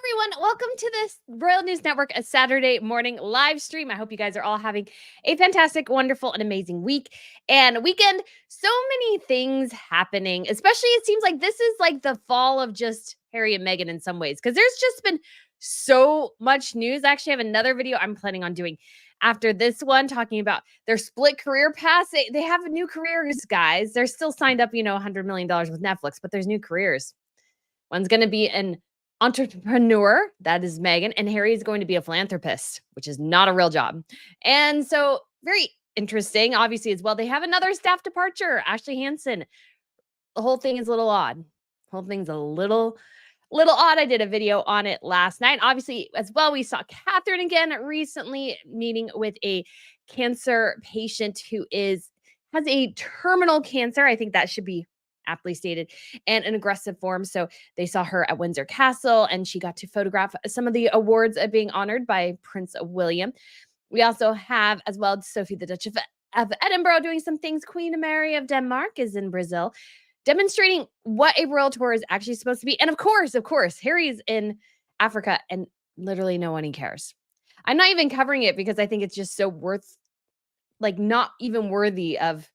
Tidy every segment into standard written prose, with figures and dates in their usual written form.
everyone. Welcome to this Royal News Network, a Saturday morning live stream. I hope you guys are all having a fantastic, wonderful, and amazing week and weekend. So many things happening, especially it seems like this is like the fall of just Harry and Meghan in some ways, because there's just been so much news. I actually have another video I'm planning on doing after this one, talking about their split career paths. They have new careers, guys. They're still signed up, $100 million with Netflix, but there's new careers. One's going to be an entrepreneur, that is Meghan, and Harry is going to be a philanthropist, which is not a real job. And so very interesting, obviously, as well. They have another staff departure, Ashley Hansen. The whole thing is a little odd. The whole thing's a little odd. I did a video on it last night. Obviously, as well, we saw Catherine again recently meeting with a cancer patient who has a terminal cancer. I think that should be aptly stated, and an aggressive form. So they saw her at Windsor Castle, and she got to photograph some of the awards being honored by Prince William. We also have, as well, Sophie, the Duchess of Edinburgh, doing some things. Queen Mary of Denmark is in Brazil, demonstrating what a royal tour is actually supposed to be. And of course, Harry's in Africa, and literally no one cares. I'm not even covering it because I think it's just so not even worthy of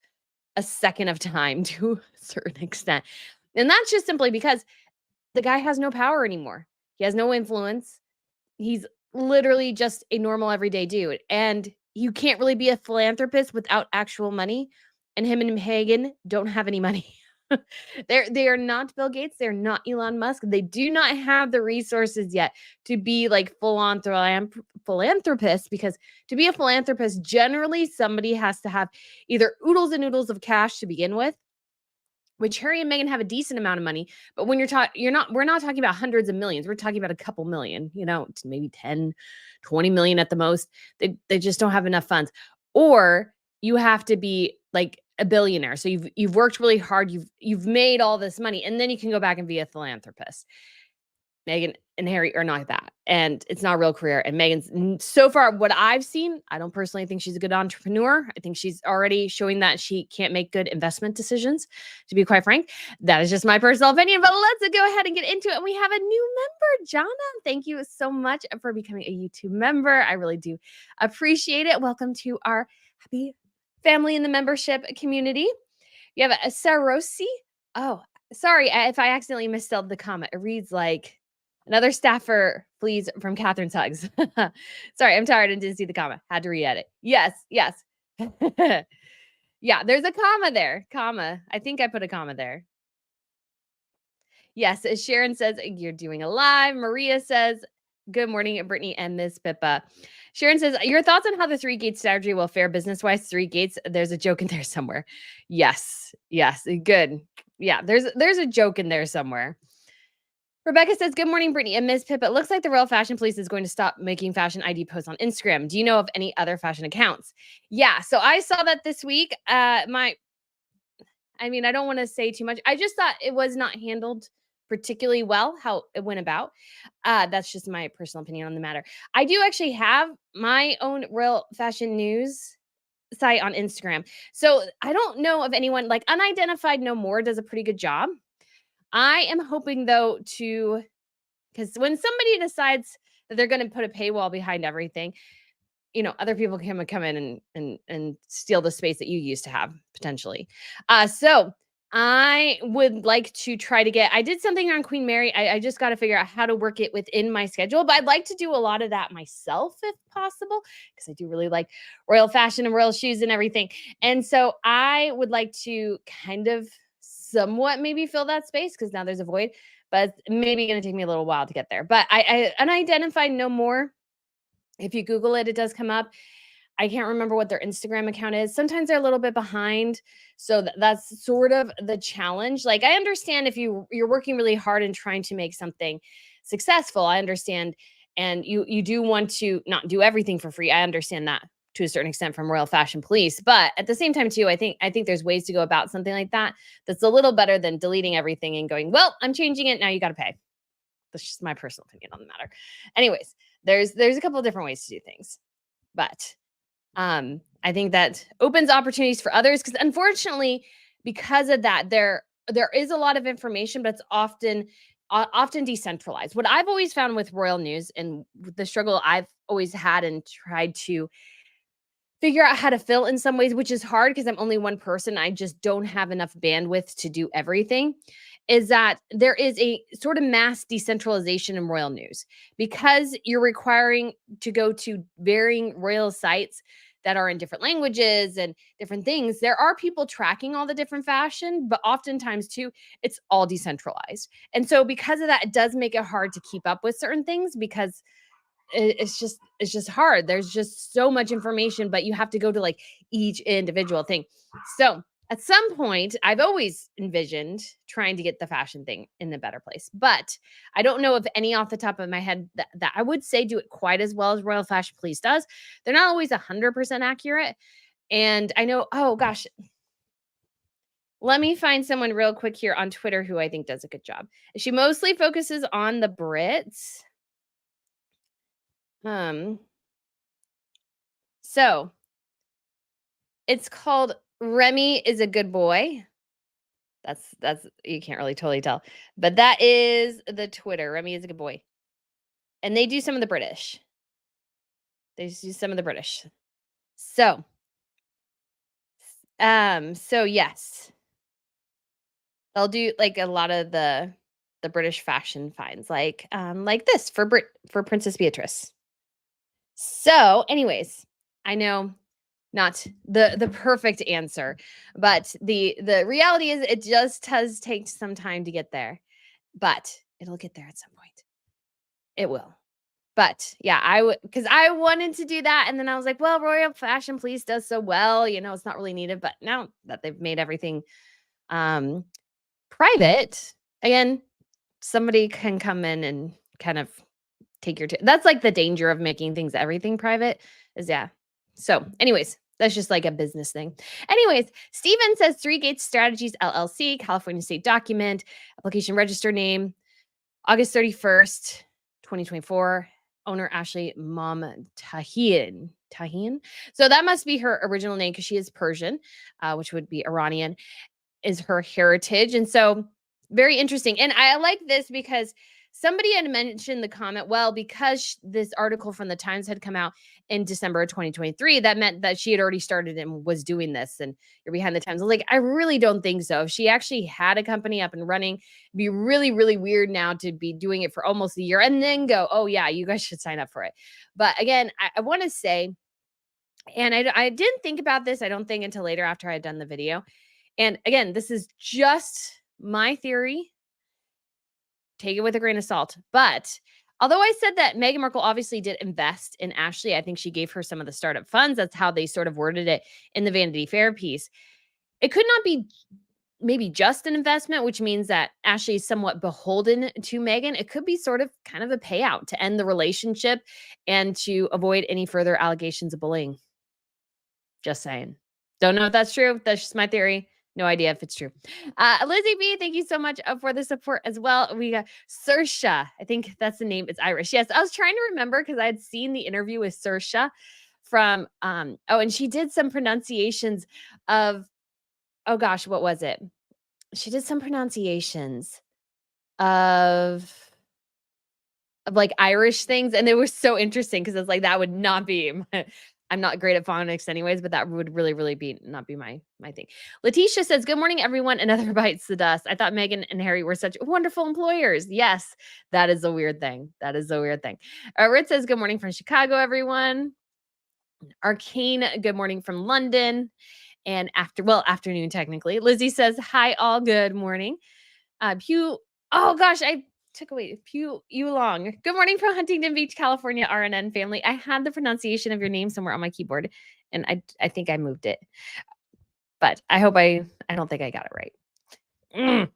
a second of time to a certain extent. And that's just simply because the guy has no power anymore. He has no influence. He's literally just a normal everyday dude. And you can't really be a philanthropist without actual money. And him and Meghan don't have any money. They are not Bill Gates. They're not Elon Musk. They do not have the resources yet to be like full-on philanthropists, because to be a philanthropist, generally somebody has to have either oodles and oodles of cash to begin with, which Harry and Meghan have a decent amount of money. But when we're not talking about hundreds of millions. We're talking about a couple million, maybe 10, 20 million at the most. They just don't have enough funds. Or you have to be like a billionaire. So you've worked really hard. You've made all this money, and then you can go back and be a philanthropist. Meghan and Harry are not that, and it's not a real career. And Meghan's, so far, what I've seen, I don't personally think she's a good entrepreneur. I think she's already showing that she can't make good investment decisions, to be quite frank. That is just my personal opinion, but let's go ahead and get into it. And we have a new member, Jana. Thank you so much for becoming a YouTube member. I really do appreciate it. Welcome to our happy family in the membership community. You have a Sarosi. Oh, sorry if I accidentally misspelled the comment. It reads like another staffer flees from Catherine's hugs. Sorry, I'm tired and didn't see the comma. Had to re-edit. Yes. Yeah, there's a comma there. Comma. I think I put a comma there. Yes, as Sharon says, you're doing a live. Maria says, good morning, Brittany and Miss Pippa. Sharon says, your thoughts on how the Three Gates strategy will fare business-wise? Three Gates, there's a joke in there somewhere. Yes, good. Yeah, there's a joke in there somewhere. Rebecca says, good morning, Brittany and Miss Pippa. It looks like the Royal Fashion Police is going to stop making fashion ID posts on Instagram. Do you know of any other fashion accounts? Yeah, so I saw that this week. I don't want to say too much. I just thought it was not handled particularly well, how it went about. That's just my personal opinion on the matter. I do actually have my own Royal Fashion News site on Instagram. So I don't know of anyone, like Unidentified No More does a pretty good job. I am hoping, though, because when somebody decides that they're going to put a paywall behind everything, other people can come in and steal the space that you used to have potentially. So I would like to try to I did something on Queen Mary. I just got to figure out how to work it within my schedule, but I'd like to do a lot of that myself if possible, because I do really like royal fashion and royal shoes and everything. And so I would like to kind of somewhat maybe fill that space, because now there's a void, but it's maybe going to take me a little while to get there. But I Unidentified No More. If you Google it, it does come up. I can't remember what their Instagram account is. Sometimes they're a little bit behind. So that's sort of the challenge. Like, I understand if you're working really hard and trying to make something successful. I understand. And you do want to not do everything for free. I understand that to a certain extent from Royal Fashion Police. But at the same time, too, I think there's ways to go about something like that that's a little better than deleting everything and going, well, I'm changing it. Now you got to pay. That's just my personal opinion on the matter. Anyways, there's a couple of different ways to do things. But I think that opens opportunities for others, because unfortunately, because of that, there is a lot of information, but it's often often decentralized. What I've always found with royal news and the struggle I've always had and tried to figure out how to fill in some ways, which is hard because I'm only one person. I just don't have enough bandwidth to do everything. Is that there is a sort of mass decentralization in royal news because you're requiring to go to varying royal sites that are in different languages and different things. There are people tracking all the different fashion, but oftentimes too, it's all decentralized. And so because of that, it does make it hard to keep up with certain things because it's just hard. There's just so much information, but you have to go to like each individual thing. So at some point, I've always envisioned trying to get the fashion thing in a better place, but I don't know if any off the top of my head that I would say do it quite as well as Royal Fashion Police does. They're not always 100% accurate. And I know, oh gosh, let me find someone real quick here on Twitter who I think does a good job. She mostly focuses on the Brits. Um, so it's called Remy is a Good Boy. That's you can't really totally tell. But that is the Twitter. Remy is a good boy. And they do some of the British. They do some of the British. So, so yes. They'll do like a lot of the British fashion finds like this for Princess Beatrice. So, anyways, I know not the perfect answer, but the reality is it just does take some time to get there, but it'll get there at some point. It will. But yeah, I would because I wanted to do that, and then I was like, well, Royal Fashion Police does so well, it's not really needed. But now that they've made everything um private, again, somebody can come in and kind of take your that's like the danger of making things everything private is yeah. So, anyways, that's just like a business thing. Anyways, Steven says Three Gates Strategies LLC, California State Document, application register name, August 31st, 2024. Owner Ashley Mom Tahian. Tahian. So that must be her original name because she is Persian, which would be Iranian, is her heritage. And so very interesting. And I like this because somebody had mentioned the comment, well, because this article from the Times had come out in December of 2023, that meant that she had already started and was doing this and you're behind the times. I was like, I really don't think so. If she actually had a company up and running, it'd be really, really weird now to be doing it for almost a year and then go, oh yeah, you guys should sign up for it. But again, I want to say, and I didn't think about this, I don't think until later after I had done the video. And again, this is just my theory. Take it with a grain of salt. But although I said that Meghan Markle obviously did invest in Ashley, I think she gave her some of the startup funds. That's how they sort of worded it in the Vanity Fair piece. It could not be maybe just an investment, which means that Ashley is somewhat beholden to Meghan. It could be sort of kind of a payout to end the relationship and to avoid any further allegations of bullying. Just saying. Don't know if that's true. That's just my theory. No idea if it's true. Lizzie B, thank you so much for the support as well. We got Saoirse. I think that's the name. It's Irish. Yes, I was trying to remember because I had seen the interview with Saoirse from and she did some pronunciations of oh gosh, what was it? She did some pronunciations of like Irish things, and they were so interesting because it's like that would not be I'm not great at phonics anyways, but that would really, really be not be my thing. Letitia says, good morning, everyone. Another bites the dust. I thought Meghan and Harry were such wonderful employers. Yes, that is a weird thing. That is a weird thing. Rit says, good morning from Chicago, everyone. Arcane, good morning from London. And afternoon, technically. Lizzie says, hi, all good morning. Pew, oh gosh, I took away Pew Long. Good morning from Huntington Beach, California, RNN family. I had the pronunciation of your name somewhere on my keyboard, and I think I moved it. But I hope I don't think I got it right.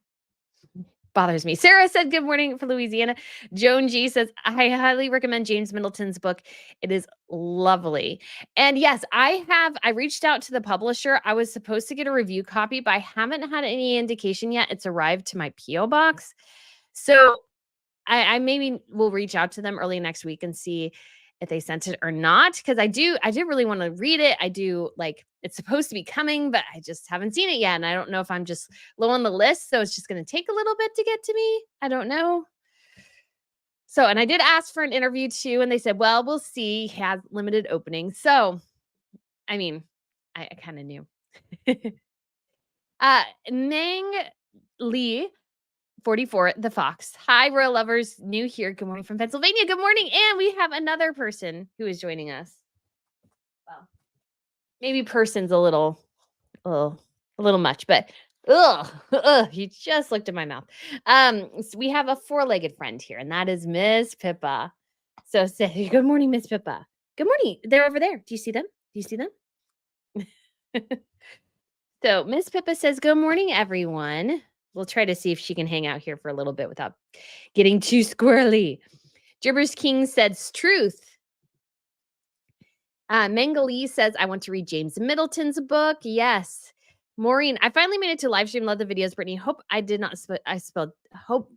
Bothers me. Sarah said, good morning for Louisiana. Joan G says, I highly recommend James Middleton's book. It is lovely. And yes, I reached out to the publisher. I was supposed to get a review copy, but I haven't had any indication yet. It's arrived to my P.O. box. So I maybe will reach out to them early next week and see if they sent it or not. Because I do really want to read it. I do it's supposed to be coming, but I just haven't seen it yet. And I don't know if I'm just low on the list. So it's just going to take a little bit to get to me. I don't know. So, and I did ask for an interview too, and they said, well, we'll see. He has limited openings. So, I mean, I kind of knew. Ming Lee, 44, the Fox. Hi, Royal Lovers, new here. Good morning from Pennsylvania. Good morning. And we have another person who is joining us. Well, maybe person's a little much, but he just looked at my mouth. So we have a four-legged friend here, and that is Miss Pippa. So say good morning, Miss Pippa. Good morning. They're over there. Do you see them? Do you see them? So Miss Pippa says, good morning, everyone. We'll try to see if she can hang out here for a little bit without getting too squirrely. Gibbers King says truth. Mengalee says, I want to read James Middleton's book. Yes. Maureen, I finally made it to live stream. Love the videos, Brittany. Hope I did not hope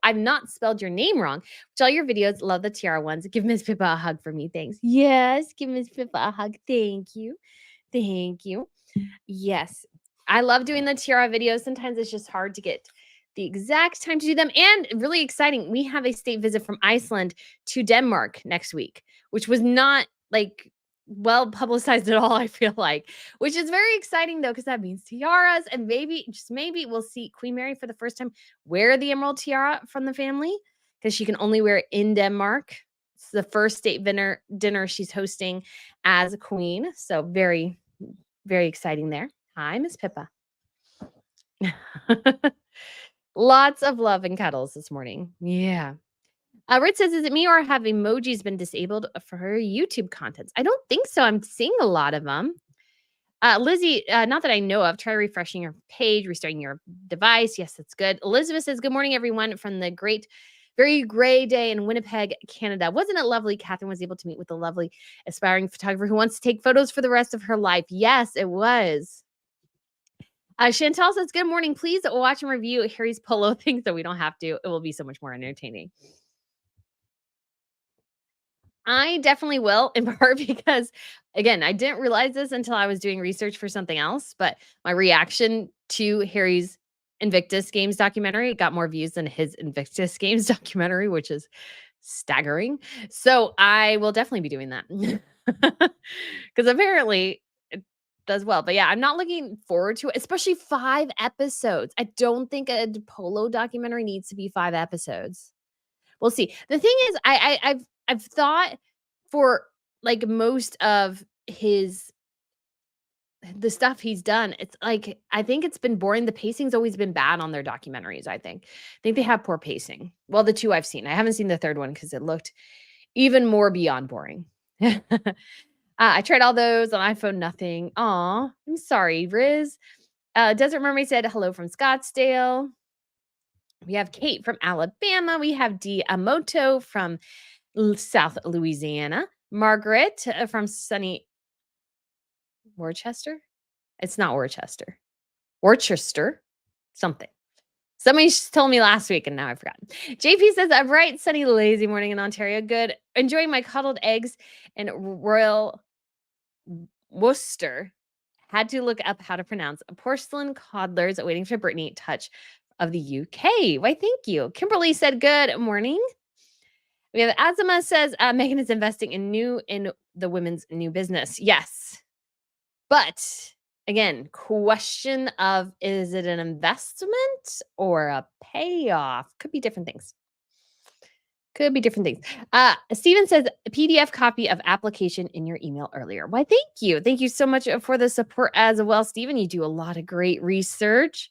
I've not spelled your name wrong. Watch all your videos. Love the tiara ones. Give Miss Pippa a hug for me. Thanks. Yes. Give Miss Pippa a hug. Thank you. Thank you. Yes. I love doing the tiara videos. Sometimes it's just hard to get the exact time to do them. And really exciting, we have a state visit from Iceland to Denmark next week, which was not like well publicized at all, I feel like, which is very exciting though, because that means tiaras, and maybe, just maybe, we'll see Queen Mary for the first time wear the emerald tiara from the family, because she can only wear it in Denmark. It's the first state dinner she's hosting as a queen. So very, very exciting there. Hi, Miss Pippa. Lots of love and cuddles this morning. Yeah. Rit says, is it me or have emojis been disabled for her YouTube contents? I don't think so. I'm seeing a lot of them. Lizzie, not that I know of, try refreshing your page, restarting your device. Yes, that's good. Elizabeth says, good morning, everyone, from the very gray day in Winnipeg, Canada. Wasn't it lovely? Catherine was able to meet with a lovely aspiring photographer who wants to take photos for the rest of her life. Yes, it was. Chantal says, good morning. Please watch and review Harry's polo thing so we don't have to. It will be so much more entertaining. I definitely will, in part because, again, I didn't realize this until I was doing research for something else, but my reaction to Harry's Invictus Games documentary got more views than his Invictus Games documentary, which is staggering. So I will definitely be doing that because apparently it does well. But yeah, I'm not looking forward to it, especially 5 episodes. I don't think a polo documentary needs to be 5 episodes. We'll see. The thing is, I've thought for like most of the stuff he's done, it's like I think it's been boring. The pacing's always been bad on their documentaries. I think they have poor pacing. Well, the 2 I've seen. I haven't seen the 3rd one because it looked even more beyond boring. I tried all those on iPhone, nothing. Aw, I'm sorry, Riz. Desert Mermaid said hello from Scottsdale. We have Kate from Alabama. We have Diamoto from South Louisiana. Margaret from sunny Worcester. It's not Worcester. Worcester. Something. Somebody told me last week and now I've forgotten. JP says, a bright, sunny, lazy morning in Ontario. Good. Enjoying my cuddled eggs and Royal Worcester. Had to look up how to pronounce porcelain coddlers waiting for Brittany touch of the UK. Why, thank you. Kimberly said, good morning. We have Azima says, Meghan is investing in the women's new business. Yes. But again, question of, is it an investment or a payoff? Could be different things. Could be different things. Steven says, a PDF copy of application in your email earlier. Why, thank you. Thank you so much for the support as well, Steven. You do a lot of great research.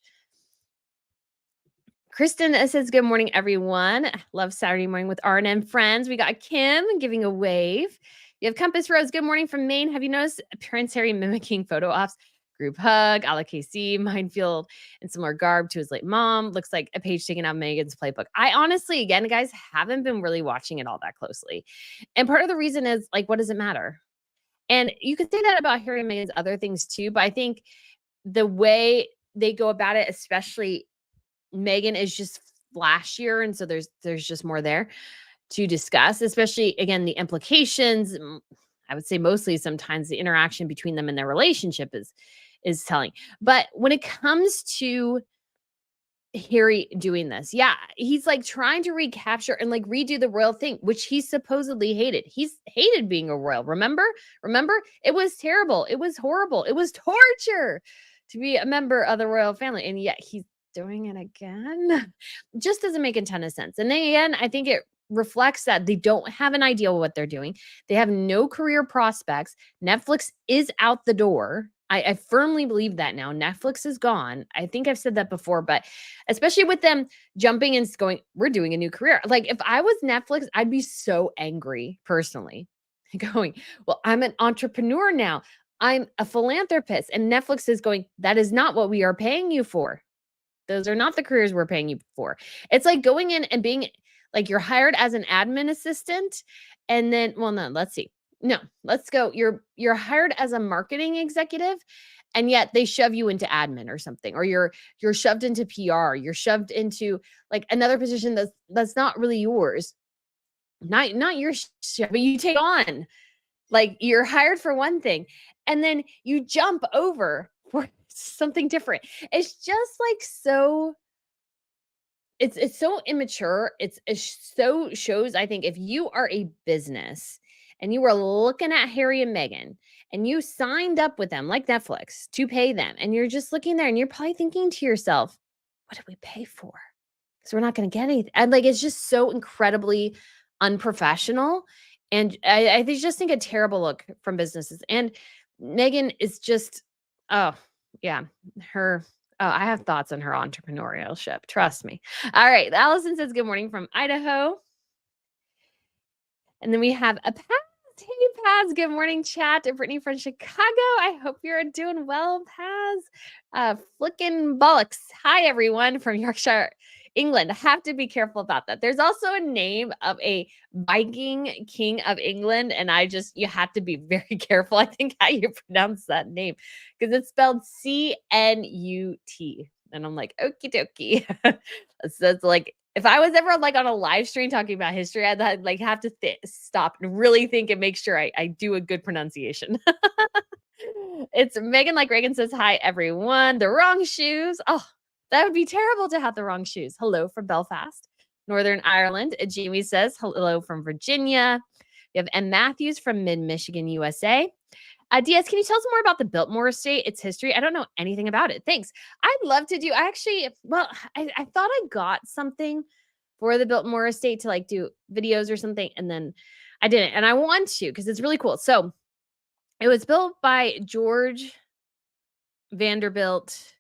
Kristen says, good morning, everyone. Love Saturday morning with R&M friends. We got Kim giving a wave. You have Compass Rose. Good morning from Maine. Have you noticed Prince Harry mimicking photo ops? Group hug, a la KC, minefield, and similar garb to his late mom. Looks like a page taken out of Meghan's playbook. I honestly, again, guys, haven't been really watching it all that closely. And part of the reason is, like, what does it matter? And you could say that about Harry and Meghan's other things too, but I think the way they go about it, especially Meghan, is just flashier. And so there's just more there to discuss, especially, again, the implications. I would say mostly sometimes the interaction between them and their relationship is telling. But when it comes to Harry doing this. Yeah, he's like trying to recapture and like redo the royal thing, which he supposedly hated. He's hated being a royal. Remember? Remember? It was terrible. It was horrible. It was torture to be a member of the royal family. And yet he's doing it again. Just doesn't make a ton of sense. And then again, I think it reflects that they don't have an idea what they're doing. They have no career prospects. Netflix is out the door. I firmly believe that now. Netflix is gone. I think I've said that before, but especially with them jumping and going, we're doing a new career. Like if I was Netflix, I'd be so angry personally. Going, well, I'm an entrepreneur now. I'm a philanthropist. And Netflix is going, that is not what we are paying you for. Those are not the careers we're paying you for. It's like going in and being like you're hired as an admin assistant and then, well, no, let's see. No, let's go. You're hired as a marketing executive and yet they shove you into admin or something, or you're shoved into PR, you're shoved into like another position that's not really yours. Not your shit, but you take on. Like you're hired for one thing and then you jump over for something different. It's just like so it's so immature. It so shows, I think, if you are a business and you are looking at Harry and Meghan and you signed up with them like Netflix to pay them, and you're just looking there and you're probably thinking to yourself, what did we pay for? Because we're not going to get anything. And like it's just so incredibly unprofessional. And I just think a terrible look from businesses. And Meghan is just, oh, yeah, her. Oh, I have thoughts on her entrepreneurship. Trust me. All right. Allison says, good morning from Idaho. And then we have a Paz. Hey, Paz. Good morning, chat. Brittany from Chicago. I hope you're doing well, Paz. Flickin' bollocks. Hi, everyone from Yorkshire, England. I have to be careful about that. There's also a name of a Viking king of England, and you have to be very careful, I think, how you pronounce that name, because it's spelled C-N-U-T. And I'm like, okie dokie. So it's like, if I was ever like on a live stream talking about history, I'd like have to stop and really think and make sure I do a good pronunciation. It's Megan like Reagan says, hi, everyone. The wrong shoes. Oh, that would be terrible to have the wrong shoes. Hello from Belfast, Northern Ireland. Jamie says, hello from Virginia. We have M. Matthews from mid-Michigan, USA. DS, can you tell us more about the Biltmore estate, its history? I don't know anything about it. Thanks. I'd love to do, I thought I got something for the Biltmore estate to like do videos or something, and then I didn't. And I want to because it's really cool. So it was built by George Vanderbilt.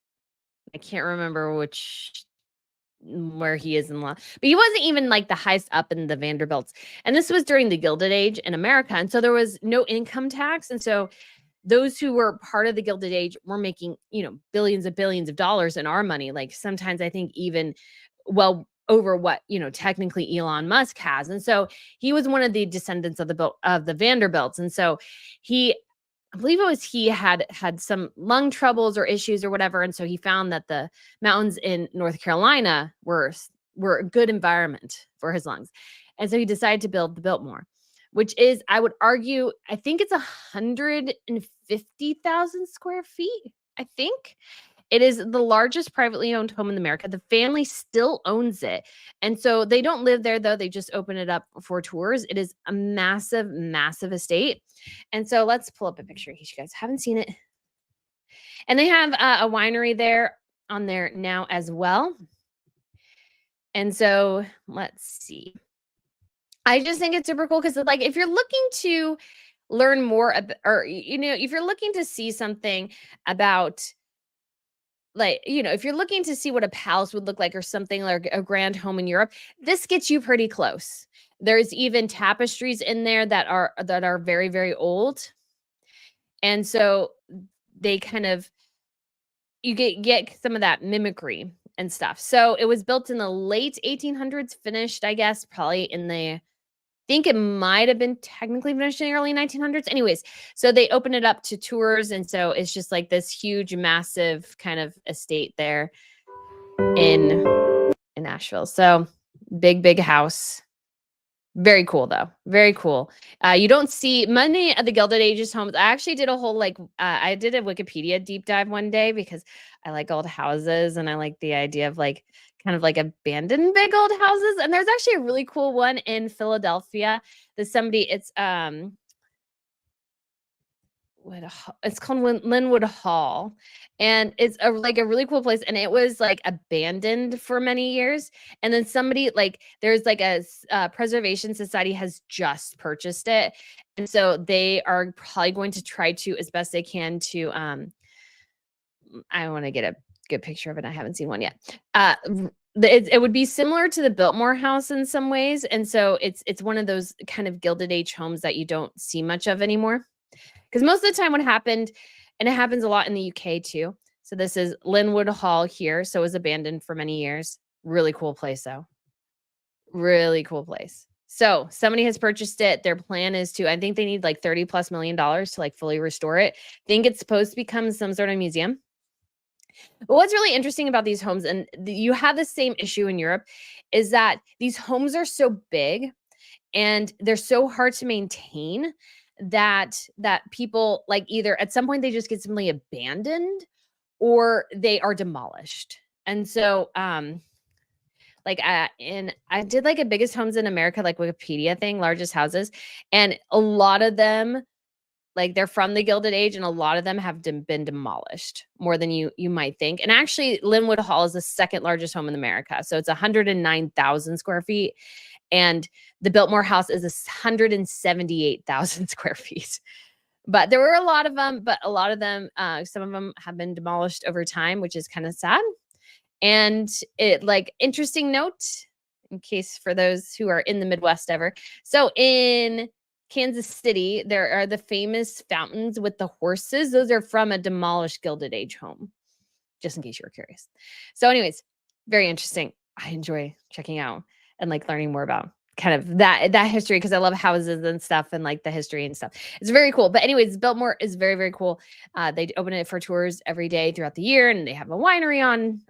I can't remember where he is in law, but he wasn't even like the highest up in the Vanderbilts. And this was during the Gilded Age in America. And so there was no income tax. And so those who were part of the Gilded Age were making, billions of dollars in our money. Like sometimes I think even well over what, technically Elon Musk has. And so he was one of the descendants of the Vanderbilts. And so I believe he had some lung troubles or issues or whatever. And so he found that the mountains in North Carolina were a good environment for his lungs. And so he decided to build the Biltmore, which is, I would argue, I think it's 150,000 square feet. I think it is the largest privately owned home in America. The family still owns it. And so they don't live there, though. They just open it up for tours. It is a massive, massive estate. And so let's pull up a picture in case you guys haven't seen it. And they have a winery there on there now as well. And so let's see. I just think it's super cool because like if you're looking to learn more about, or, if you're looking to see something about like, if you're looking to see what a palace would look like or something like a grand home in Europe, this gets you pretty close. There's even tapestries in there that are very, very old. And so they kind of, you get some of that mimicry and stuff. So it was built in the late 1800s, finished, I guess, probably in the, I think it might have been technically finished in the early 1900s. Anyways, so they opened it up to tours. And so it's just like this huge, massive kind of estate there in Nashville. So big house. Very cool, though. Very cool. You don't see many of the Gilded Ages homes. I actually did a whole I did a Wikipedia deep dive one day because I like old houses and I like the idea of like kind of like abandoned big old houses. And there's actually a really cool one in Philadelphia that it's it's called Linwood Hall, and it's like a really cool place, and it was like abandoned for many years, and then somebody like there's like preservation society has just purchased it, and so they are probably going to try to as best they can to I want to get a good picture of it. I haven't seen one yet. It would be similar to the Biltmore house in some ways, and so it's one of those kind of Gilded Age homes that you don't see much of anymore. Because most of the time what happened, and it happens a lot in the UK too. So this is Linwood Hall here. So it was abandoned for many years. Really cool place though. Really cool place. So somebody has purchased it. Their plan is to, I think they need like $30+ million to like fully restore it. Think it's supposed to become some sort of museum. But what's really interesting about these homes, and you have the same issue in Europe, is that these homes are so big and they're so hard to maintain that people like either at some point they just get simply abandoned or they are demolished. And so like and I did like a biggest homes in America like Wikipedia thing, largest houses, and a lot of them like they're from the Gilded Age, and a lot of them have been demolished more than you might think. And actually Linwood Hall is the second largest home in America, so it's 109,000 square feet, and the Biltmore house is 178,000 square feet. But there were a lot of them, some of them have been demolished over time, which is kind of sad. And it like interesting note in case for those who are in the Midwest ever. So in Kansas City, there are the famous fountains with the horses. Those are from a demolished Gilded Age home, just in case you were curious. So anyways, very interesting. I enjoy checking out and like learning more about kind of that history because I love houses and stuff and like the history and stuff. It's very cool. But anyways, Biltmore is very, very cool. They open it for tours every day throughout the year, and they have a winery on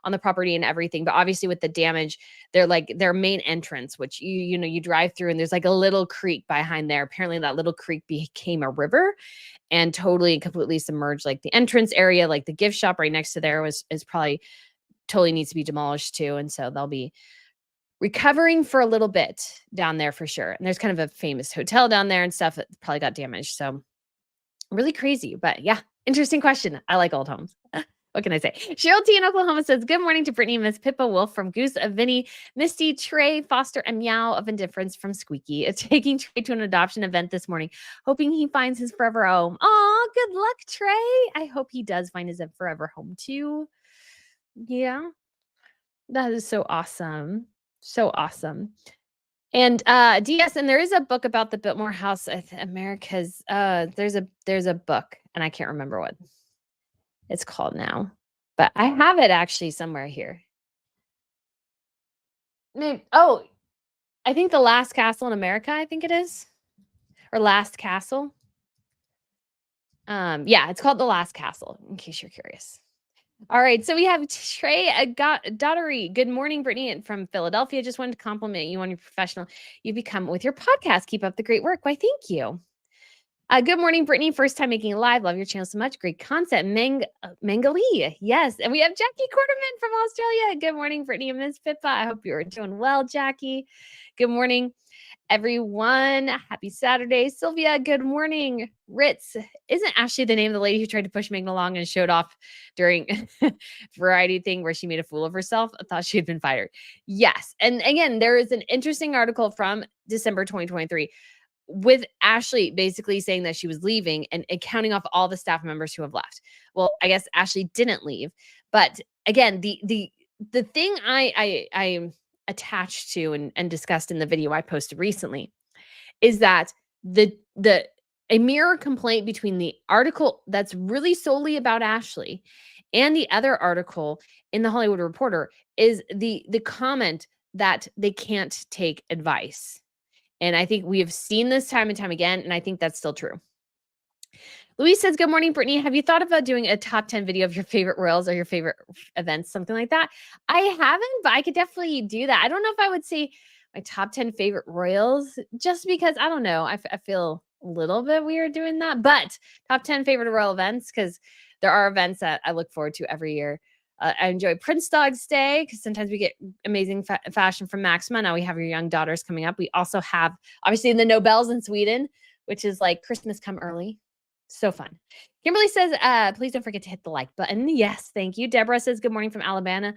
the property and everything. But obviously with the damage, they're like their main entrance, which you drive through and there's like a little creek behind there. Apparently that little creek became a river and totally and completely submerged like the entrance area, like the gift shop right next to there is probably totally needs to be demolished too. And so they'll be recovering for a little bit down there for sure. And there's kind of a famous hotel down there and stuff that probably got damaged. So really crazy, but yeah, interesting question. I like old homes. What can I say? Cheryl T in Oklahoma says, good morning to Brittany, Miss Pippa Wolf from Goose of Vinny, Misty, Trey, Foster, and Meow of Indifference from Squeaky. It's taking Trey to an adoption event this morning, hoping he finds his forever home. Aw, good luck, Trey. I hope he does find his forever home too. Yeah, that is so awesome. So awesome. And DS, and there is a book about the Biltmore House, America's. There's a book, and I can't remember what it's called now, but I have it actually somewhere here. Maybe, I think The Last Castle in America, I think it is, or Last Castle. Yeah, it's called The Last Castle, in case you're curious. All right, so we have Trey Daughtery. Good morning, Brittany, and from Philadelphia. Just wanted to compliment you on your professional you've become with your podcast. Keep up the great work. Why, thank you. Good morning, Brittany. First time making it live. Love your channel so much. Great concept. Mangali. Yes. And we have Jackie Quarterman from Australia. Good morning, Brittany and Miss Pippa. I hope you're doing well, Jackie. Good morning, everyone. Happy Saturday. Sylvia, good morning. Ritz, isn't Ashley the name of the lady who tried to push Megan along and showed off during variety thing where she made a fool of herself? I thought she had been fired. Yes. And again, there is an interesting article from December 2023 with Ashley basically saying that she was leaving and counting off all the staff members who have left. Well, I guess Ashley didn't leave. But again, the thing I attached to and discussed in the video I posted recently is that a mirror complaint between the article that's really solely about Ashley and the other article in the Hollywood Reporter is the comment that they can't take advice. And I think we have seen this time and time again, and I think that's still true. Louise says, good morning, Brittany. Have you thought about doing a top 10 video of your favorite royals or your favorite events, something like that? I haven't, but I could definitely do that. I don't know if I would say my top 10 favorite royals, just because, I don't know, I feel a little bit weird doing that, but top 10 favorite royal events, because there are events that I look forward to every year. I enjoy Prince Dog's Day because sometimes we get amazing fashion from Maxima. Now we have your young daughters coming up. We also have, obviously, the Nobels in Sweden, which is like Christmas come early. So fun. Kimberly says, please don't forget to hit the like button. Yes, thank you. Deborah says, good morning from Alabama.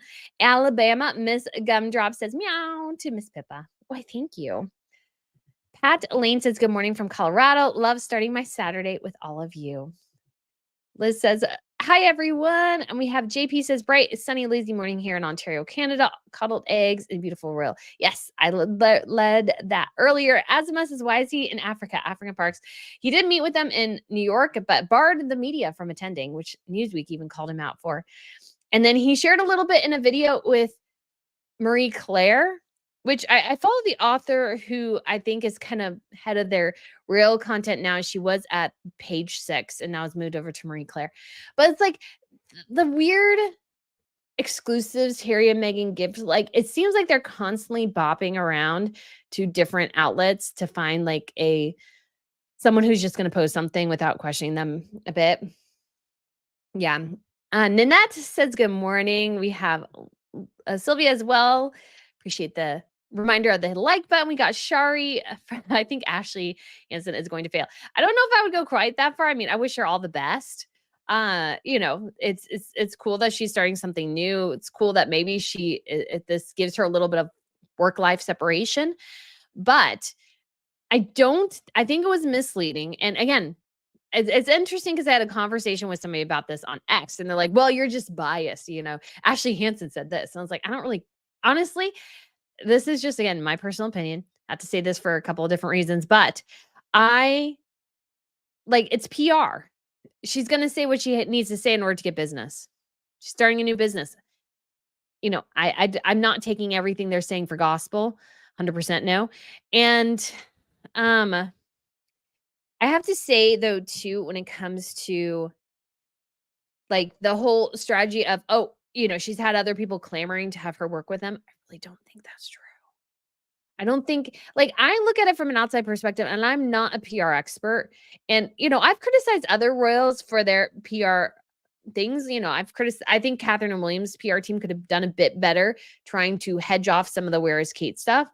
Miss Gumdrop says, meow to Miss Pippa. Why, thank you. Pat Lane says, good morning from Colorado. Love starting my Saturday with all of you. Liz says, hi, everyone. And we have JP says, bright, sunny, lazy morning here in Ontario, Canada. Cuddled eggs and beautiful royal. Yes, I led that earlier. Azimus says, why is he in Africa, African parks? He did meet with them in New York, but barred the media from attending, which Newsweek even called him out for. And then he shared a little bit in a video with Marie Claire, which I follow the author who I think is kind of head of their real content now. She was at Page 6 and now has moved over to Marie Claire. But it's like the weird exclusives Harry and Meghan give, like it seems like they're constantly bopping around to different outlets to find like someone who's just going to post something without questioning them a bit. Yeah. Nanette says good morning. We have Sylvia as well. Appreciate the reminder of the like button. We got Shari. I think Ashley Hansen is going to fail. I don't know if I would go quite that far. I mean, I wish her all the best. It's cool that she's starting something new. It's cool that maybe this gives her a little bit of work-life separation. But I think it was misleading. And again, it's interesting because I had a conversation with somebody about this on X, and they're like, well, you're just biased. Ashley Hansen said this. And I was like, I don't really, honestly, this is just, again, my personal opinion. I have to say this for a couple of different reasons, but it's PR. She's going to say what she needs to say in order to get business. She's starting a new business. I'm not taking everything they're saying for gospel. 100% no. And, I have to say, though, too, when it comes to like the whole strategy of, she's had other people clamoring to have her work with them. I really don't think that's true. I don't think, I look at it from an outside perspective, and I'm not a PR expert. And, I've criticized other royals for their PR things. I think Catherine and William's PR team could have done a bit better trying to hedge off some of the Where is Kate stuff.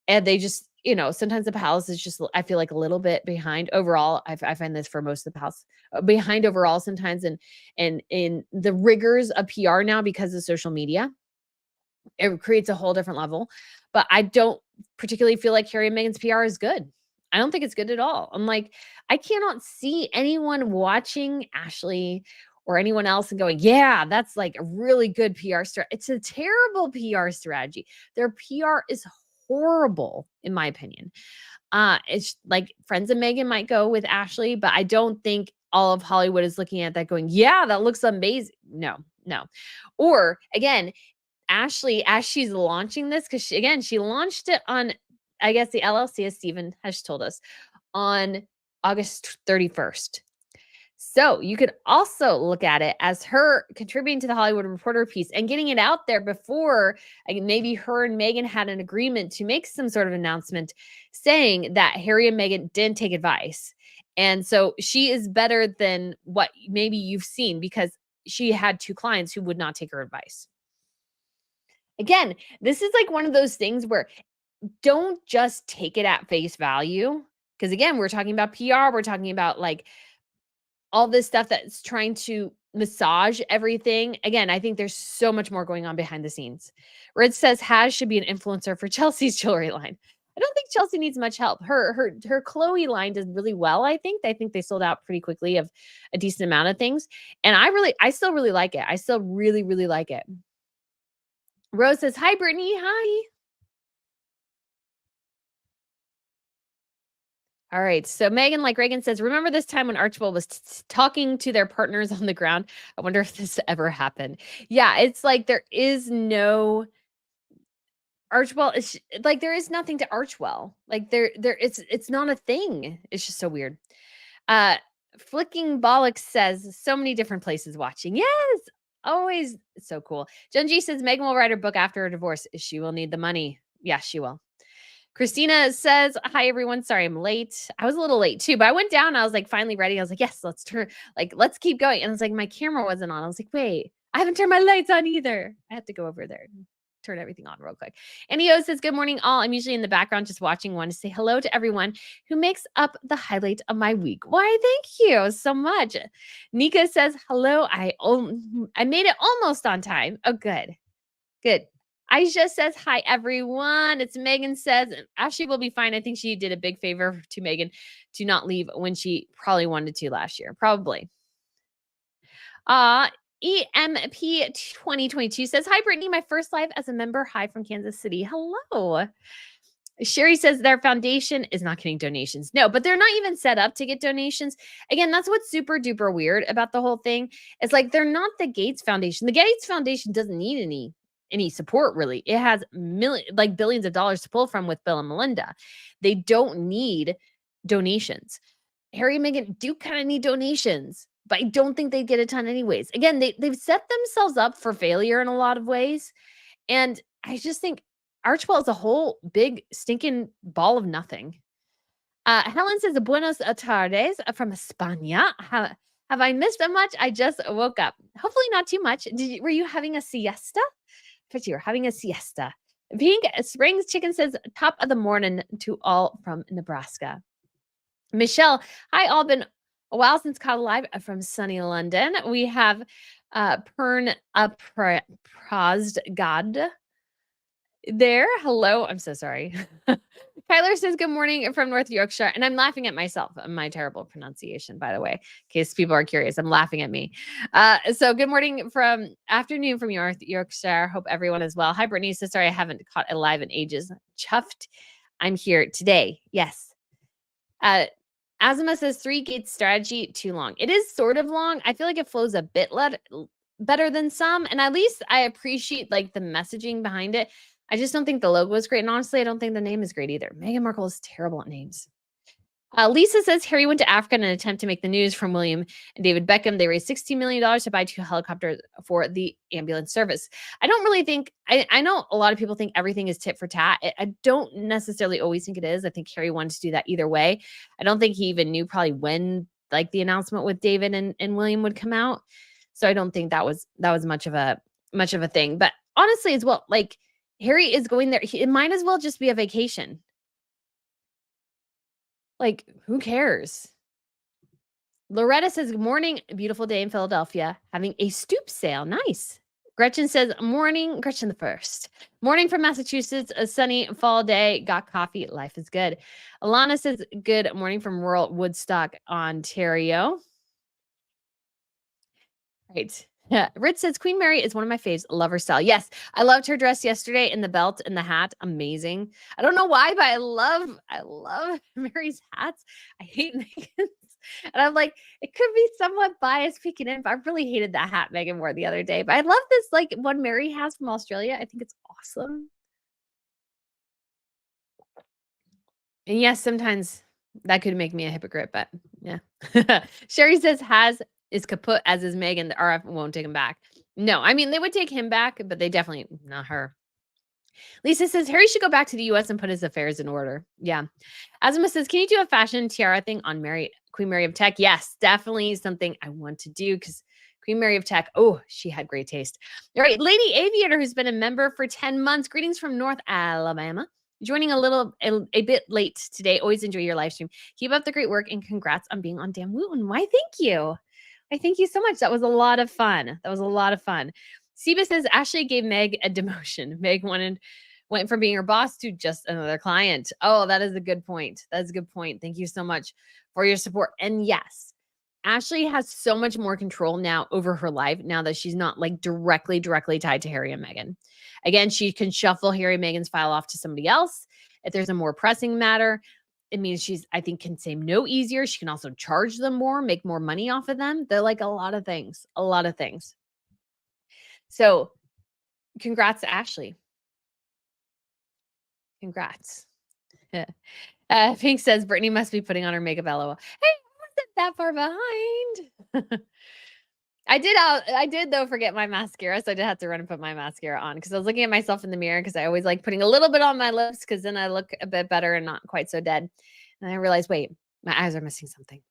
And they just, sometimes the palace is just, I feel like a little bit behind overall. I find this for most of the palace behind overall sometimes. And in the rigors of PR now because of social media, it creates a whole different level. But I don't particularly feel like Harry and Meghan's PR is good. I don't think it's good at all. I'm like, I cannot see anyone watching Ashley or anyone else and going, yeah, that's like a really good PR strategy. It's a terrible PR strategy. Their PR is horrible, in my opinion. It's like friends of Meghan might go with Ashley, but I don't think all of Hollywood is looking at that going, yeah, that looks amazing. No. Or again, Ashley, as she's launching this, because she launched it on, I guess, the LLC, as Stephen has told us, on August 31st. So you could also look at it as her contributing to the Hollywood Reporter piece and getting it out there before maybe her and Meghan had an agreement to make some sort of announcement saying that Harry and Meghan didn't take advice. And so she is better than what maybe you've seen because she had 2 clients who would not take her advice. Again, this is like one of those things where don't just take it at face value. Because again, we're talking about PR. We're talking about like all this stuff that's trying to massage everything. Again, I think there's so much more going on behind the scenes. Red says Haz should be an influencer for Chelsea's jewelry line. I don't think Chelsea needs much help. Her Chloe line does really well, I think. I think they sold out pretty quickly of a decent amount of things. And I still really like it. I still really, really like it. Rose says, hi, Brittany. Hi. All right. So Meghan, like Reagan says, remember this time when Archibald was talking to their partners on the ground? I wonder if this ever happened. Yeah, it's like there is no Archibald. It's like there is nothing to Archwell. Like it's not a thing. It's just so weird. Flicking Bollocks says so many different places watching. Yes, always so cool. Jen G says Meghan will write her book after her divorce. She will need the money. Yes, she will. Christina says, hi, everyone. Sorry, I'm late. I was a little late too, but I went down. I was like finally ready. I was like, yes, let's keep going. And it's like my camera wasn't on. I was like, wait, I haven't turned my lights on either. I have to go over there and turn everything on real quick. NEO says, good morning, all. I'm usually in the background just watching. Want to say hello to everyone who makes up the highlight of my week. Why, thank you so much. Nika says, hello. I made it almost on time. Oh, good. Good. Aisha says, hi, everyone. It's Megan says, Ashley will be fine. I think she did a big favor to Megan to not leave when she probably wanted to last year. Probably. Uh, EMP 2022 says, hi, Brittany, my first live as a member. Hi from Kansas City. Hello. Sherry says their foundation is not getting donations. No, but they're not even set up to get donations. Again, that's what's super duper weird about the whole thing. It's like they're not the Gates Foundation. The Gates Foundation doesn't need any support really. It has billions of dollars to pull from with Bill and Melinda. They don't need donations. Harry and Meghan do kind of need donations, but I don't think they'd get a ton anyways. Again, they've set themselves up for failure in a lot of ways. And I just think Archibald is a whole big stinking ball of nothing. Helen says, buenos tardes from España. Have I missed a much? I just woke up. Hopefully not too much. Were you having a siesta? But you were having a siesta. Pink Springs Chicken says, top of the morning to all from Nebraska. Michelle, hi, all. Been a while since caught alive from sunny London. We have Pern Prozgad there. Hello. I'm so sorry. Kyler says, good morning from North Yorkshire. And I'm laughing at myself, my terrible pronunciation, by the way, in case people are curious. I'm laughing at me. So good afternoon from North Yorkshire. Hope everyone is well. Hi, Brittany. So sorry I haven't caught it live in ages. Chuffed. I'm here today. Yes. Azuma says 3 gates strategy too long. It is sort of long. I feel like it flows a bit better than some. And at least I appreciate like the messaging behind it. I just don't think the logo is great. And honestly, I don't think the name is great either. Meghan Markle is terrible at names. Lisa says Harry went to Africa in an attempt to make the news from William and David Beckham. They raised $16 million to buy 2 helicopters for the ambulance service. I don't really think, I know a lot of people think everything is tit for tat. I don't necessarily always think it is. I think Harry wanted to do that either way. I don't think he even knew probably when like the announcement with David and William would come out. So I don't think that was much of a thing. But honestly, as well, like Harry is going there. It might as well just be a vacation. Like, who cares? Loretta says, good morning. Beautiful day in Philadelphia. Having a stoop sale. Nice. Gretchen says, morning. Gretchen the first. Morning from Massachusetts. A sunny fall day. Got coffee. Life is good. Alana says, good morning from rural Woodstock, Ontario. Right. Yeah. Rich says, Queen Mary is one of my faves. Love her style. Yes. I loved her dress yesterday and the belt and the hat. Amazing. I don't know why, but I love Mary's hats. I hate Meghan's. And I'm like, it could be somewhat biased peeking in, but I really hated that hat Meghan wore the other day. But I love this like one Mary has from Australia. I think it's awesome. And yes, sometimes that could make me a hypocrite, but yeah. Sherry says is kaput, as is Meghan. The RF won't take him back. No, I mean, they would take him back, but they definitely, not her. Lisa says, Harry should go back to the U.S. and put his affairs in order. Yeah. Azuma says, can you do a fashion tiara thing on Queen Mary of Tech? Yes, definitely something I want to do because Queen Mary of Tech, oh, she had great taste. All right, Lady Aviator, who's been a member for 10 months. Greetings from North Alabama. Joining a bit late today. Always enjoy your live stream. Keep up the great work and congrats on being on Damn Wooten. Why, thank you. I thank you so much. That was a lot of fun. Seba says Ashley gave Meg a demotion. Meg went from being her boss to just another client. Oh, that is a good point. That's a good point. Thank you so much for your support. And yes, Ashley has so much more control now over her life now that she's not like directly tied to Harry and Meghan. Again, she can shuffle Harry and Meghan's file off to somebody else. If there's a more pressing matter, it means I think, can say no easier. She can also charge them more, make more money off of them. They're like a lot of things. So congrats to Ashley. Congrats. Pink says Brittany must be putting on her makeup. LOL. Hey, I wasn't that far behind. I did though forget my mascara, so I did have to run and put my mascara on because I was looking at myself in the mirror because I always like putting a little bit on my lips because then I look a bit better and not quite so dead. And I realized, wait, my eyes are missing something.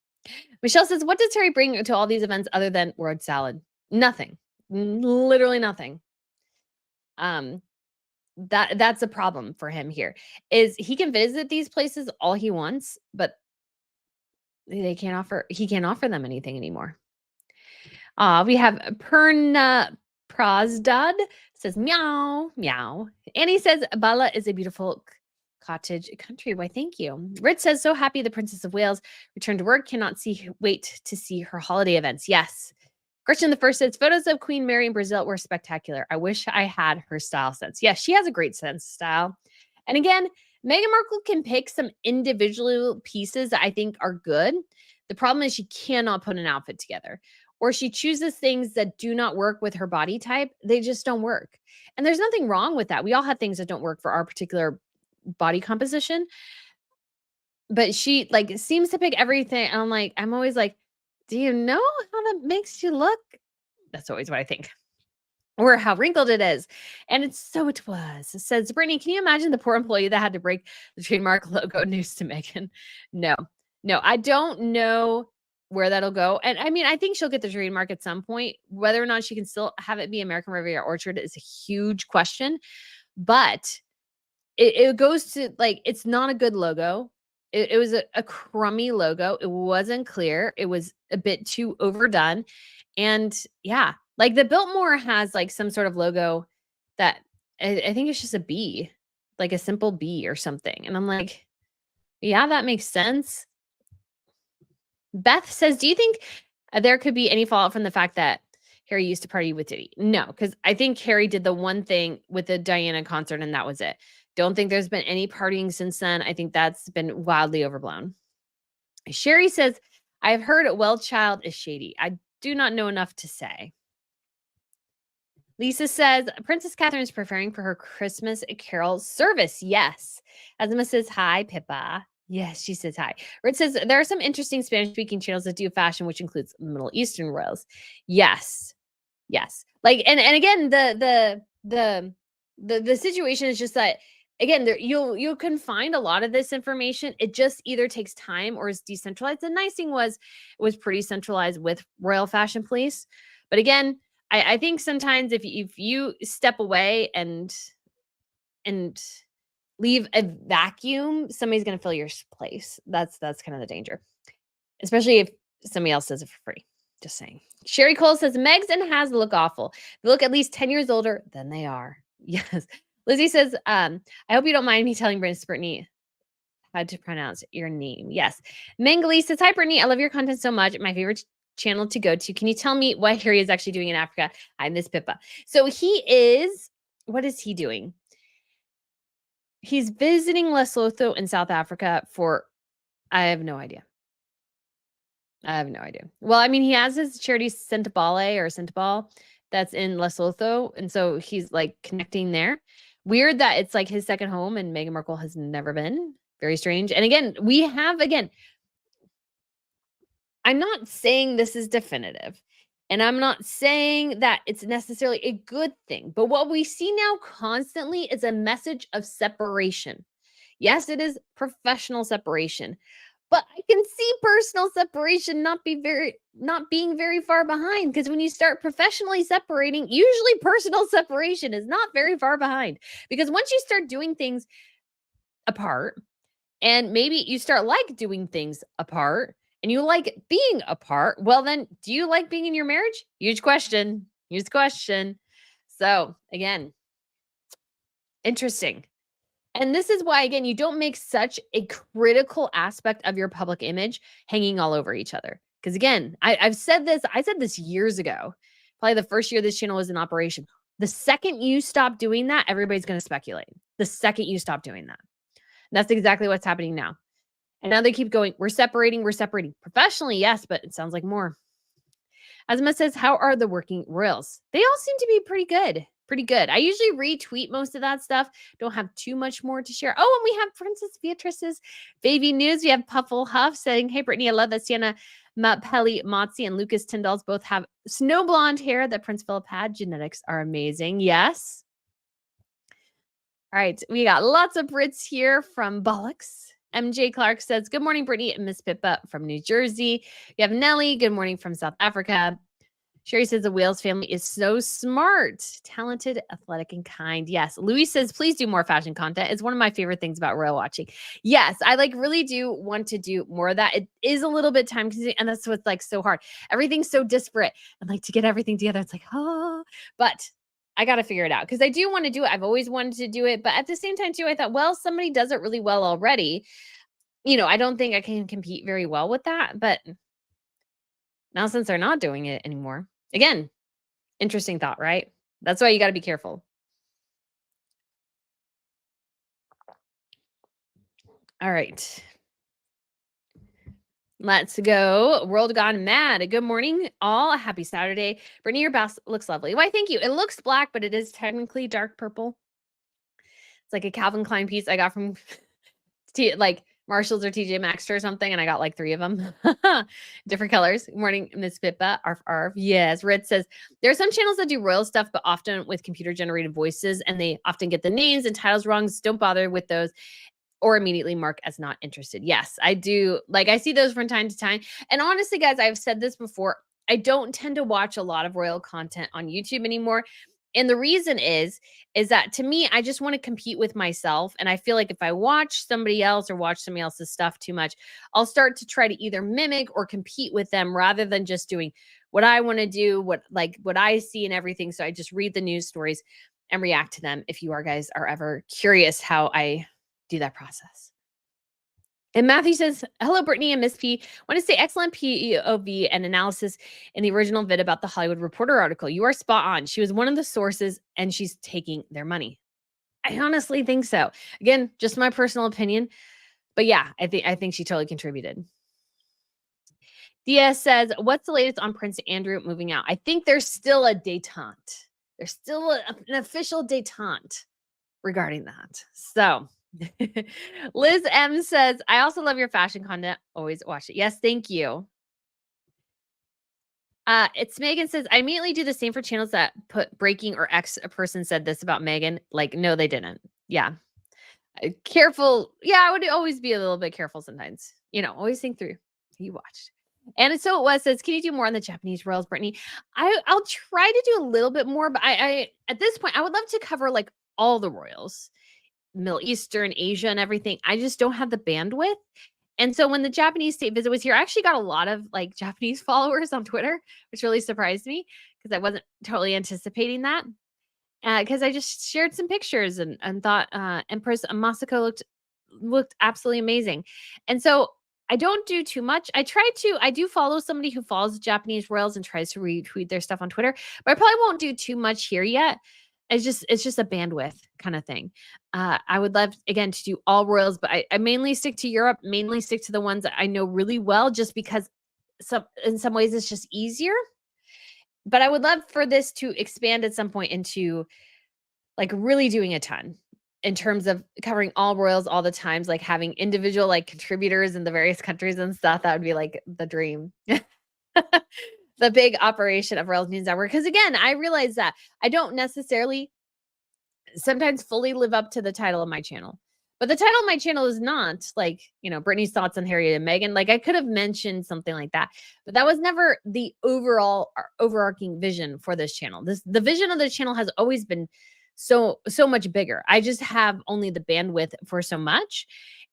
Michelle says, what does Harry bring to all these events other than word salad? Nothing. Literally nothing. That's a problem for him here, is he can visit these places all he wants, but he can't offer them anything anymore. We have Perna Prazdad says meow, meow. Annie says Bala is a beautiful cottage country. Why, thank you. Rich says, so happy the Princess of Wales returned to work. Cannot wait to see her holiday events. Yes. Gretchen the First says, photos of Queen Mary in Brazil were spectacular. I wish I had her style sense. Yes, she has a great sense of style. And again, Meghan Markle can pick some individual pieces that I think are good. The problem is she cannot put an outfit together, or she chooses things that do not work with her body type. They just don't work. And there's nothing wrong with that. We all have things that don't work for our particular body composition. But she like seems to pick everything. I'm always like, do you know how that makes you look? That's always what I think. Or how wrinkled it is. And it's so it was. It says, Brittany, can you imagine the poor employee that had to break the trademark logo news to Meghan? No, I don't know where that'll go. And I mean, I think she'll get the trademark at some point. Whether or not she can still have it be American Riviera Orchard is a huge question. But it goes to like, it's not a good logo. It was a crummy logo. It wasn't clear. It was a bit too overdone. And yeah, like the Biltmore has like some sort of logo that I think it's just a B, like a simple B or something. And I'm like, yeah, that makes sense. Beth says, do you think there could be any fallout from the fact that Harry used to party with Diddy? No, because I think Harry did the one thing with the Diana concert and that was it. Don't think there's been any partying since then. I think that's been wildly overblown. Sherry says, I've heard Well Child is shady. I do not know enough to say. Lisa says, Princess Catherine is preparing for her Christmas Carol service. Yes. Azuma says, hi, Pippa. Yes, she says hi. Rich says, there are some interesting Spanish-speaking channels that do fashion, which includes Middle Eastern royals. Yes. Yes. Like, and again, the situation is just that, again, you can find a lot of this information. It just either takes time or is decentralized. The nice thing was it was pretty centralized with Royal Fashion Police. But again, I think sometimes if you step away and leave a vacuum, somebody's going to fill your place. That's kind of the danger, especially if somebody else does it for free. Just saying. Sherry Cole says, Megs and Has look awful. They look at least 10 years older than they are. Yes. Lizzie says, I hope you don't mind me telling Brittany how to pronounce your name. Yes. Mangali says, hi, Brittany. I love your content so much. My favorite channel to go to. Can you tell me what Harry is actually doing in Africa? I miss Pippa. So what is he doing? He's visiting Lesotho in South Africa I have no idea. Well, I mean, he has his charity Sentabale that's in Lesotho. And so he's like connecting there. Weird that it's like his second home and Meghan Markle has never been. Very strange. And again, I'm not saying this is definitive. And I'm not saying that it's necessarily a good thing. But what we see now constantly is a message of separation. Yes, it is professional separation. But I can see personal separation not being very far behind, because when you start professionally separating, usually personal separation is not very far behind. Because once you start doing things apart, and maybe you start like doing things apart, and you like being apart, well then, do you like being in your marriage? Huge question. So again, interesting. And this is why, again, you don't make such a critical aspect of your public image hanging all over each other. Because again, I said this years ago, probably the first year this channel was in operation. The second you stop doing that, everybody's going to speculate. The second you stop doing that. And that's exactly what's happening now. And now they keep going, we're separating. Professionally, yes, but it sounds like more. Azuma says, how are the working royals? They all seem to be pretty good. I usually retweet most of that stuff. Don't have too much more to share. Oh, and we have Princess Beatrice's baby news. We have Puffle Huff saying, hey, Brittany, I love that Sienna Pelly Motzi and Lucas Tyndalls both have snow blonde hair that Prince Philip had. Genetics are amazing. Yes. All right. We got lots of Brits here from Bollocks. MJ Clark says, good morning, Brittany and Miss Pippa from New Jersey. We have Nellie. Good morning from South Africa. Sherry says the Wales family is so smart, talented, athletic, and kind. Yes. Louis says, please do more fashion content. It's one of my favorite things about royal watching. Yes, I like really do want to do more of that. It is a little bit time consuming, and that's what's like so hard. Everything's so disparate. And like to get everything together, it's like, oh, but I got to figure it out because I do want to do it. I've always wanted to do it. But at the same time, too, I thought, well, somebody does it really well already. I don't think I can compete very well with that. But now, since they're not doing it anymore, again, interesting thought, right? That's why you got to be careful. All right. Let's go. World Gone Mad. Good morning, all. Happy Saturday. Brittany, your blouse looks lovely. Why, thank you. It looks black, but it is technically dark purple. It's like a Calvin Klein piece I got from like Marshalls or TJ Maxx or something, and I got like 3 of them. Different colors. Good morning, Miss Pippa. Arf, arf. Yes, Red says, there are some channels that do royal stuff, but often with computer-generated voices, and they often get the names and titles wrong. So don't bother with those or immediately mark as not interested. Yes, I do. Like, I see those from time to time. And honestly, guys, I've said this before. I don't tend to watch a lot of royal content on YouTube anymore. And the reason is that to me, I just want to compete with myself. And I feel like if I watch somebody else or watch somebody else's stuff too much, I'll start to try to either mimic or compete with them rather than just doing what I want to do, what I see and everything. So I just read the news stories and react to them. If you guys are ever curious how I do that process. And Matthew says, hello, Brittany and Miss P. Want to say excellent POV and analysis in the original vid about the Hollywood Reporter article. You are spot on. She was one of the sources and she's taking their money. I honestly think so. Again, just my personal opinion. But yeah, I think she totally contributed. Dia says, what's the latest on Prince Andrew moving out? I think there's still a detente. There's still an official detente regarding that. So Liz M says, I also love your fashion content. Always watch it. Yes, thank you. It's Megan says, I immediately do the same for channels that put breaking or X a person said this about Meghan. Like, no, they didn't. Yeah. Careful. Yeah, I would always be a little bit careful sometimes. Always think through. You watched. And so it was says, can you do more on the Japanese royals, Brittany? I'll try to do a little bit more, but I at this point, I would love to cover like all the royals. Middle Eastern, Asia, and everything. I just don't have the bandwidth. And so when the Japanese state visit was here, I actually got a lot of like Japanese followers on Twitter, which really surprised me because I wasn't totally anticipating that. Because I just shared some pictures and thought Empress Masako looked absolutely amazing. And so I don't do too much. I do follow somebody who follows the Japanese royals and tries to retweet their stuff on Twitter, but I probably won't do too much here yet. It's just a bandwidth kind of thing. I would love, again, to do all royals, but I mainly stick to Europe, mainly stick to the ones that I know really well, just because in some ways it's just easier. But I would love for this to expand at some point into like really doing a ton in terms of covering all royals all the times, like having individual like contributors in the various countries and stuff. That would be like the dream. The big operation of Royals News Network. Because again, I realize that I don't necessarily sometimes fully live up to the title of my channel. But the title of my channel is not like, Brittany's thoughts on Harry and Meghan. Like I could have mentioned something like that, but that was never the overall overarching vision for this channel. The vision of the channel has always been so much bigger. I just have only the bandwidth for so much.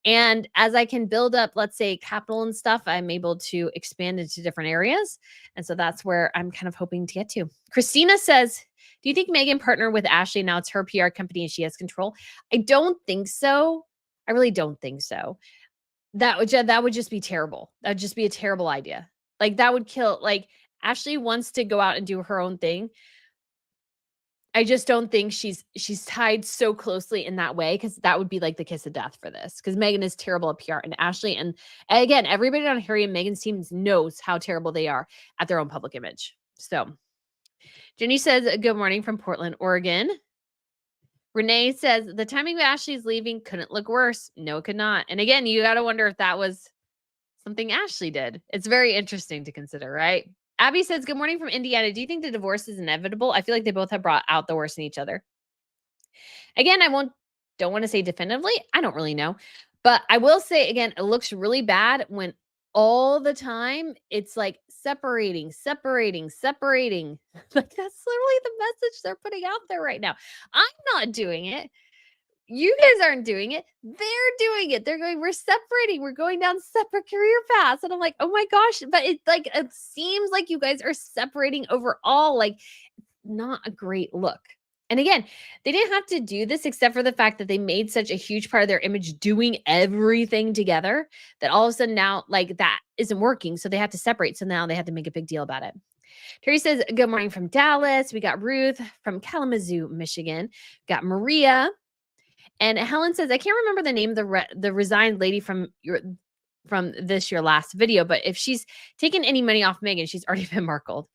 And as I can build up, let's say, capital and stuff, I'm able to expand into different areas. And so that's where I'm kind of hoping to get to. Christina says, do you think Meghan partnered with Ashley? Now it's her PR company and she has control. I don't think so. I really don't think so. That would just be terrible. That would just be a terrible idea. Like that would kill, like Ashley wants to go out and do her own thing. I just don't think she's tied so closely in that way, because that would be like the kiss of death for this. Because Meghan is terrible at PR, and Ashley, and again, everybody on Harry and Meghan's teams knows how terrible they are at their own public image. So Jenny says, good morning from Portland, Oregon. Renee says, the timing of Ashley's leaving couldn't look worse. No, it could not. And again, you got to wonder if that was something Ashley did. It's very interesting to consider, right? Abby says, good morning from Indiana. Do you think the divorce is inevitable? I feel like they both have brought out the worst in each other. Again, don't want to say definitively. I don't really know. But I will say, again, it looks really bad when all the time it's like separating, separating, separating. Like, that's literally the message they're putting out there right now. I'm not doing it. You guys aren't doing it. They're doing it. They're going, we're separating. We're going down separate career paths. And I'm like, oh my gosh. But it seems like you guys are separating overall. Like, not a great look. And again, they didn't have to do this except for the fact that they made such a huge part of their image doing everything together that all of a sudden now, like, that isn't working. So they had to separate. So now they had to make a big deal about it. Terry says, good morning from Dallas. We got Ruth from Kalamazoo, Michigan. Got Maria. And Helen says, I can't remember the name of the resigned lady from your last video, but if she's taken any money off Meghan, she's already been markled.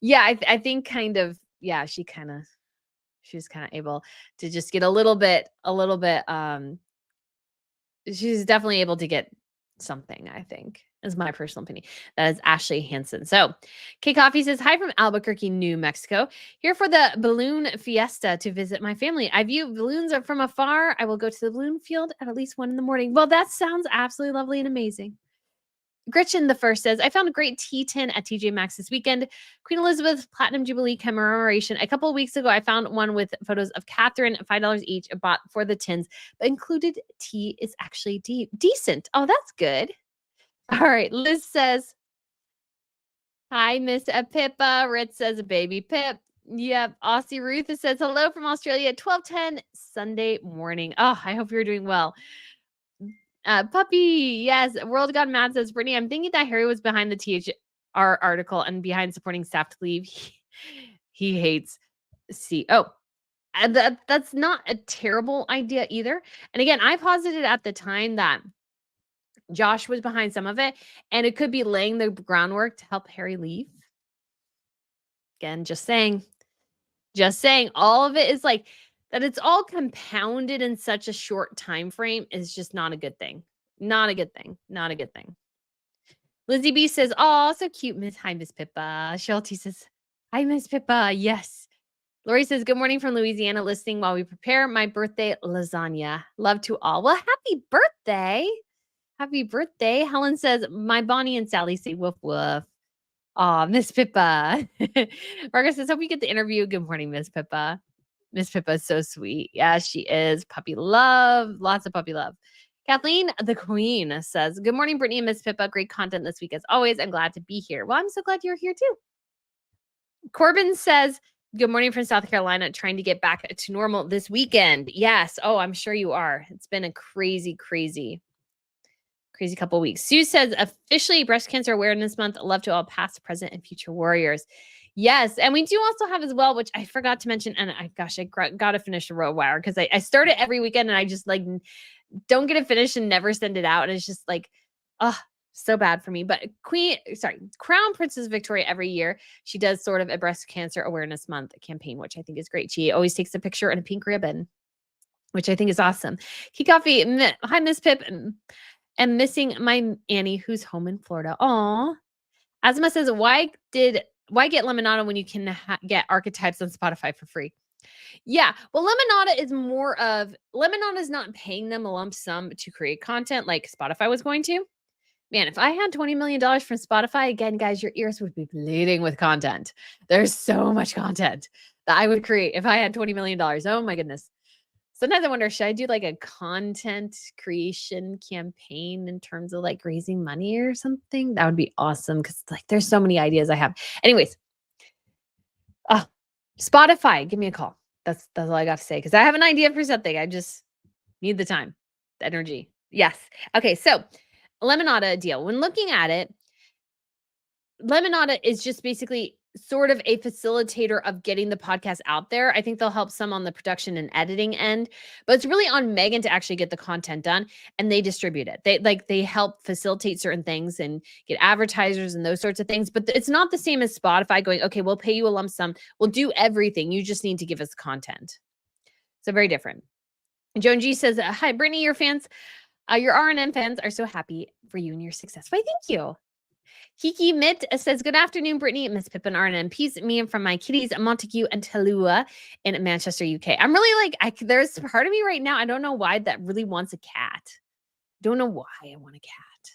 Yeah, I think kind of, yeah, she was kind of able to just get a little bit, she's definitely able to get something, I think, is my personal opinion. That is Ashley Hansen. So K Coffee says, hi from Albuquerque, New Mexico. Here for the balloon fiesta to visit my family. I view balloons from afar. I will go to the balloon field at least 1 a.m. Well, that sounds absolutely lovely and amazing. Gretchen the First says, I found a great tea tin at TJ Maxx this weekend. Queen Elizabeth Platinum Jubilee commemoration. A couple of weeks ago, I found one with photos of Catherine, $5 each, bought for the tins, but included tea is actually decent. Oh, that's good. All right. Liz says, hi, Miss Pippa. Ritz says, baby Pip. Yep. Aussie Ruth says, hello from Australia, 12:10 Sunday morning. Oh, I hope you're doing well. Puppy, yes. World Gone Mad says, Brittany, I'm thinking that Harry was behind the THR article and behind supporting staff to leave. He hates that's not a terrible idea either. And again, I posited at the time that Josh was behind some of it, and it could be laying the groundwork to help Harry leave. Again, just saying, all of it is like that. It's all compounded in such a short time frame is just not a good thing. Not a good thing. Not a good thing. Lizzie B says, oh, so cute. Hi, Miss Pippa. Shelty says, hi, Miss Pippa. Yes. Lori says, good morning from Louisiana, listening while we prepare my birthday lasagna. Love to all. Well, happy birthday. Happy birthday. Helen says, my Bonnie and Sally say woof woof. Aw, Miss Pippa. Margaret says, hope you get the interview. Good morning, Miss Pippa. Miss Pippa is so sweet. Yeah, she is. Puppy love. Lots of puppy love. Kathleen, the queen, says, good morning, Brittany and Miss Pippa. Great content this week as always. I'm glad to be here. Well, I'm so glad you're here too. Corbin says, good morning from South Carolina. Trying to get back to normal this weekend. Yes. Oh, I'm sure you are. It's been a crazy couple weeks. Sue says, officially Breast Cancer Awareness Month. Love to all past, present, and future warriors. Yes. And we do also have as well, which I forgot to mention. And I got to finish the Road Wire because I start it every weekend and I just like don't get it finished and never send it out. And it's just like, so bad for me. But Crown Princess Victoria every year, she does sort of a Breast Cancer Awareness Month campaign, which I think is great. She always takes a picture and a pink ribbon, which I think is awesome. Key Coffee, hi, Miss Pip. I'm missing my Annie, who's home in Florida. Aw. Asma says, why get Lemonada when you can get archetypes on Spotify for free? Yeah. Well, Lemonada is not paying them a lump sum to create content like Spotify was going to. Man, if I had $20 million from Spotify, again, guys, your ears would be bleeding with content. There's so much content that I would create if I had $20 million. Oh my goodness. Sometimes I wonder, should I do like a content creation campaign in terms of like raising money or something? That would be awesome because like there's so many ideas I have. Anyways, Spotify, give me a call. That's all I got to say because I have an idea for something. I just need the time, the energy. Yes. Okay. So Lemonada deal. When looking at it, Lemonada is just basically sort of a facilitator of getting the podcast out there. I think they'll help some on the production and editing end, but it's really on Meghan to actually get the content done and they distribute it. They help facilitate certain things and get advertisers and those sorts of things, but it's not the same as Spotify going, okay, we'll pay you a lump sum. We'll do everything. You just need to give us content. So very different. Joan G says, hi, Brittany, your fans, your RNN fans are so happy for you and your success. Why, thank you. Kiki Mitt says, good afternoon, Brittany, Miss Pippin, RNN. Peace, me and from my kitties, Montague and Tallulah in Manchester, UK. I'm really like, there's part of me right now, I don't know why, that really wants a cat. Don't know why I want a cat.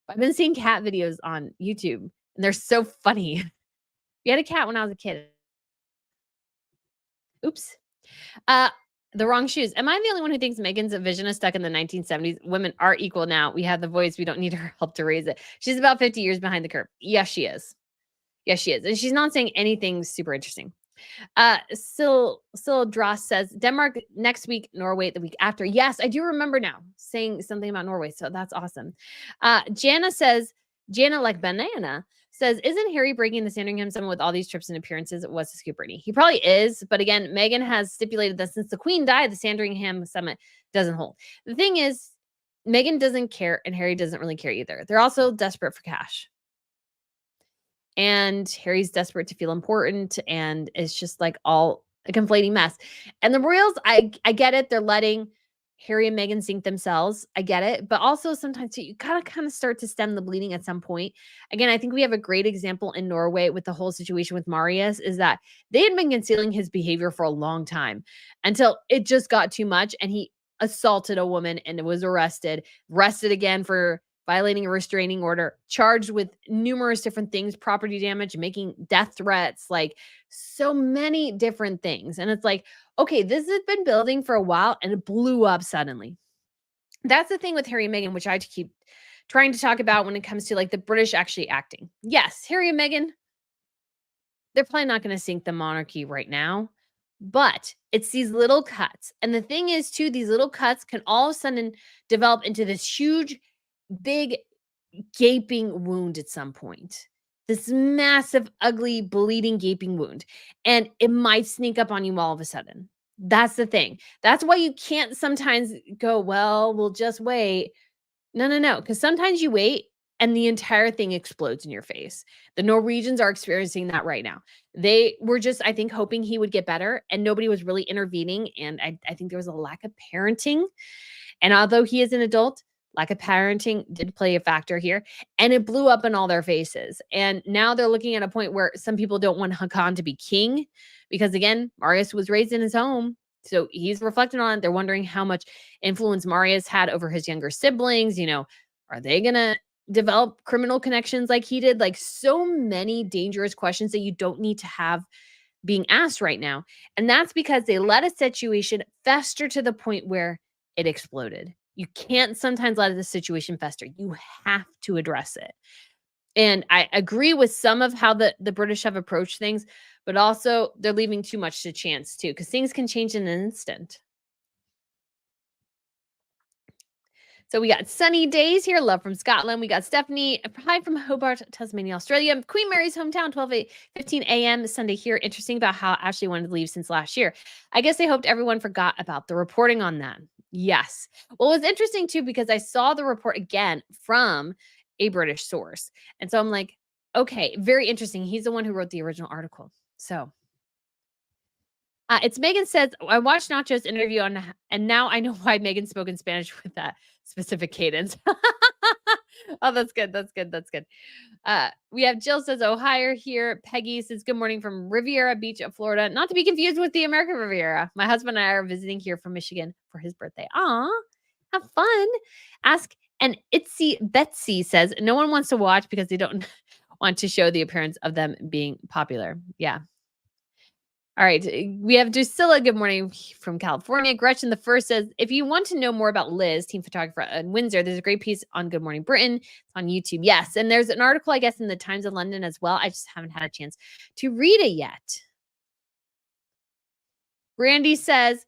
I've been seeing cat videos on YouTube and they're so funny. We had a cat when I was a kid. Oops. Uh, the wrong shoes. Am I the only one who thinks Megan's vision is stuck in the 1970s? Women are equal now. We have the voice. We don't need her help to raise it. She's about 50 years behind the curve. Yes, she is. Yes, she is. And she's not saying anything super interesting. Sil Dross says Denmark next week, Norway the week after. Yes, I do remember now saying something about Norway. So that's awesome. Jana like banana says, isn't Harry breaking the Sandringham Summit with all these trips and appearances? What's the scoop, Brittany? He probably is. But again, Meghan has stipulated that since the Queen died, the Sandringham Summit doesn't hold. The thing is, Meghan doesn't care and Harry doesn't really care either. They're also desperate for cash. And Harry's desperate to feel important, and it's just like all a conflating mess. And the royals, I get it. They're letting Harry and Meghan sink themselves. I get it. But also sometimes too, you gotta kind of start to stem the bleeding at some point. Again, I think we have a great example in Norway with the whole situation with Marius, is that they had been concealing his behavior for a long time until it just got too much and he assaulted a woman and was arrested again for violating a restraining order, charged with numerous different things, property damage, making death threats, like so many different things. And it's like, okay, this has been building for a while and it blew up suddenly. That's the thing with Harry and Meghan, which I keep trying to talk about when it comes to like the British actually acting. Yes, Harry and Meghan, they're probably not going to sink the monarchy right now, but it's these little cuts. And the thing is, too, these little cuts can all of a sudden develop into this huge, big gaping wound at some point. This massive, ugly, bleeding, gaping wound. And it might sneak up on you all of a sudden. That's the thing. That's why you can't sometimes go, well, we'll just wait. No, no, no. Because sometimes you wait and the entire thing explodes in your face. The Norwegians are experiencing that right now. They were just, I think, hoping he would get better and nobody was really intervening. And I think there was a lack of parenting. And although he is an adult, lack of parenting did play a factor here, and it blew up in all their faces. And now they're looking at a point where some people don't want Hakan to be king because, again, Marius was raised in his home. So he's reflecting on it. They're wondering how much influence Marius had over his younger siblings. Are they going to develop criminal connections like he did? Like so many dangerous questions that you don't need to have being asked right now. And that's because they let a situation fester to the point where it exploded. You can't sometimes let the situation fester. You have to address it. And I agree with some of how the British have approached things, but also they're leaving too much to chance too, because things can change in an instant. So we got sunny days here. Love from Scotland. We got Stephanie. Hi from Hobart, Tasmania, Australia. Queen Mary's hometown, 15 a.m. Sunday here. Interesting about how Ashley wanted to leave since last year. I guess they hoped everyone forgot about the reporting on that. Yes. Well, it was interesting too, because I saw the report again from a British source. And so I'm like, okay, very interesting. He's the one who wrote the original article. So it's Megan says, I watched Nacho's interview and now I know why Megan spoke in Spanish with that specific cadence. Oh, that's good. That's good. That's good. We have Jill says, Ohio here. Peggy says, good morning from Riviera Beach, Florida. Not to be confused with the American Riviera. My husband and I are visiting here from Michigan for his birthday. Aw, have fun. Ask and Itsy Betsy says, no one wants to watch because they don't want to show the appearance of them being popular. Yeah. All right. We have Drusilla. Good morning from California. Gretchen the first says, if you want to know more about Liz, team photographer in Windsor, there's a great piece on Good Morning Britain. It's on YouTube. Yes. And there's an article, I guess, in the Times of London as well. I just haven't had a chance to read it yet. Brandy says,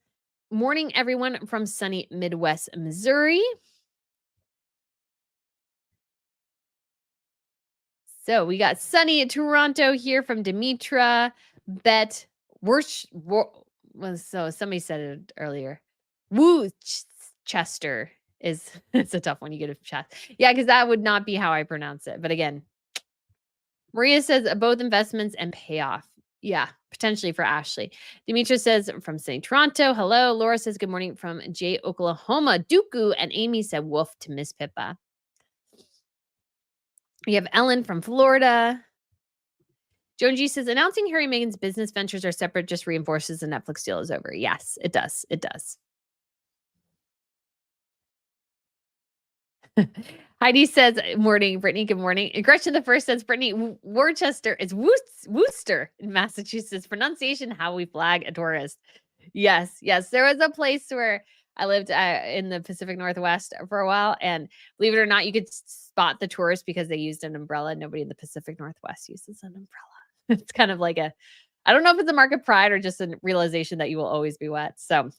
morning, everyone from sunny Midwest, Missouri. So we got sunny Toronto here from Demetra. Bet so somebody said it earlier. Chester is it's a tough one. You get a chest. Yeah, because that would not be how I pronounce it. But again, Maria says both investments and payoff. Yeah, potentially for Ashley. Demetra says from St. Toronto. Hello. Laura says good morning from Jay, Oklahoma. Dooku and Amy said woof to Miss Pippa. We have Ellen from Florida. Joan G says, announcing Harry and Meghan's business ventures are separate just reinforces the Netflix deal is over. Yes, it does. It does. Heidi says, morning, Brittany, good morning. And Gretchen the first says, Brittany, Worcester is Worcester in Massachusetts. Pronunciation, how we flag a tourist. Yes, yes. There was a place where I lived in the Pacific Northwest for a while. And believe it or not, you could spot the tourists because they used an umbrella. Nobody in the Pacific Northwest uses an umbrella. It's kind of like I don't know if it's a mark of pride or just a realization that you will always be wet. So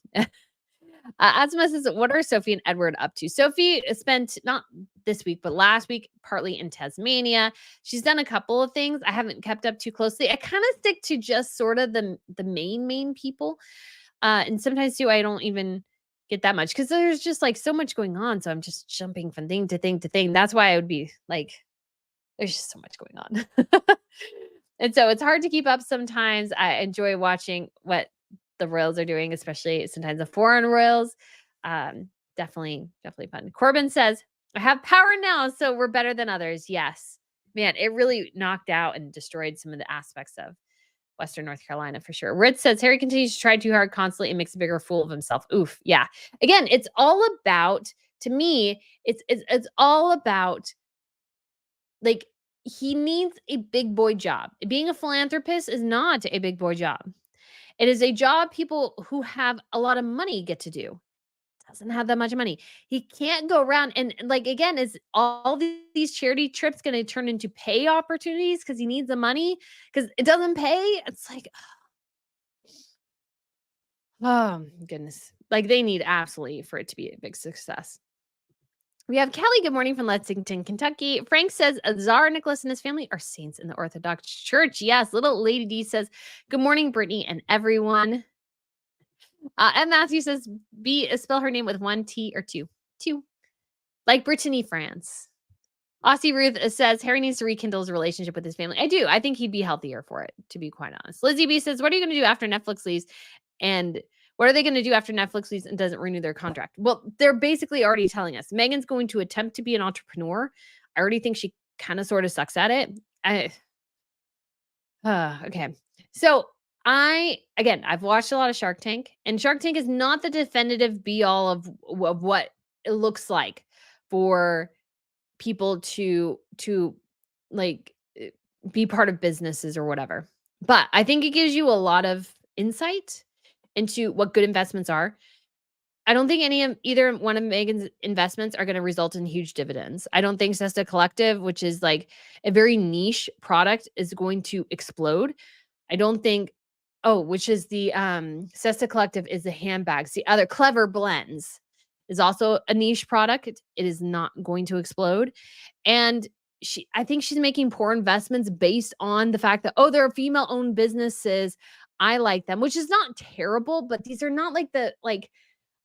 Asma says, what are Sophie and Edward up to? Sophie spent not this week, but last week, partly in Tasmania. She's done a couple of things. I haven't kept up too closely. I kind of stick to just sort of the main people. And sometimes too, I don't even get that much because there's just like so much going on. So I'm just jumping from thing to thing to thing. That's why I would be like, there's just so much going on. And so it's hard to keep up sometimes. I enjoy watching what the royals are doing, especially sometimes the foreign royals. Definitely fun. Corbin says, I have power now, so we're better than others. Yes. Man, it really knocked out and destroyed some of the aspects of Western North Carolina for sure. Rich says, Harry continues to try too hard constantly and makes a bigger fool of himself. Oof. Yeah. Again, it's all about, to me, it's all about like, he needs a big boy job. Being a philanthropist is not a big boy job. It is a job people who have a lot of money get to do. Doesn't have that much money. He can't go around and like again, is all these charity trips going to turn into pay opportunities because he needs the money? Because it doesn't pay. It's like, oh goodness. Like they need absolutely for it to be a big success. We have Kelly. Good morning from Lexington, Kentucky. Frank says Tsar Nicholas and his family are saints in the Orthodox Church. Yes. Little Lady D says, good morning, Brittany and everyone. And Matthew says, spell her name with one T or two. Two. Like Brittany France. Aussie Ruth says, Harry needs to rekindle his relationship with his family. I do. I think he'd be healthier for it, to be quite honest. Lizzie B says, what are you going to do after Netflix leaves? And what are they going to do after Netflix leaves and doesn't renew their contract? Well, they're basically already telling us. Meghan's going to attempt to be an entrepreneur. I already think she kind of sort of sucks at it. Okay. So I've watched a lot of Shark Tank, and Shark Tank is not the definitive be all of what it looks like for people to like be part of businesses or whatever. But I think it gives you a lot of insight into what good investments are. I don't think either one of Meghan's investments are going to result in huge dividends. I don't think Sesta Collective, which is like a very niche product, is going to explode. I don't think, which is the Sesta Collective is the handbags. The other Clever Blends is also a niche product. It is not going to explode. And I think she's making poor investments based on the fact that, they're female-owned businesses. I like them, which is not terrible, but these are not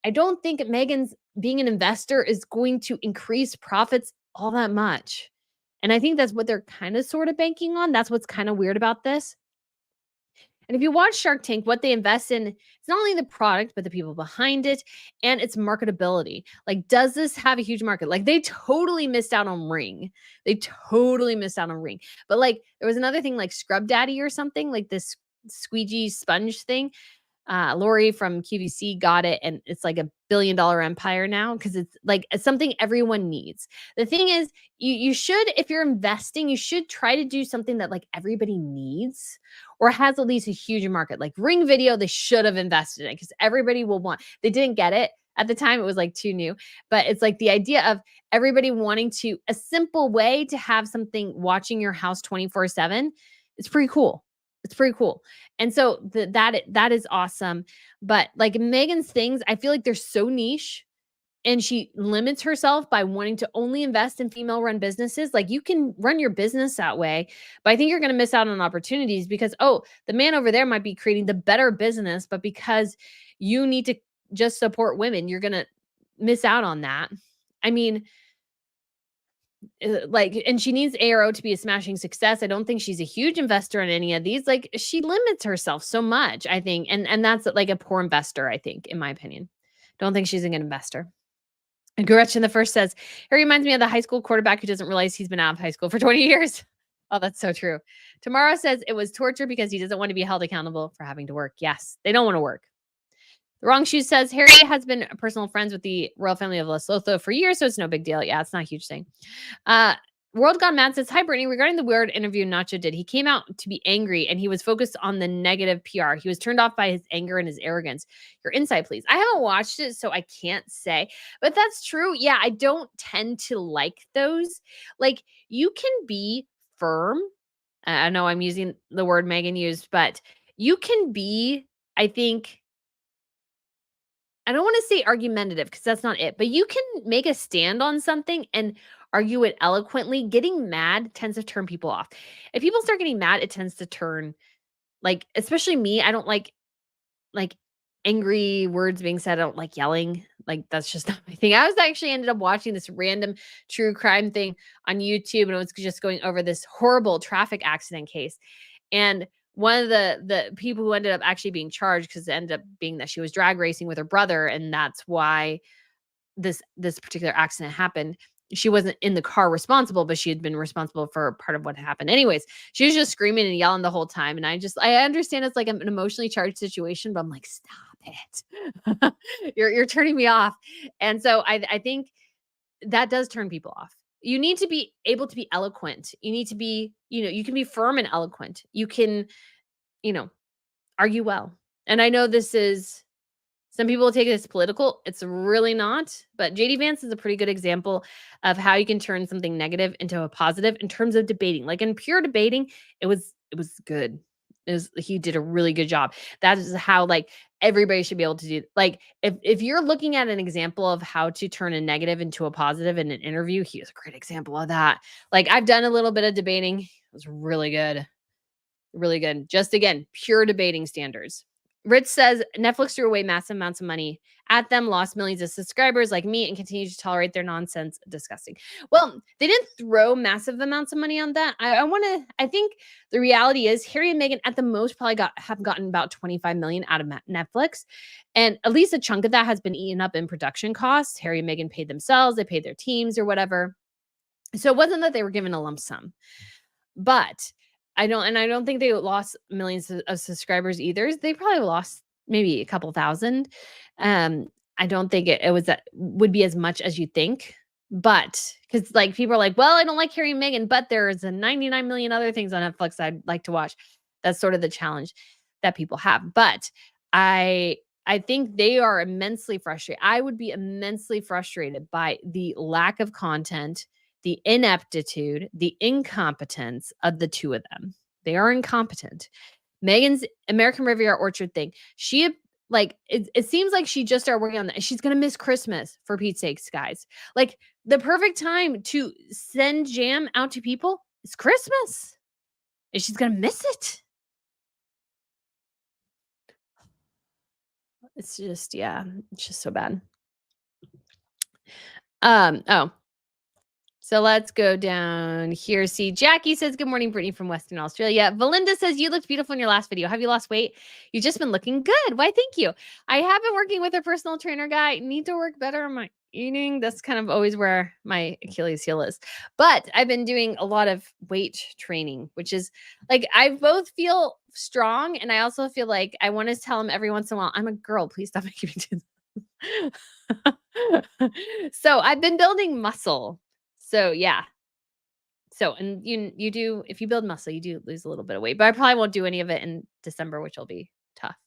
I don't think Meghan's being an investor is going to increase profits all that much. And I think that's what they're kind of sort of banking on. That's what's kind of weird about this. And if you watch Shark Tank, what they invest in, it's not only the product, but the people behind it and its marketability. Like, does this have a huge market? Like, they totally missed out on Ring. But like, there was another thing like Scrub Daddy or something, like this squeegee sponge thing. Lori from QVC got it, and it's like $1 billion empire now because it's like something everyone needs. The thing is, you should, if you're investing, you should try to do something that like everybody needs or has at least a huge market. Like Ring Video, they should have invested in it because everybody will want. They didn't get it at the time; it was like too new. But it's like the idea of everybody wanting a simple way to have something watching your house 24/7. It's pretty cool. And so that is awesome. But like Meghan's things, I feel like they're so niche and she limits herself by wanting to only invest in female run businesses. Like you can run your business that way, but I think you're going to miss out on opportunities because, the man over there might be creating the better business, but because you need to just support women, you're going to miss out on that. I mean, and she needs ARO to be a smashing success. I don't think she's a huge investor in any of these. Like she limits herself so much, I think. And that's like a poor investor, I think, in my opinion. Don't think she's a good investor. And Gretchen the first says, it reminds me of the high school quarterback who doesn't realize he's been out of high school for 20 years. Oh, that's so true. Tamara says it was torture because he doesn't want to be held accountable for having to work. Yes, they don't want to work. The Wrong Shoe says Harry has been personal friends with the royal family of Lesotho for years, so it's no big deal. Yeah, it's not a huge thing. Uh, World Gone Mad says, Hi, Brittany. Regarding the weird interview Nacho did, he came out to be angry and he was focused on the negative PR. He was turned off by his anger and his arrogance. Your insight, please. I haven't watched it, so I can't say, but that's true. Yeah, I don't tend to like those. Like, you can be firm. I know I'm using the word Megan used, but you can be, I think, I don't want to say argumentative because that's not it, but you can make a stand on something and argue it eloquently. Getting mad tends to turn people off. If people start getting mad, it tends to turn, like, especially me, I don't like angry words being said. I don't like yelling. Like, that's just not my thing. I was actually ended up watching this random true crime thing on YouTube, and it was just going over this horrible traffic accident case. And one of the people who ended up actually being charged, because it ended up being that she was drag racing with her brother, and that's why this particular accident happened. She wasn't in the car responsible, but she had been responsible for part of what happened. Anyways, she was just screaming and yelling the whole time. And I understand it's like an emotionally charged situation, but I'm like, stop it. You're turning me off. And so I think that does turn people off. You need to be able to be eloquent. You need to be, you can be firm and eloquent. You can, you know, argue well. And I know this is, some people will take it as political. It's really not. But JD Vance is a pretty good example of how you can turn something negative into a positive in terms of debating. Like, in pure debating, it was good. He did a really good job. That is how, like, everybody should be able to do. Like, if you're looking at an example of how to turn a negative into a positive in an interview, he was a great example of that. Like, I've done a little bit of debating. It was really good. Really good. Just again, pure debating standards. Rich says Netflix threw away massive amounts of money at them, lost millions of subscribers like me, and continue to tolerate their nonsense. Disgusting. Well, they didn't throw massive amounts of money on that. I think the reality is Harry and Meghan at the most probably have gotten about 25 million out of Netflix. And at least a chunk of that has been eaten up in production costs. Harry and Meghan paid themselves, they paid their teams or whatever. So it wasn't that they were given a lump sum. But I don't think they lost millions of subscribers either. They probably lost maybe a couple thousand. I don't think it was that would be as much as you think. But because, like, people are like, well, I don't like Harry and Meghan, but there's a 99 million other things on Netflix I'd like to watch. That's sort of the challenge that people have. But I think they are immensely frustrated. I would be immensely frustrated by the lack of content, the ineptitude, the incompetence of the two of them. They are incompetent. Megan's American Riviera Orchard thing, it seems like she just started working on that. She's gonna miss Christmas, for Pete's sakes, guys. Like, the perfect time to send jam out to people is Christmas. And she's gonna miss it. It's just, yeah, it's just so bad. Oh, so let's go down here. See, Jackie says, Good morning, Brittany from Western Australia. Valinda says, You looked beautiful in your last video. Have you lost weight? You've just been looking good. Why, thank you. I have been working with a personal trainer guy. Need to work better on my eating. That's kind of always where my Achilles heel is. But I've been doing a lot of weight training, which is like, I both feel strong and I also feel like I want to tell him every once in a while, I'm a girl. Please stop making me do so I've been building muscle. So yeah. So, and you do, if you build muscle, you do lose a little bit of weight, but I probably won't do any of it in December, which will be tough.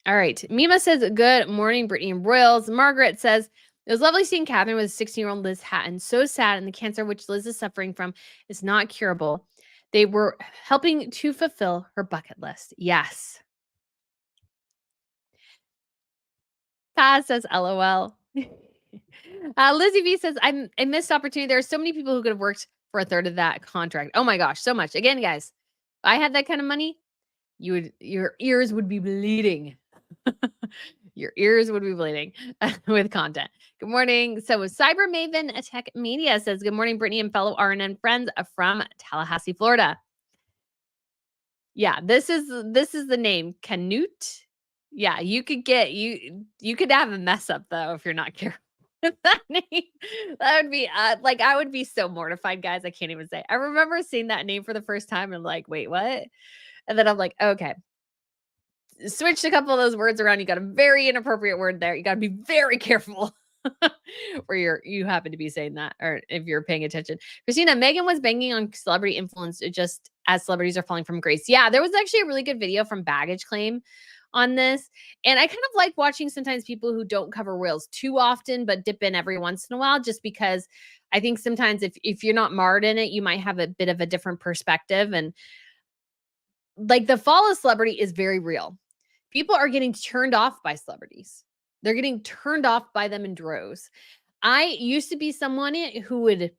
All right. Mima says, Good morning, Brittany and Royals. Margaret says, It was lovely seeing Catherine with 16-year-old Liz Hatton. So sad, and the cancer which Liz is suffering from is not curable. They were helping to fulfill her bucket list. Yes. Taz says, LOL. Lizzie V says, I missed opportunity. There are so many people who could have worked for a third of that contract. Oh my gosh, so much. Again, guys, if I had that kind of money, your ears would be bleeding. Your ears would be bleeding with content. Good morning. So Cyber Maven Tech Media says, Good morning, Brittany and fellow RNN friends from Tallahassee, Florida. Yeah, this is the name, Canute. Yeah, you could have a mess up though if you're not careful. That name, that would be like, I would be so mortified, guys. I can't even say. I remember seeing that name for the first time and like, wait, what? And then I'm like, okay. switched a couple of those words around. You got a very inappropriate word there. You got to be very careful where you happen to be saying that, or if you're paying attention. Christina, Meghan was banging on celebrity influence just as celebrities are falling from grace. Yeah, there was actually a really good video from Baggage Claim on this. And I kind of like watching sometimes people who don't cover royals too often, but dip in every once in a while, just because I think sometimes if you're not marred in it, you might have a bit of a different perspective. And like the fall of celebrity is very real. People are getting turned off by celebrities. They're getting turned off by them in droves. I used to be someone who would,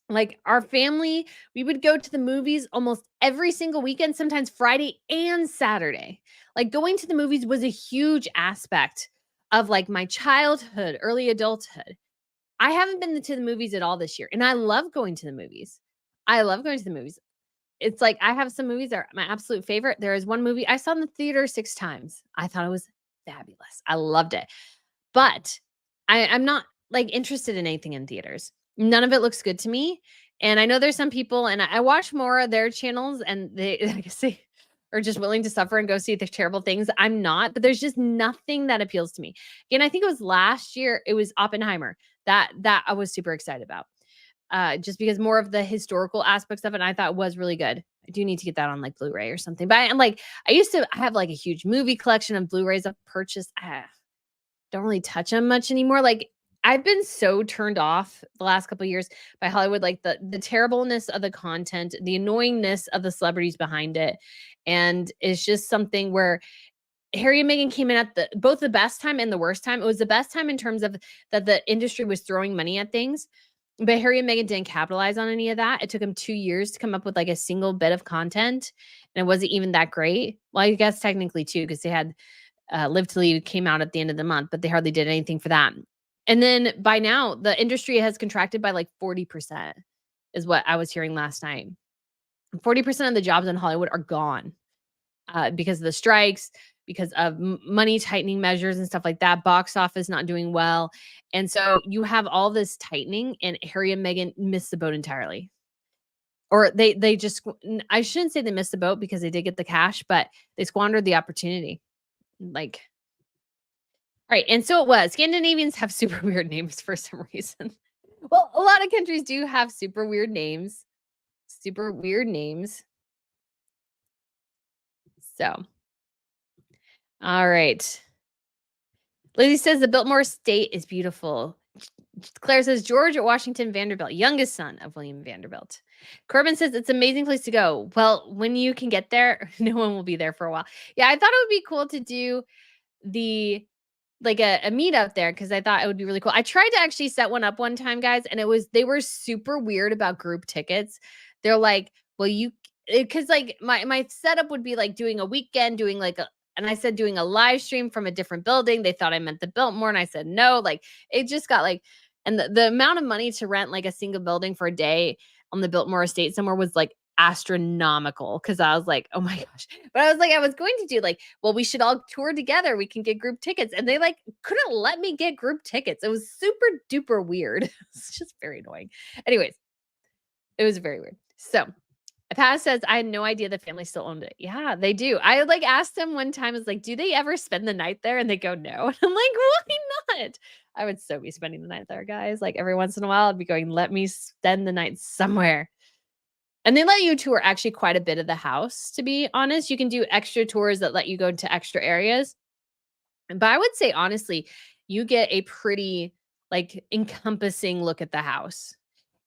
like, our family, we would go to the movies almost every single weekend, sometimes Friday and Saturday. Like, going to the movies was a huge aspect of like my childhood, early adulthood. I haven't been to the movies at all this year, and I love going to the movies. I love going to the movies. It's like I have some movies that are my absolute favorite. There is one movie I saw in the theater 6 times. I thought it was fabulous. I loved it. But I'm not, like, interested in anything in theaters. None of it looks good to me, and I know there's some people, and I watch more of their channels, and they I guess they are just willing to suffer and go see the terrible things. I'm not, but there's just nothing that appeals to me. Again, I think it was last year, it was Oppenheimer that I was super excited about. Just because more of the historical aspects of it, I thought was really good. I do need to get that on like Blu-ray or something. But I'm like, I used to have like a huge movie collection of Blu-rays I've purchased. Don't really touch them much anymore. Like, I've been so turned off the last couple of years by Hollywood, like the terribleness of the content, the annoyingness of the celebrities behind it. And it's just something where Harry and Meghan came in at both the best time and the worst time. It was the best time in terms of that the industry was throwing money at things, but Harry and Meghan didn't capitalize on any of that. It took them 2 years to come up with like a single bit of content, and it wasn't even that great. Well, I guess technically too, because they had Live to Lead came out at the end of the month, but they hardly did anything for that. And then by now, the industry has contracted by like 40%, is what I was hearing last night. 40% of the jobs in Hollywood are gone because of the strikes, because of money tightening measures and stuff like that. Box office not doing well. And so you have all this tightening, and Harry and Meghan missed the boat entirely. Or they just, I shouldn't say they missed the boat because they did get the cash, but they squandered the opportunity. Like, right. And so it was. Scandinavians have super weird names for some reason. Well, a lot of countries do have super weird names. Super weird names. So, all right. Lizzie says the Biltmore Estate is beautiful. Claire says George Washington Vanderbilt, youngest son of William Vanderbilt. Corbin says it's an amazing place to go. Well, when you can get there, no one will be there for a while. Yeah, I thought it would be cool to do the like a meetup there because I thought it would be really cool. I tried to actually set one up one time, guys, and they were super weird about group tickets. They're like, well, because like my setup would be like doing a weekend, doing like and I said doing a live stream from a different building. They thought I meant the Biltmore, and I said no. Like, it just got like, and the amount of money to rent like a single building for a day on the Biltmore Estate somewhere was like astronomical, because I was like, oh my gosh. But I was like, I was going to do like, well, we should all tour together. We can get group tickets. And they like couldn't let me get group tickets. It was super duper weird. It's just very annoying. Anyways, it was very weird. So Pat says, I had no idea the family still owned it. Yeah, they do. I like asked them one time, I was like, do they ever spend the night there? And they go, no. And I'm like, why not? I would so be spending the night there, guys. Like, every once in a while, I'd be going, let me spend the night somewhere. And they let you tour actually quite a bit of the house, to be honest. You can do extra tours that let you go into extra areas. But I would say, honestly, you get a pretty like encompassing look at the house.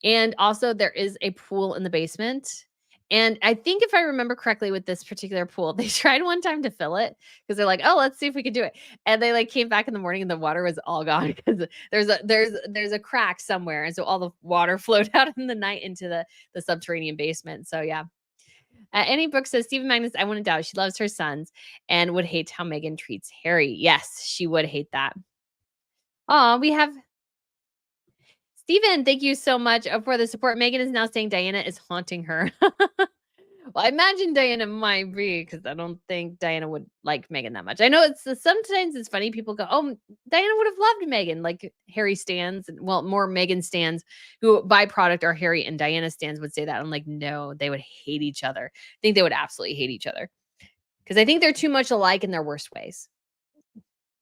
And also, there is a pool in the basement. And I think if I remember correctly with this particular pool, they tried one time to fill it because they're like, "Oh, let's see if we can do it." And they like came back in the morning and the water was all gone because there's a crack somewhere, and so all the water flowed out in the night into the subterranean basement. So yeah. Annie Brooks says Stephen Magnus, I wouldn't doubt she loves her sons and would hate how Meghan treats Harry. Yes, she would hate that. Oh, we have Stephen, thank you so much for the support. Meghan is now saying Diana is haunting her. Well, I imagine Diana might be, because I don't think Diana would like Meghan that much. I know sometimes it's funny. People go, "Oh, Diana would have loved Meghan," like Harry stans, well, more Meghan stans who byproduct are Harry and Diana stans would say that. I'm like, no, they would hate each other. I think they would absolutely hate each other. because I think they're too much alike in their worst ways,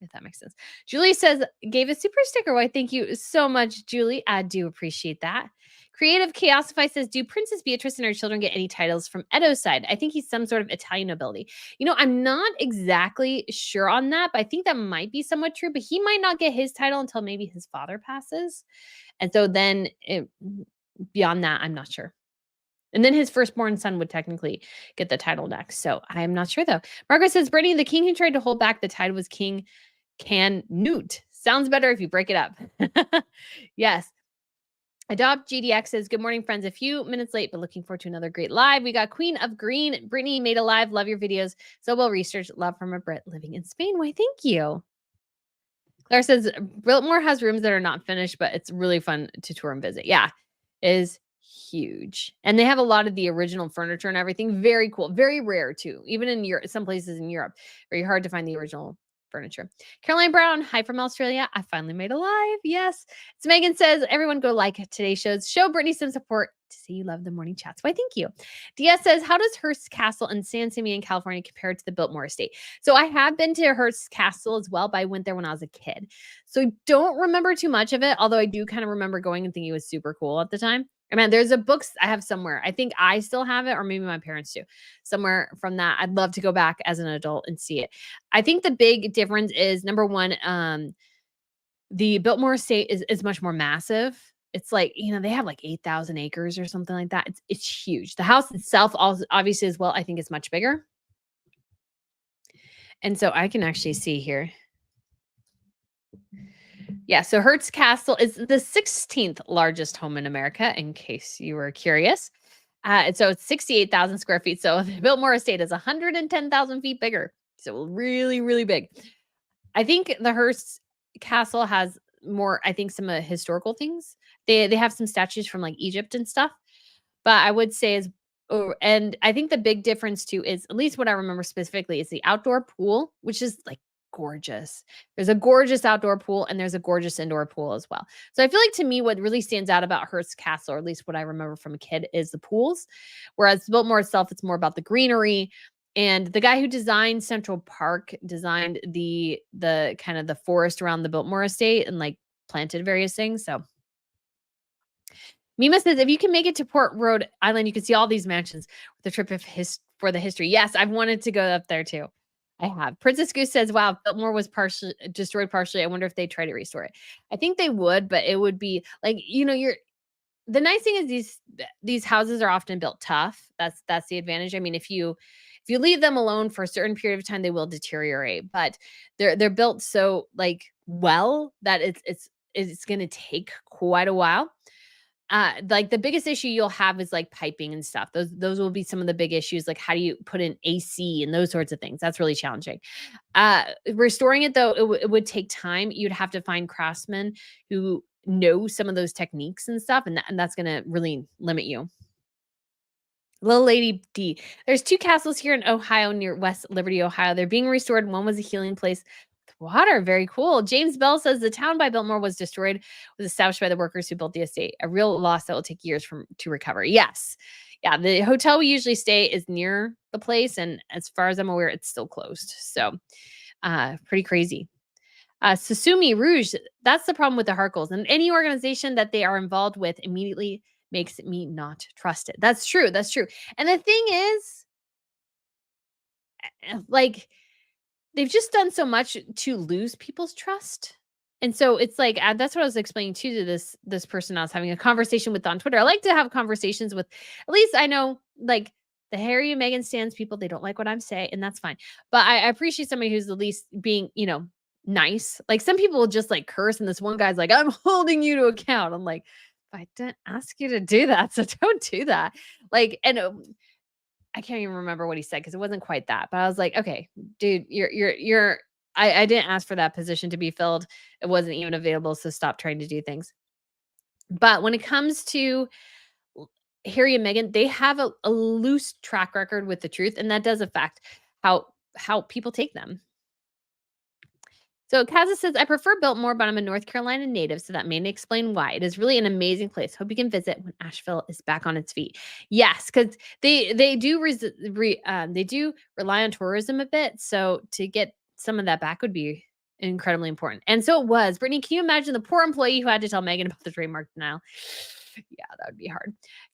if that makes sense. Julie says, gave a super sticker. Why, thank you so much, Julie. I do appreciate that. Creative Chaosify says, do Princess Beatrice and her children get any titles from Edo's side? I think he's some sort of Italian nobility. I'm not exactly sure on that, but I think that might be somewhat true. But he might not get his title until maybe his father passes. And so then beyond that, I'm not sure. And then his firstborn son would technically get the title next. So I'm not sure though. Margaret says, Brittany, the king who tried to hold back the tide was King Canute. Sounds better if you break it up. Yes. Adopt GDX says, good morning, friends. A few minutes late, but looking forward to another great live. We got Queen of Green. Brittany made a live. Love your videos. So well researched. Love from a Brit living in Spain. Why, thank you. Claire says, Biltmore has rooms that are not finished, but it's really fun to tour and visit. Yeah, it is huge. And they have a lot of the original furniture and everything. Very cool. Very rare, too. Even in Europe, some places in Europe, very hard to find the original furniture. Caroline Brown, hi from Australia. I finally made a live. Yes. So Megan says, everyone go like today's shows. Show Brittany some support to see you love the morning chats. Why, thank you. DS says, how does Hearst Castle in San Simeon, California compare to the Biltmore Estate? So I have been to Hearst Castle as well, but I went there when I was a kid. So I don't remember too much of it, although I do kind of remember going and thinking it was super cool at the time. I mean, there's a book I have somewhere. I think I still have it, or maybe my parents do. Somewhere from that. I'd love to go back as an adult and see it. I think the big difference is number one, the Biltmore Estate is much more massive. It's like, they have like 8,000 acres or something like that. It's huge. The house itself also obviously as well, I think is much bigger. And so I can actually see here. Yeah, so Hearst Castle is the 16th largest home in America, in case you were curious. And so it's 68,000 square feet. So the Biltmore Estate is 110,000 feet bigger. So really, really big. I think the Hearst Castle has more, I think, some historical things. They have some statues from like Egypt and stuff. But I would say and I think the big difference too is, at least what I remember specifically, is the outdoor pool, which is like gorgeous. There's a gorgeous outdoor pool and there's a gorgeous indoor pool as well. So I feel like, to me, what really stands out about Hearst Castle, or at least what I remember from a kid, is the pools. Whereas Biltmore itself, it's more about the greenery. And the guy who designed Central Park designed the kind of the forest around the Biltmore estate and like planted various things. So Mima says, if you can make it to Port Rhode Island, you can see all these mansions with a trip for the history. Yes, I've wanted to go up there too. I have. Princess Goose says, wow, Biltmore was partially destroyed partially. I wonder if they try to restore it. I think they would, but it would be like, the nice thing is these houses are often built tough. That's the advantage. I mean, if you leave them alone for a certain period of time, they will deteriorate, but they're built so like well that it's going to take quite a while. Like the biggest issue you'll have is like piping and stuff. Those will be some of the big issues. Like, how do you put in AC and those sorts of things? That's really challenging. Restoring it though, it would take time. You'd have to find craftsmen who know some of those techniques and stuff, and that's going to really limit you. Little Lady D. There's 2 castles here in Ohio near West Liberty, Ohio. They're being restored. One was a healing place with water. Very cool. James Bell says the town by Biltmore was destroyed, was established by the workers who built the estate. A real loss that will take years to recover. Yes. Yeah. The hotel we usually stay is near the place. And as far as I'm aware, it's still closed. So pretty crazy. Susumi Rouge, that's the problem with the Harkles. And any organization that they are involved with immediately makes me not trust it. That's true. That's true. And the thing is, like, they've just done so much to lose people's trust. And so it's like, that's what I was explaining too to this person I was having a conversation with on Twitter. I like to have conversations with, at least I know, like, the Harry and Meghan stands people, they don't like what I'm saying, and that's fine. But I appreciate somebody who's at least being, nice. Like, some people will just like curse, and this one guy's like, I'm holding you to account. I'm like, I didn't ask you to do that, so don't do that. Like, and I can't even remember what he said because it wasn't quite that. But I was like, okay, dude, I didn't ask for that position to be filled. It wasn't even available, so stop trying to do things. But when it comes to Harry and Meghan, they have a loose track record with the truth, and that does affect how people take them. So Kaza says, I prefer Biltmore, but I'm a North Carolina native, so that may explain why. It is really an amazing place. Hope you can visit when Asheville is back on its feet. Yes, because they do they do rely on tourism a bit. So to get some of that back would be incredibly important. And so it was. Brittany, can you imagine the poor employee who had to tell Megan about the trademark denial? Yeah, that would be hard.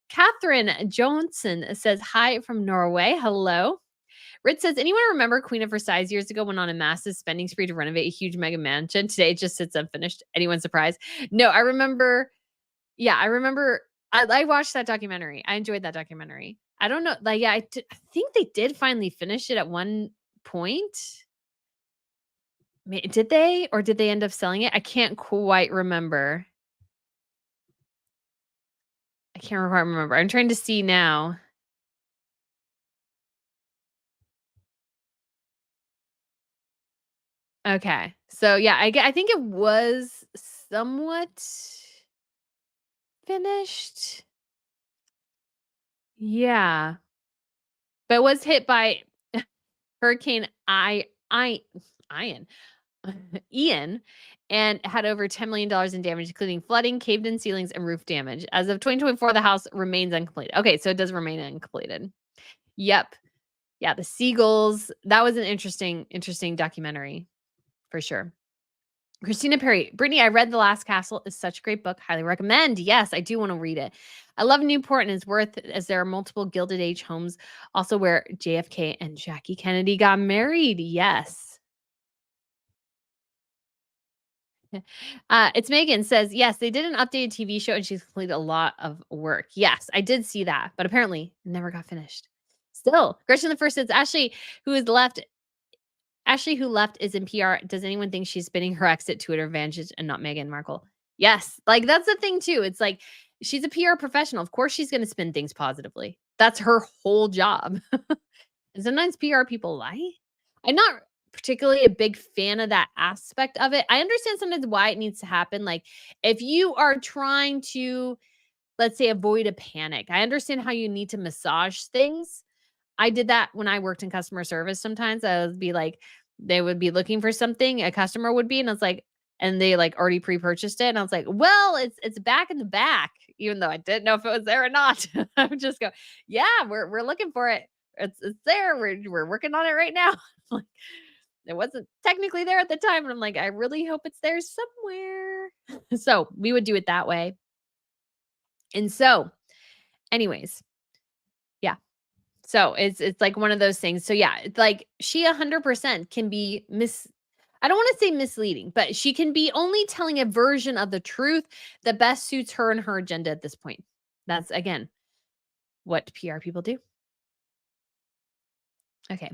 Catherine Johnson says, hi from Norway. Hello. Rich says, anyone remember Queen of Versailles years ago went on a massive spending spree to renovate a huge mega mansion? Today it just sits unfinished. Anyone surprised? No, I remember. Yeah, I remember. I watched that documentary. I enjoyed that documentary. I don't know. Like, yeah, I think they did finally finish it at one point. Did they? Or did they end up selling it? I can't quite remember. I can't quite remember. I'm trying to see now. Okay. So yeah, I think it was somewhat finished. Yeah. But it was hit by Hurricane I Ian Ian, and had over $10 million in damage, including flooding, caved-in ceilings, and roof damage. As of 2024, the house remains uncompleted. Okay, so it does remain uncompleted. Yep. Yeah, the seagulls. That was an interesting documentary for sure. Christina Perry, Brittany, I read The Last Castle. Is such a great book. Highly recommend. Yes, I do want to read it. I love Newport and its worth as there are multiple Gilded Age homes, also where JFK and Jackie Kennedy got married. Yes. It's Megan says, yes, they did an updated TV show and she's completed a lot of work. Yes, I did see that, but apparently it never got finished. Still, Gretchen the First says, who is left, Ashley, who left, is in PR. Does anyone think she's spinning her exit to her advantage and not Meghan Markle? Yes. Like, that's the thing, too. It's like, she's a PR professional. Of course, she's going to spin things positively. That's her whole job. And sometimes PR people lie. I'm not particularly a big fan of that aspect of it. I understand sometimes why it needs to happen. Like, if you are trying to, let's say, avoid a panic, I understand how you need to massage things. I did that when I worked in customer service sometimes. I would be like, they would be looking for something, a customer would be, and I was like, and they like already pre-purchased it. And I was like, well, it's back in the back, even though I didn't know if it was there or not. I would just go, yeah, we're looking for it. It's there. We're working on it right now. Like, it wasn't technically there at the time. And I'm like, I really hope it's there somewhere. So we would do it that way. And so, anyways, yeah. So it's like one of those things. So yeah, it's like she 100% can be I don't want to say misleading, but she can be only telling a version of the truth that best suits her and her agenda at this point. That's again what PR people do. Okay.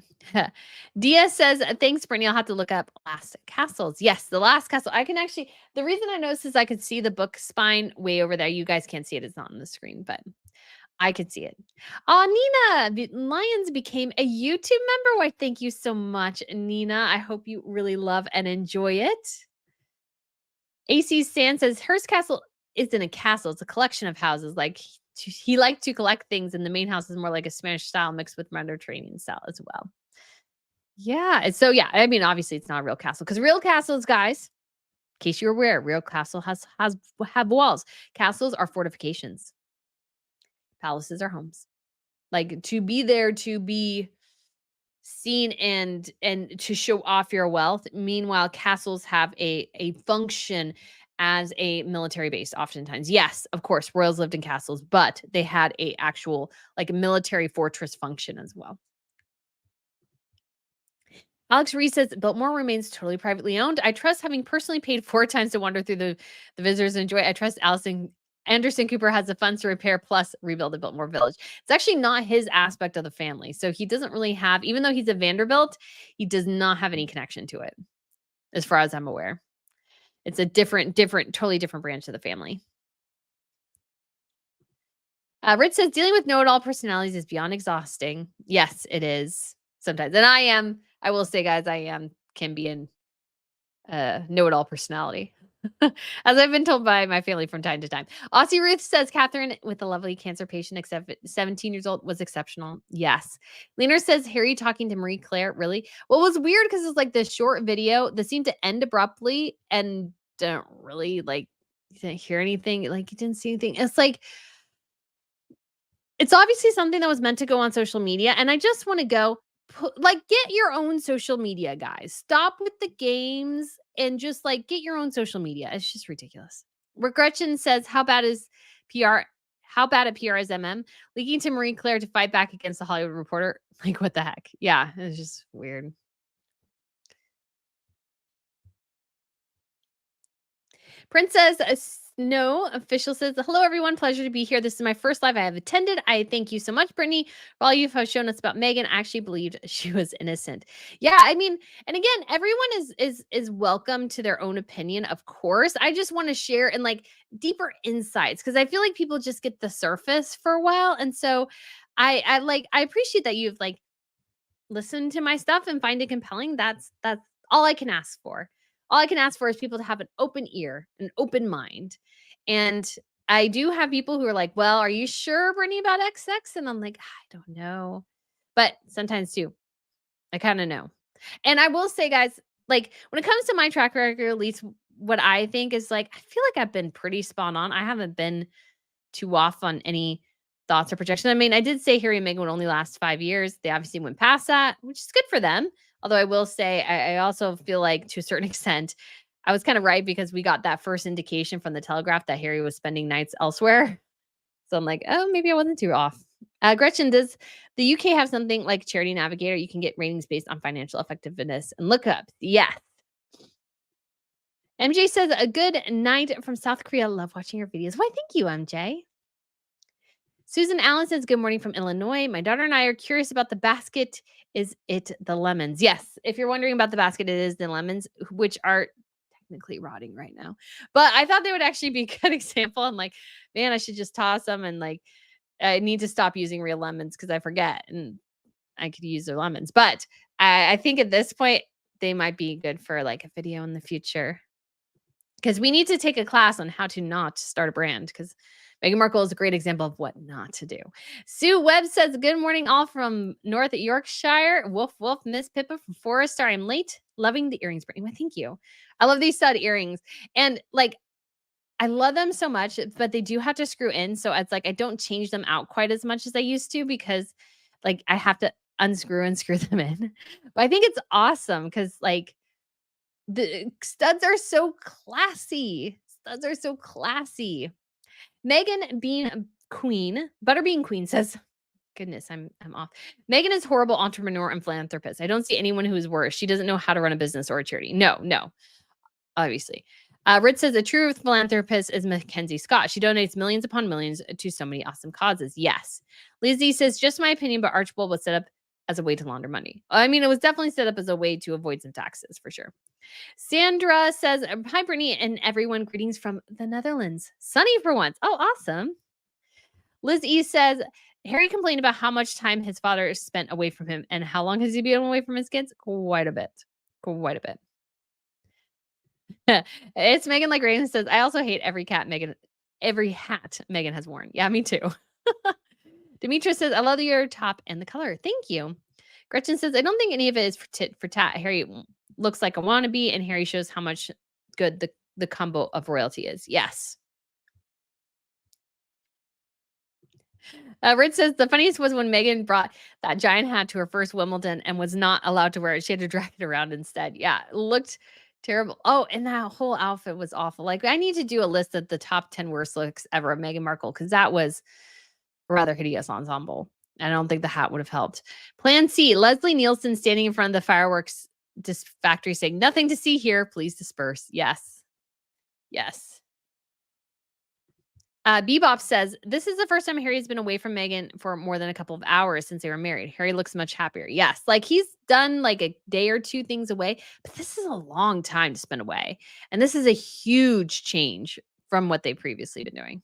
Dia says, thanks, Brittany. I'll have to look up Last Castles. Yes, the Last Castle. I can actually, the reason I noticed is I could see the book spine way over there. You guys can't see it. It's not on the screen, but I could see it. Oh, Nina, the Lions became a YouTube member. Why, thank you so much, Nina. I hope you really love and enjoy it. AC Stan says, Hearst Castle isn't a castle. It's a collection of houses. Like, he liked to collect things, and the main house is more like a Spanish style mixed with Mediterranean style as well. Yeah. And so, yeah, I mean, obviously, it's not a real castle because real castles, guys, in case you're aware, real castle have walls. Castles are fortifications. Palaces are homes. Like, to be there to be seen and to show off your wealth. Meanwhile, castles have a function as a military base oftentimes. Yes, of course, royals lived in castles, but they had a actual like military fortress function as well. Alex Reese says Biltmore remains totally privately owned. I trust, having personally paid 4 times to wander through the visitors and enjoy. I trust Anderson Cooper has the funds to repair plus rebuild the Biltmore Village. It's actually not his aspect of the family. So he doesn't really have, even though he's a Vanderbilt, he does not have any connection to it, as far as I'm aware. It's a totally different branch of the family. Rich says, dealing with know-it-all personalities is beyond exhausting. Yes, it is sometimes. And I will say, guys, can be an know-it-all personality. As I've been told by my family from time to time. Aussie Ruth says Catherine with a lovely cancer patient, except 17 years old, was exceptional. Yes. Leaner says Harry talking to Marie Claire. Really? Well, it was weird because it's like this short video that seemed to end abruptly and didn't really like you didn't hear anything. Like you didn't see anything. It's like it's obviously something that was meant to go on social media, and I just wanna go, like, get your own social media, guys. Stop with the games and just, like, get your own social media. It's just ridiculous. Where Gretchen says, PR how bad at PR is MM? Leaking to Marie Claire to fight back against the Hollywood Reporter? Like, what the heck? Yeah, it's just weird. Princess Snow official says, "Hello, everyone. Pleasure to be here. This is my first live I have attended. I thank you so much, Brittany, for all you have shown us about Megan. I actually believed she was innocent." Yeah, I mean, and again, everyone is welcome to their own opinion, of course. I just want to share and like deeper insights because I feel like people just get the surface for a while, and so I appreciate that you've like listen to my stuff and find it compelling, that's all I can ask for. All I can ask for is people to have an open ear, an open mind. And I do have people who are like, "Well, are you sure, Brittany, about XX?" And I'm like, "I don't know." But sometimes too, I kind of know. And I will say, guys, like when it comes to my track record, at least what I think is like, I feel like I've been pretty spot on. I haven't been too off on any thoughts or projections. I mean, I did say Harry and Meghan would only last 5 years. They obviously went past that, which is good for them. Although I will say, I also feel like to a certain extent, I was kind of right because we got that first indication from the Telegraph that Harry was spending nights elsewhere. So I'm like, oh, maybe I wasn't too off. Gretchen, does the UK have something like Charity Navigator? You can get ratings based on financial effectiveness and lookups. Yes. MJ says, a good night from South Korea. Love watching your videos. Why, thank you, MJ. Susan Allen says, good morning from Illinois. My daughter and I are curious about the basket. Is it the lemons? Yes. If you're wondering about the basket, it is the lemons, which are technically rotting right now. But I thought they would actually be a good example. I'm like, man, I should just toss them and like, I need to stop using real lemons because I forget and I could use their lemons. But I think at this point, they might be good for like a video in the future because we need to take a class on how to not start a brand because Meghan Markle is a great example of what not to do. Sue Webb says, good morning, all from North Yorkshire. Woof, woof, Miss Pippa from Forester. I'm late. Loving the earrings. Well, thank you. I love these stud earrings. And like, I love them so much, but they do have to screw in. So it's like I don't change them out quite as much as I used to because like I have to unscrew and screw them in. But I think it's awesome because like the studs are so classy. Studs are so classy. Megan Bean Queen, Butterbean Queen says, goodness, I'm off. Megan is horrible entrepreneur and philanthropist. I don't see anyone who is worse. She doesn't know how to run a business or a charity. No, obviously. Rich says a true philanthropist is Mackenzie Scott. She donates millions upon millions to so many awesome causes. Yes. Lizzie says, just my opinion, but Archibald was set up as a way to launder money. I mean, it was definitely set up as a way to avoid some taxes for sure. Sandra says, hi, Brittany and everyone. Greetings from the Netherlands. Sunny for once. Oh, awesome. Liz E says, Harry complained about how much time his father spent away from him and how long has he been away from his kids? Quite a bit. Quite a bit. It's Megan like Raven says, I also hate every hat Megan has worn. Yeah, me too. Demetra says, I love your top and the color. Thank you. Gretchen says, I don't think any of it is for tit for tat. Harry looks like a wannabe, and Harry shows how much good the combo of royalty is. Yes. Rich says the funniest was when Megan brought that giant hat to her first Wimbledon and was not allowed to wear it. She had to drag it around instead. Yeah, it looked terrible. Oh, and that whole outfit was awful. Like, I need to do a list of the top 10 worst looks ever of Meghan Markle because that was a rather hideous ensemble. I don't think the hat would have helped. Plan C, Leslie Nielsen standing in front of the fireworks factory saying, nothing to see here. Please disperse. Yes. Yes. Bebop says, this is the first time Harry's been away from Meghan for more than a couple of hours since they were married. Harry looks much happier. Yes, like he's done like a day or two things away, but this is a long time to spend away. And this is a huge change from what they've previously been doing.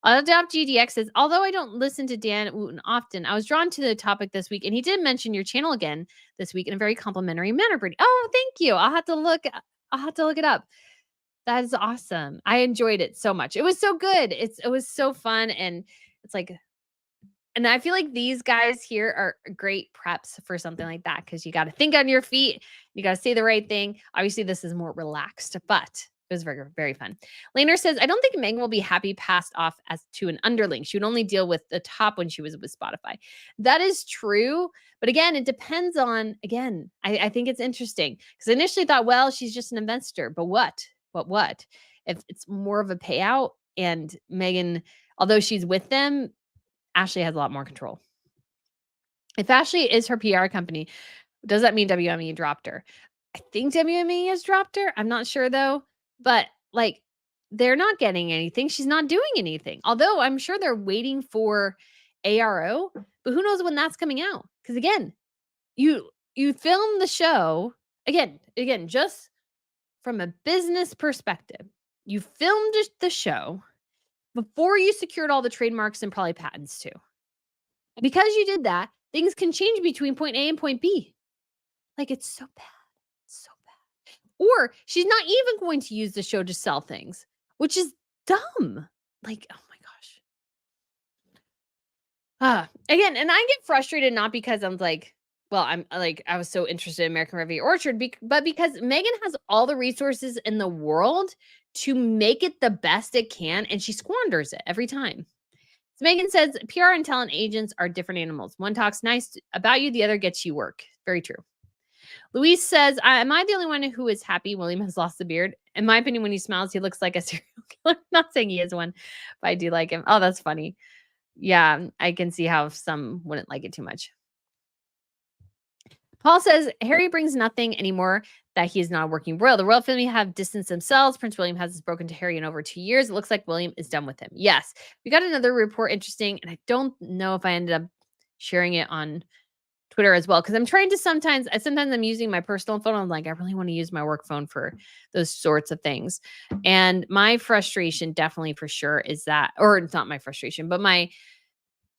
Adopt GDX says, although I don't listen to Dan Wooten often, I was drawn to the topic this week, and he did mention your channel again this week in a very complimentary manner, Brittany. Oh, thank you. I'll have to look it up. That is awesome. I enjoyed it so much. It was so good. It was so fun, and it's like and I feel like these guys here are great preps for something like that because you gotta think on your feet, you gotta say the right thing. Obviously, this is more relaxed, but it was very, very fun. Laner says, I don't think Megan will be happy passed off as to an underling. She would only deal with the top when she was with Spotify. That is true. But again, it depends on, again, I think it's interesting because I initially thought, well, she's just an investor. But what? What? If it's more of a payout and Megan, although she's with them, Ashley has a lot more control. If Ashley is her PR company, does that mean WME dropped her? I think WME has dropped her. I'm not sure though. But like they're not getting anything. She's not doing anything. Although I'm sure they're waiting for ARO, but who knows when that's coming out? Because again, you film the show again, just from a business perspective. You filmed the show before you secured all the trademarks and probably patents too. Because you did that, things can change between point A and point B. Like, it's so bad. It's so bad. Or she's not even going to use the show to sell things, which is dumb. Like, oh my gosh. Again, and I get frustrated not because I'm like, well, I'm like, I was so interested in American Review Orchard, but because Megan has all the resources in the world to make it the best it can, and she squanders it every time. So Megan says, PR and talent agents are different animals. One talks nice about you, the other gets you work. Very true. Louise says, am I the only one who is happy William has lost the beard? In my opinion, when he smiles, he looks like a serial killer. Not saying he is one, but I do like him. Oh, that's funny. Yeah, I can see how some wouldn't like it too much. Paul says, Harry brings nothing anymore that he is not working royal. The royal family have distanced themselves. Prince William has broken to Harry in over 2 years. It looks like William is done with him. Yes. We got another report interesting, and I don't know if I ended up sharing it on Twitter as well, because I'm trying to sometimes I'm using my personal phone. I'm like, I really want to use my work phone for those sorts of things. And my frustration definitely for sure is that, or it's not my frustration, but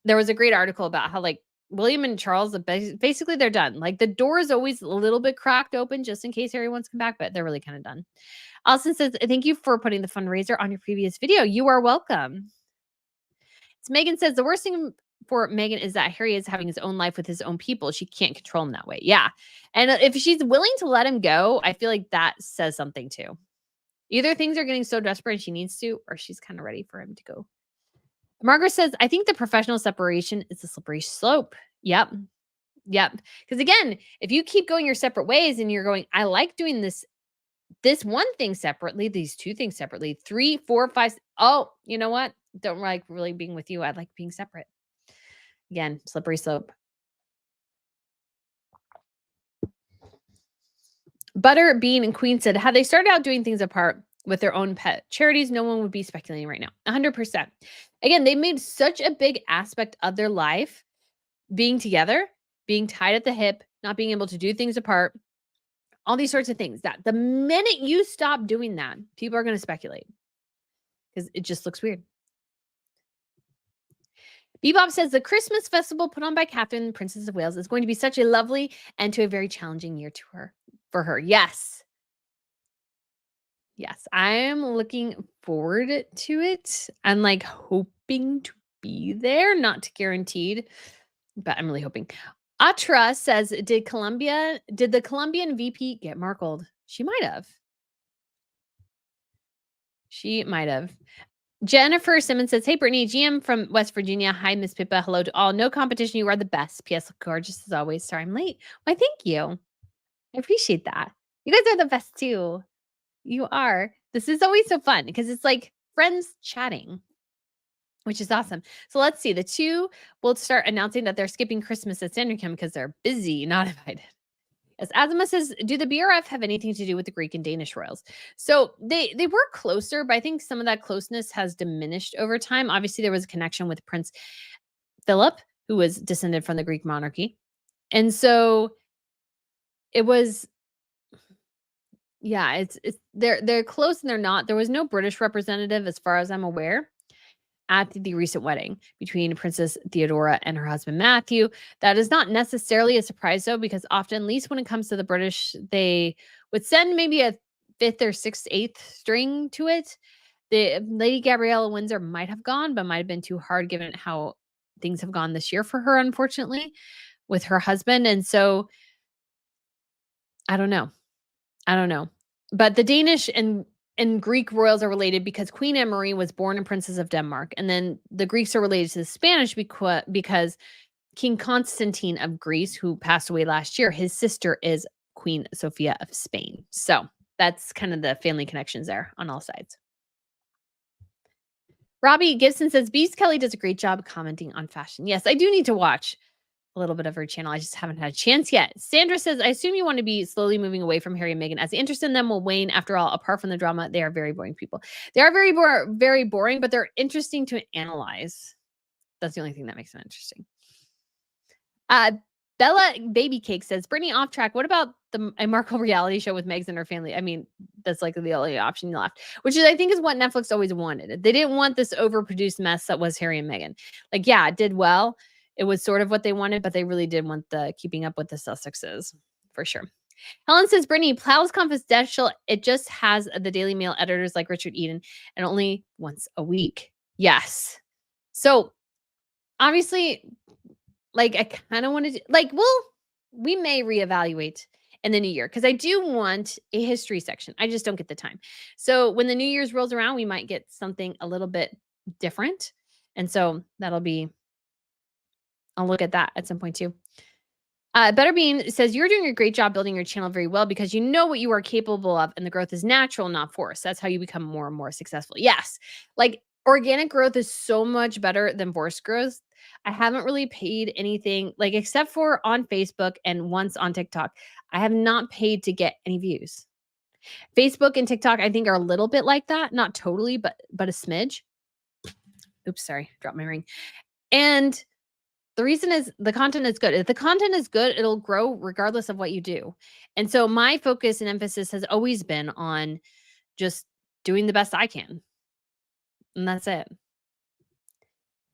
there was a great article about how like William and Charles, basically they're done. Like the door is always a little bit cracked open just in case Harry wants to come back, but they're really kind of done. Allison says, thank you for putting the fundraiser on your previous video. You are welcome. So Megan says, the worst thing for Megan is that Harry is having his own life with his own people. She can't control him that way. Yeah. And if she's willing to let him go, I feel like that says something too. Either things are getting so desperate and she needs to, or she's kind of ready for him to go. Margaret says, I think the professional separation is a slippery slope. Yep. Because again, if you keep going your separate ways and you're going, I like doing this one thing separately, these two things separately, 3, 4, 5. Oh, you know what? Don't like really being with you. I like being separate. Again, slippery slope. Butter, Bean, and Queen said, had they started out doing things apart with their own pet charities, no one would be speculating right now. 100%. Again, they made such a big aspect of their life being together, being tied at the hip, not being able to do things apart, all these sorts of things that the minute you stop doing that, people are going to speculate because it just looks weird. Bebop says the Christmas festival put on by Catherine, Princess of Wales, is going to be such a lovely and to a very challenging year for her. Yes. Yes, I am looking forward to it. I'm like hoping to be there, not guaranteed, but I'm really hoping. Atra says, did the Colombian VP get Markled? She might have. Jennifer Simmons says, hey, Brittany, GM from West Virginia. Hi, Miss Pippa. Hello to all. No competition. You are the best. P.S. Gorgeous as always. Sorry, I'm late. Why, thank you. I appreciate that. You guys are the best too. You are. This is always so fun because it's like friends chatting, which is awesome. So let's see. The two will start announcing that they're skipping Christmas at Sandringham because they're busy, not invited. As Azuma says, do the BRF have anything to do with the Greek and Danish royals? So they were closer, but I think some of that closeness has diminished over time. Obviously, there was a connection with Prince Philip, who was descended from the Greek monarchy. And so it was, yeah, they're close and they're not. There was no British representative, as far as I'm aware, at the recent wedding between Princess Theodora and her husband Matthew. That is not necessarily a surprise, though, because often, at least when it comes to the British, they would send maybe a fifth or sixth, eighth string to it. The Lady Gabriella Windsor might have gone, but might have been too hard given how things have gone this year for her, unfortunately, with her husband. And so I don't know. I don't know. But the Danish and Greek royals are related because Queen Anne Marie was born a princess of Denmark. And then the Greeks are related to the Spanish because King Constantine of Greece, who passed away last year, his sister is Queen Sophia of Spain. So that's kind of the family connections there on all sides. Robbie Gibson says, Beast Kelly does a great job commenting on fashion. Yes, I do need to watch a little bit of her channel. I just haven't had a chance yet. Sandra says, I assume you want to be slowly moving away from Harry and Meghan as the interest in them will wane. After all, apart from the drama, they are very boring people. They are very boring, but they're interesting to analyze. That's the only thing that makes them interesting. Bella Baby Cake says, Brittany off track. What about a Markle reality show with Meghan and her family? I mean, that's like the only option left, which is, I think, is what Netflix always wanted. They didn't want this overproduced mess that was Harry and Meghan. Like, yeah, it did well. It was sort of what they wanted, but they really did want the keeping up with the Sussexes for sure. Helen says, Brittany, Plow's Confidential, it just has the Daily Mail editors like Richard Eden and only once a week. Yes. So obviously, like, I kind of wanted to, like, we may reevaluate in the new year because I do want a history section. I just don't get the time. So when the New Year's rolls around, we might get something a little bit different. And so I'll look at that at some point too. Better Bean says, you're doing a great job building your channel very well because you know what you are capable of and the growth is natural, not forced. That's how you become more and more successful. Yes. Like, organic growth is so much better than forced growth. I haven't really paid anything, like, except for on Facebook and once on TikTok. I have not paid to get any views. Facebook and TikTok, I think, are a little bit like that. Not totally, but a smidge. Oops, sorry, dropped my ring. And the reason is the content is good. If the content is good, it'll grow regardless of what you do. And so my focus and emphasis has always been on just doing the best I can. And that's it.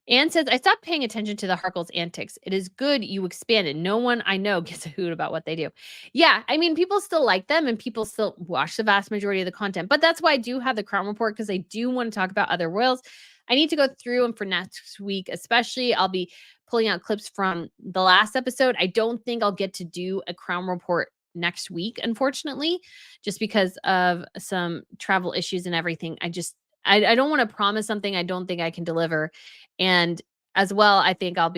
Anne says, I stopped paying attention to the Harkles' antics. It is good you expanded. No one I know gives a hoot about what they do. Yeah, I mean, people still like them and people still watch the vast majority of the content. But that's why I do have the Crown Report, because I do want to talk about other royals. I need to go through them for next week, especially. I'll be pulling out clips from the last episode. I don't think I'll get to do a Crown Report next week, unfortunately, just because of some travel issues and everything. I don't want to promise something I don't think I can deliver. And as well, I think I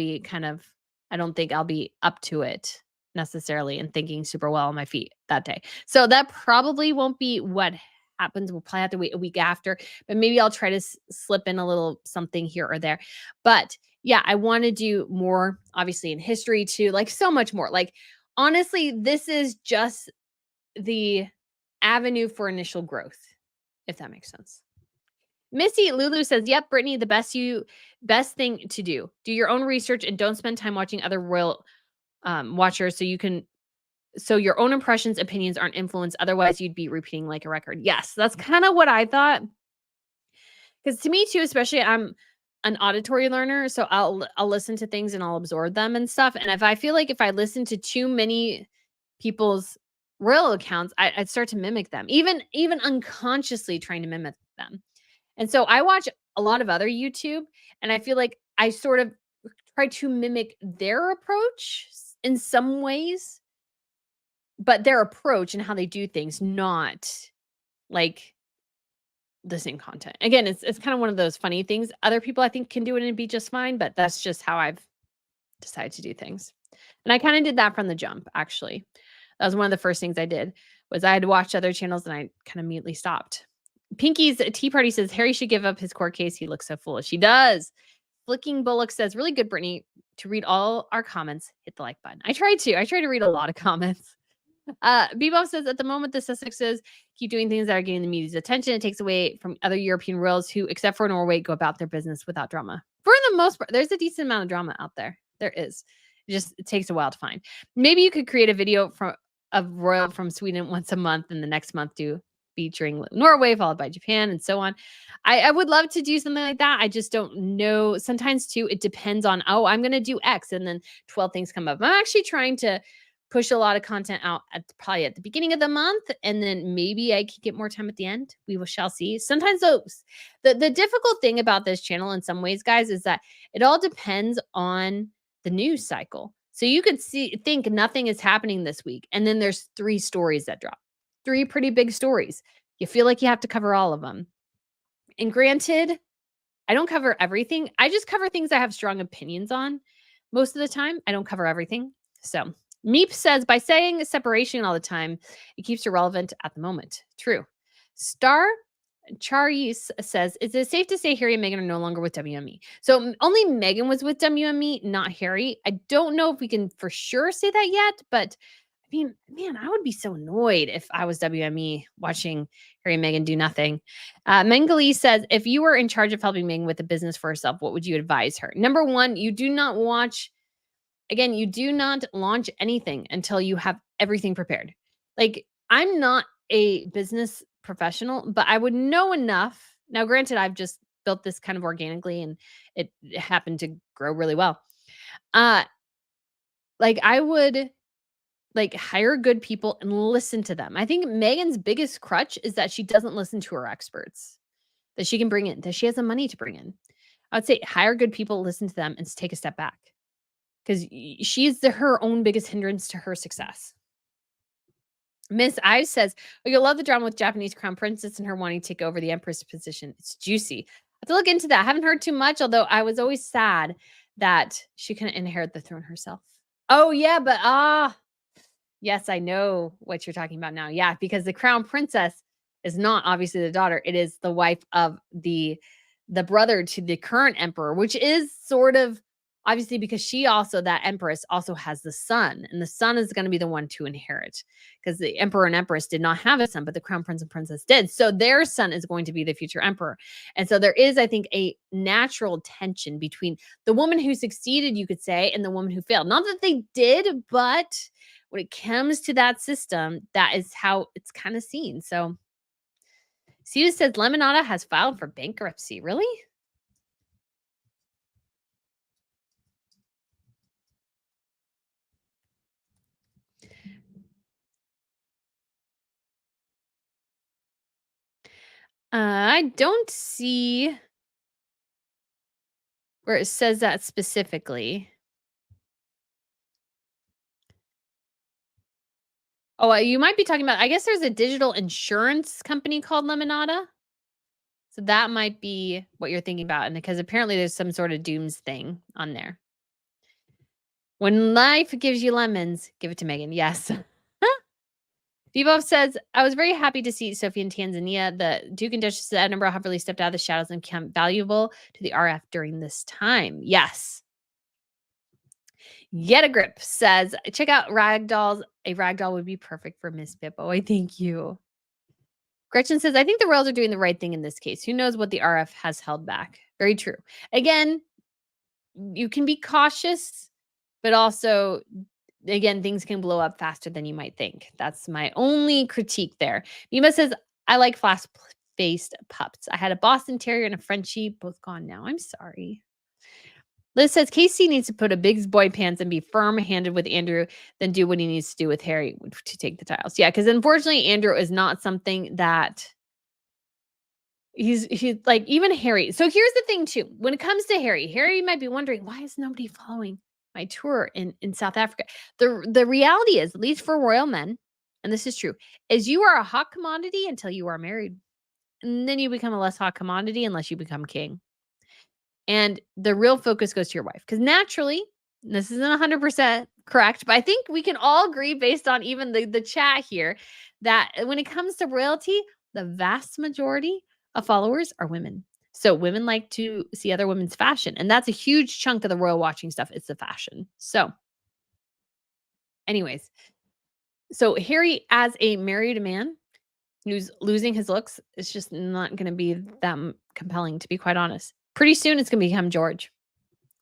don't think I'll be up to it necessarily and thinking super well on my feet that day. So that probably won't be what happens. We'll probably have to wait a week after, but maybe I'll try to slip in a little something here or there. But yeah, I want to do more, obviously, in history too, like so much more. Like, honestly, this is just the avenue for initial growth, if that makes sense. Missy Lulu says, yep, Brittany, the best thing to do. Do your own research and don't spend time watching other royal watchers so your own impressions, opinions aren't influenced. Otherwise, you'd be repeating like a record. Yes, that's kind of what I thought. Because to me too, especially, I'm an auditory learner, so I'll listen to things and I'll absorb them and stuff. And if I feel like if I listen to too many people's royal accounts, I'd start to mimic them, even unconsciously trying to mimic them. And so I watch a lot of other YouTube, and I feel like I sort of try to mimic their approach in some ways, but their approach and how they do things, not like the same content. Again, it's kind of one of those funny things. Other people, I think, can do it and be just fine, but that's just how I've decided to do things. And I kind of did that from the jump, actually. That was one of the first things I did, was I had watched other channels and I kind of immediately stopped. Pinky's Tea Party says, Harry should give up his court case. He looks so foolish. He does. Flicking Bullock says, really good, Brittany, to read all our comments. Hit the like button. I try to read a lot of comments. Bebop says, at the moment, the Sussexes keep doing things that are getting the media's attention. It takes away from other European royals who, except for Norway, go about their business without drama. For the most part, there's a decent amount of drama out there. There is. It takes a while to find. Maybe you could create a video of royal from Sweden once a month, and the next month do featuring Norway, followed by Japan, and so on. I would love to do something like that. I just don't know. Sometimes too, it depends on, I'm going to do X, and then 12 things come up. I'm actually trying to push a lot of content out at probably at the beginning of the month, and then maybe I could get more time at the end. Shall see. Sometimes those the difficult thing about this channel in some ways, guys, is that it all depends on the news cycle. So you could think nothing is happening this week, and then there's 3 stories that drop. 3 pretty big stories. You feel like you have to cover all of them. And granted, I don't cover everything. I just cover things I have strong opinions on. Most of the time, I don't cover everything. So, Meep says, by saying separation all the time, it keeps you relevant at the moment. True. Star Charis says, is it safe to say Harry and Meghan are no longer with WME? So only Meghan was with WME, not Harry. I don't know if we can for sure say that yet, but I mean, man, I would be so annoyed if I was WME watching Harry and Meghan do nothing. Mengali says, if you were in charge of helping Meghan with a business for herself, what would you advise her? Number one, you do not launch anything until you have everything prepared. Like, I'm not a business professional, but I would know enough. Now, granted, I've just built this kind of organically and it happened to grow really well. I would hire good people and listen to them. I think Meghan's biggest crutch is that she doesn't listen to her experts that she can bring in, that she has the money to bring in. I would say hire good people, listen to them, and take a step back because she's her own biggest hindrance to her success. Miss Ives says, oh, you'll love the drama with Japanese crown princess and her wanting to take over the empress position. It's juicy. I have to look into that. I haven't heard too much, although I was always sad that she couldn't inherit the throne herself. Oh, yeah, but yes, I know what you're talking about now. Yeah, because the crown princess is not obviously the daughter. It is the wife of the brother to the current emperor, which is sort of obviously because that empress also has the son, and the son is going to be the one to inherit because the emperor and empress did not have a son, but the crown prince and princess did. So their son is going to be the future emperor. And so there is, I think, a natural tension between the woman who succeeded, you could say, and the woman who failed. Not that they did, but when it comes to that system, that is how it's kind of seen. So Sita says Lemonada has filed for bankruptcy. Really? I don't see where it says that specifically. Oh, you might be talking about, I guess there's a digital insurance company called Lemonada. So that might be what you're thinking about. And because apparently there's some sort of dooms thing on there. When life gives you lemons, give it to Meghan. Yes. Bebop says, I was very happy to see Sophie in Tanzania. The Duke and Duchess of Edinburgh have really stepped out of the shadows and become valuable to the RF during this time. Yes. Yet a Grip says, check out ragdolls. A ragdoll would be perfect for Miss Pippo. I thank you. Gretchen says, I think the royals are doing the right thing in this case. Who knows what the RF has held back? Very true. Again, you can be cautious, but also, again, things can blow up faster than you might think. That's my only critique there. Nima says, I like fast-faced pups. I had a Boston Terrier and a Frenchie, both gone now. I'm sorry. Liz says, Casey needs to put a big boy pants and be firm-handed with Andrew, then do what he needs to do with Harry to take the titles. Yeah, because unfortunately, Andrew is not something that he's like, even Harry. So here's the thing, too. When it comes to Harry might be wondering, why is nobody following my tour in South Africa? The reality is, at least for royal men, and this is true, is you are a hot commodity until you are married. And then you become a less hot commodity unless you become king. And the real focus goes to your wife. Because naturally, this isn't 100% correct, but I think we can all agree based on even the chat here that when it comes to royalty, the vast majority of followers are women. So women like to see other women's fashion. And that's a huge chunk of the royal watching stuff. It's the fashin. So anyways, so Harry as a married man who's losing his looks, it's just not going to be that compelling, to be quite honest. Pretty soon, it's going to become George.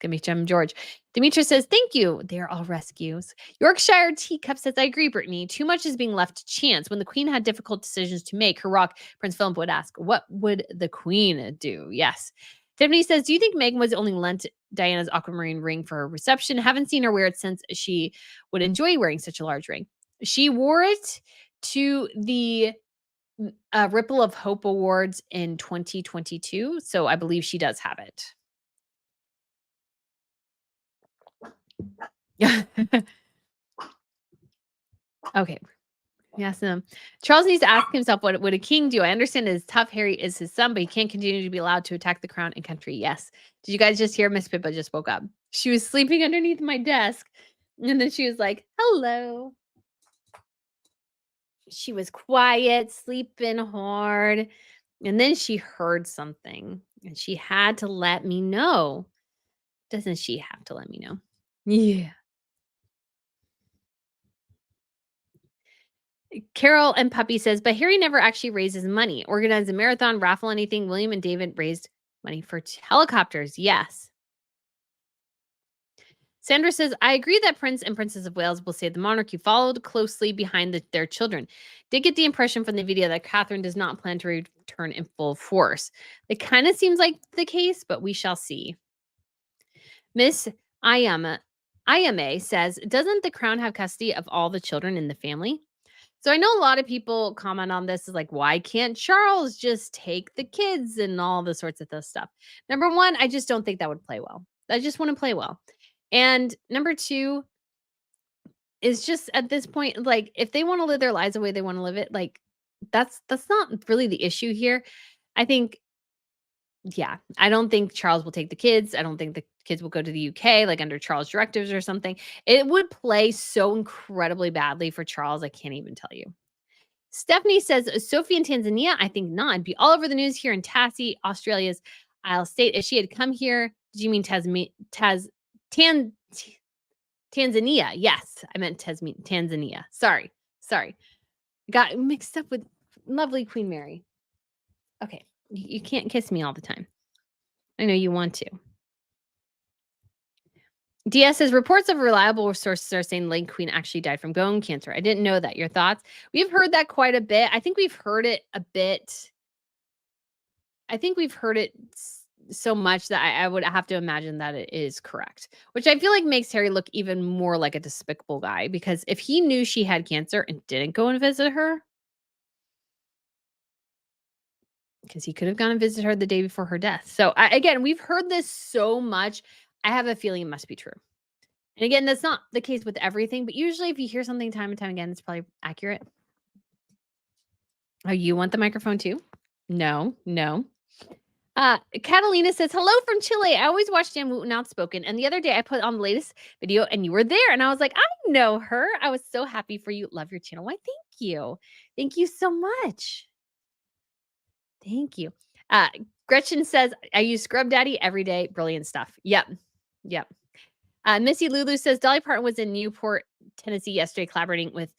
Going to become George. Demetra says, thank you. They're all rescues. Yorkshire Teacup says, I agree, Brittany. Too much is being left to chance. When the queen had difficult decisions to make, her rock, Prince Philip would ask, what would the queen do? Yes. Tiffany says, do you think Meghan was only lent Diana's aquamarine ring for her reception? Haven't seen her wear it since she would enjoy wearing such a large ring. She wore it to the Ripple of Hope Awards in 2022. So I believe she does have it. Yeah. Okay. Yes. Charles needs to ask himself, what would a king do? I understand his tough Harry is his son, but he can't continue to be allowed to attack the crown and country. Yes. Did you guys just hear Miss Pippa just woke up? She was sleeping underneath my desk. And then she was like, hello. She was quiet, sleeping hard. And then she heard something and she had to let me know. Doesn't she have to let me know? Yeah. Carol and Puppy says, but Harry never actually raises money. Organized a marathon, raffle, anything. William and David raised money for helicopters. Yes. Sandra says, I agree that Prince and Princess of Wales will save the monarchy, followed closely behind their children. Did get the impression from the video that Catherine does not plan to return in full force. It kind of seems like the case, but we shall see. Miss Ayame says, doesn't the crown have custody of all the children in the family? So I know a lot of people comment on this is like, why can't Charles just take the kids and all the sorts of this stuff? Number one, I just don't think that would play well. I just wouldn't play well. And number two is just at this point, like, if they want to live their lives the way they want to live it, like that's not really the issue here. I think, yeah, I don't think Charles will take the kids. I don't think the kids will go to the UK like under Charles' directives or something. It would play so incredibly badly for Charles. I can't even tell you. Stephanie says, Sophie in Tanzania, I think not. It'd be all over the news here in Tassie, Australia's Isle State. If she had come here, did you mean Tanzania? Yes, I meant Tanzania. Sorry. Got mixed up with lovely Queen Mary. Okay, you can't kiss me all the time. I know you want to. DS says reports of reliable sources are saying Late Queen actually died from bone cancer. I didn't know that. Your thoughts? We've heard that quite a bit. I think we've heard it a bit. I think we've heard it so much that I would have to imagine that it is correct, which I feel like makes Harry look even more like a despicable guy, because if he knew she had cancer and didn't go and visit her, because he could have gone and visited her the day before her death. So again, we've heard this so much. I have a feeling it must be true. And again, that's not the case with everything, but usually if you hear something time and time again, it's probably accurate. Oh, you want the microphone too? No. Catalina says, hello from Chile. I always watch Dan Wooten Outspoken. And the other day I put on the latest video and you were there. And I was like, I know her. I was so happy for you. Love your channel. Why, thank you. Thank you so much. Thank you. Gretchen says, I use Scrub Daddy every day. Brilliant stuff. Yep. Missy Lulu says, Dolly Parton was in Newport, Tennessee yesterday, collaborating with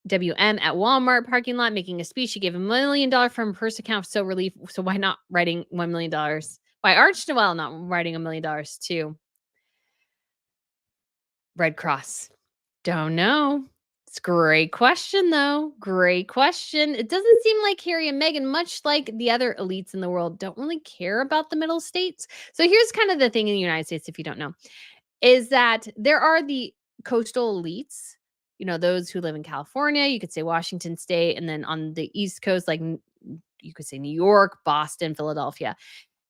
WM at Walmart parking lot, making a speech. She gave $1 million from her purse account. So relief. So why not writing $1 million? Why Arch Noel not writing $1 million to Red Cross? Don't know. It's a great question, though. Great question. It doesn't seem like Harry and Meghan, much like the other elites in the world, don't really care about the middle states. So here's kind of the thing in the United States, if you don't know, is that there are the coastal elites, you know, those who live in California, you could say Washington State, and then on the East Coast, like you could say New York, Boston, Philadelphia.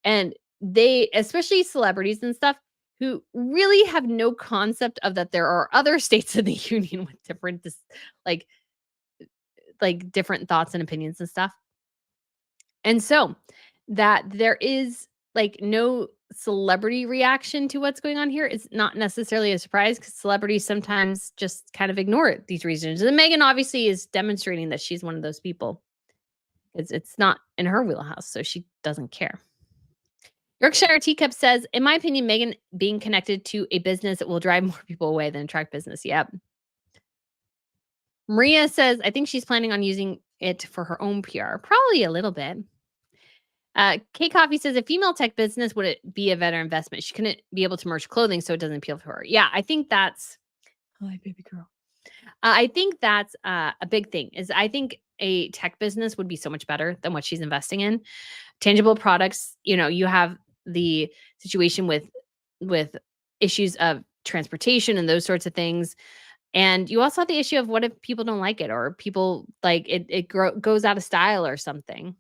And they, especially celebrities and stuff, who really have no concept of that there are other states in the union with different, like different thoughts and opinions and stuff. And so that there is like no celebrity reaction to what's going on here is not necessarily a surprise, because celebrities sometimes just kind of ignore these reasons. And Meghan obviously is demonstrating that she's one of those people. It's not in her wheelhouse, so she doesn't care. Yorkshire Teacup says, in my opinion, Meghan being connected to a business that will drive more people away than attract business. Yep. Maria says, I think she's planning on using it for her own PR. Probably a little bit. K Coffee says, a female tech business, would it be a better investment? She couldn't be able to merge clothing, so it doesn't appeal to her. Yeah, I think that's, hi, baby girl. I think that's a big thing, is I think a tech business would be so much better than what she's investing in. Tangible products, you know, you have the situation with issues of transportation and those sorts of things. And you also have the issue of what if people don't like it or people like it goes out of style or something.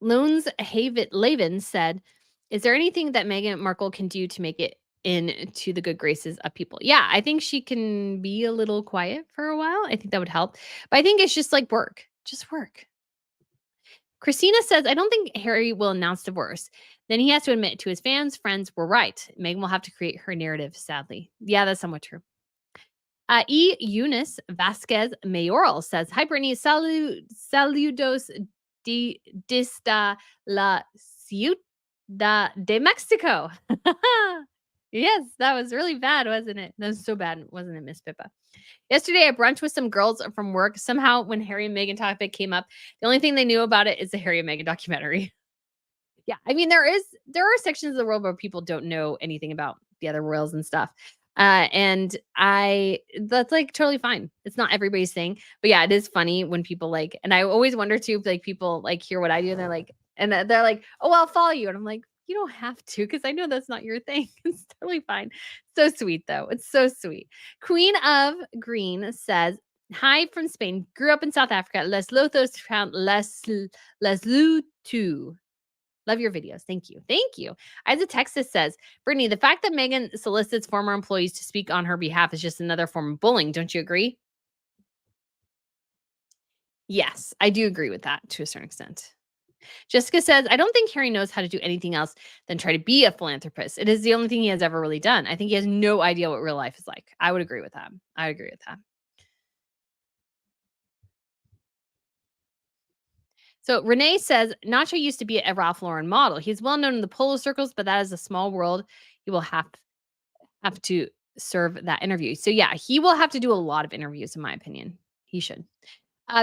Loans Haven Laven said, "Is there anything that Meghan Markle can do to make it into the good graces of people?" Yeah, I think she can be a little quiet for a while. I think that would help. But I think it's just like work. Just work. Christina says, "I don't think Harry will announce divorce. Then he has to admit to his fans, friends were right. Meghan will have to create her narrative, sadly." Yeah, that's somewhat true. Eunice Vasquez Mayoral says, "Hi, Brittany. Saludos dista la ciudad de Mexico." Yes, that was really bad, wasn't it? That was so bad, wasn't it, Miss Pippa? Yesterday, I brunch with some girls from work. Somehow, when Harry and Meghan topic came up, the only thing they knew about it is the Harry and Meghan documentary. Yeah, I mean, there are sections of the world where people don't know anything about the other royals and stuff. And I that's like totally fine. It's not everybody's thing. But yeah, it is funny when people like, and I always wonder too, if like people like hear what I do and they're like, they're like, "Oh, well, I'll follow you." And I'm like, "You don't have to, because I know that's not your thing." It's totally fine. So sweet though. It's so sweet. Queen of Green says, "Hi from Spain. Grew up in South Africa. Les Lothos found Les Lutu. Love your videos. Thank you. Thank you." Isaac Texas says, "Brittany, the fact that Meghan solicits former employees to speak on her behalf is just another form of bullying. Don't you agree?" Yes, I do agree with that to a certain extent. Jessica says, "I don't think Harry knows how to do anything else than try to be a philanthropist. It is the only thing he has ever really done. I think he has no idea what real life is like." I would agree with that. I agree with that. So Renee says, "Nacho used to be a Ralph Lauren model. He's well known in the polo circles, but that is a small world. He will have to serve that interview." So yeah, he will have to do a lot of interviews, in my opinion. He should.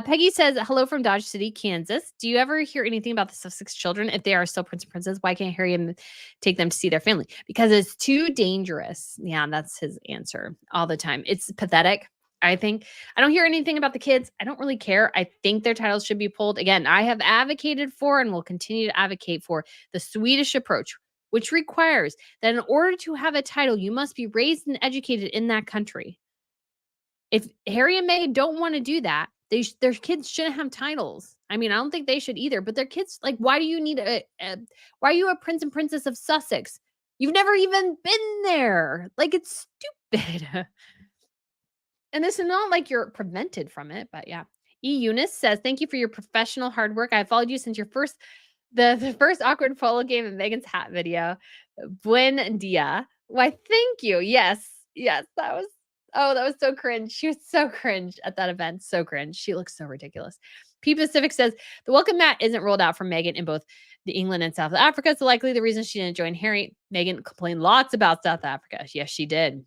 Peggy says, "Hello from Dodge City, Kansas. Do you ever hear anything about the Sussex children? If they are still Prince and Princess, why can't Harry and take them to see their family? Because it's too dangerous." Yeah, that's his answer all the time. It's pathetic. I think I don't hear anything about the kids. I don't really care. I think their titles should be pulled. Again, I have advocated for and will continue to advocate for the Swedish approach, which requires that in order to have a title, you must be raised and educated in that country. If Harry and Meghan don't wanna do that, their kids shouldn't have titles. I mean, I don't think they should either, but their kids like, why do you need why are you a prince and princess of Sussex? You've never even been there. Like, it's stupid. And this is not like you're prevented from it, but yeah. Eunice says, "Thank you for your professional hard work. I followed you since your first the first awkward polo game in Megan's hat video. Buen dia." Why, thank you. Yes. Yes. That was that was so cringe. She was so cringe at that event. So cringe. She looks so ridiculous. P Pacific says, "The welcome mat isn't rolled out for Megan in both the England and South Africa. So likely the reason she didn't join Harry. Megan complained lots about South Africa." Yes, she did.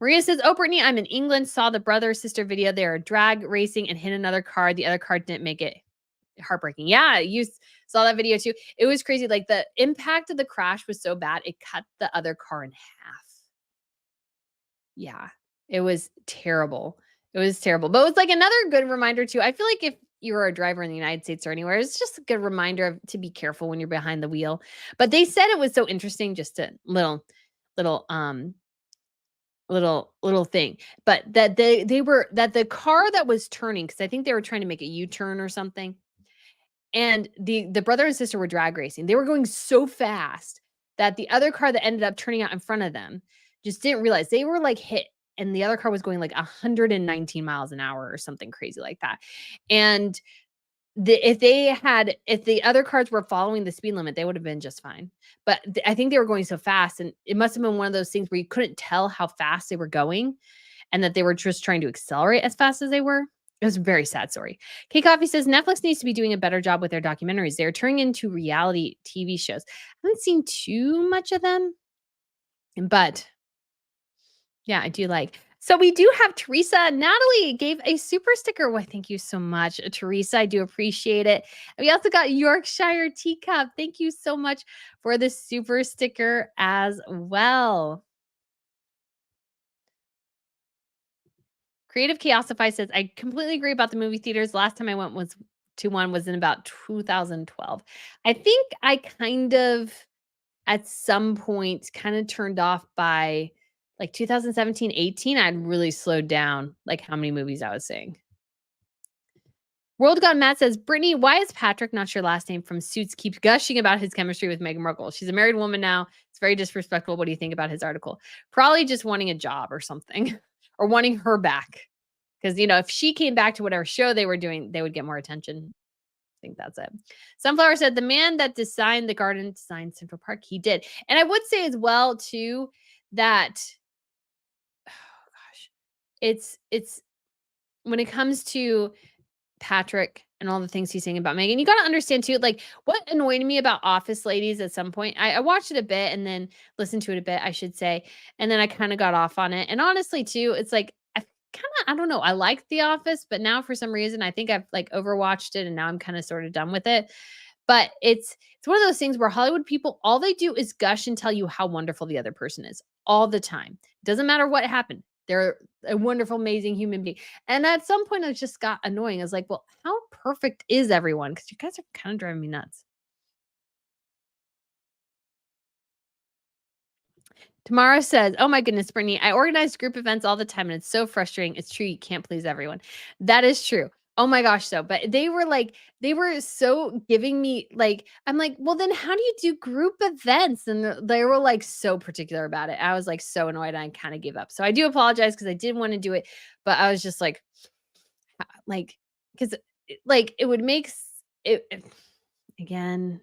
Maria says, "Oh, Brittany, I'm in England. Saw the brother sister video. They are drag racing and hit another car. The other car didn't make it." Heartbreaking. Yeah, saw that video too. It was crazy. Like the impact of the crash was so bad, it cut the other car in half. Yeah, it was terrible. It was terrible. But it was like another good reminder too. I feel like if you were a driver in the United States or anywhere, it's just a good reminder to be careful when you're behind the wheel. But they said it was so interesting, just a little little thing. But that they were that the car that was turning, because I think they were trying to make a U-turn or something. And the brother and sister were drag racing. They were going so fast that the other car that ended up turning out in front of them just didn't realize they were like hit, and the other car was going like 119 miles an hour or something crazy like that. And if the other cars were following the speed limit, they would have been just fine. But I think they were going so fast, and it must have been one of those things where you couldn't tell how fast they were going and that they were just trying to accelerate as fast as they were. It was a very sad story. K Coffee says, "Netflix needs to be doing a better job with their documentaries. They're turning into reality TV shows." I haven't seen too much of them, but yeah, I do like. So we do have Teresa. Natalie gave a super sticker. Why, thank you so much, Teresa. I do appreciate it. And we also got Yorkshire Teacup. Thank you so much for the super sticker as well. Creative Chaosify says, "I completely agree about the movie theaters. Last time I went was to one was in about 2012. I think I kind of at some point kind of turned off by like 2017, 18. I'd really slowed down like how many movies I was seeing. World Gone Mad says, Brittany, why is Patrick, not your last name from Suits, keep gushing about his chemistry with Meghan Markle? She's a married woman now. It's very disrespectful. What do you think about his article? Probably just wanting a job or something or wanting her back. Because, if she came back to whatever show they were doing, they would get more attention. I think that's it. Sunflower said, the man that designed the garden designed Central Park. He did. And I would say as well, too, that, oh gosh, it's when it comes to Patrick and all the things he's saying about Meghan, you got to understand too, like what annoyed me about Office Ladies at some point. I watched it a bit and then listened to it a bit, I should say. And then I kind of got off on it. And honestly, too, it's like, I don't know. I liked The Office, but now for some reason, I think I've like overwatched it and now I'm kind of sort of done with it. But it's one of those things where Hollywood people, all they do is gush and tell you how wonderful the other person is all the time. Doesn't matter what happened. They're a wonderful, amazing human being. And at some point, it just got annoying. I was like, well, how perfect is everyone? Because you guys are kind of driving me nuts. Tamara says, oh my goodness, Brittany, I organize group events all the time and it's so frustrating. It's true. You can't please everyone. That is true. Oh my gosh. So, but they were so giving me like, I'm like, well, then how do you do group events? And they were like so particular about it. I was like so annoyed. And I kind of gave up. So I do apologize because I did want to do it, but I was just like, because like it would make it again,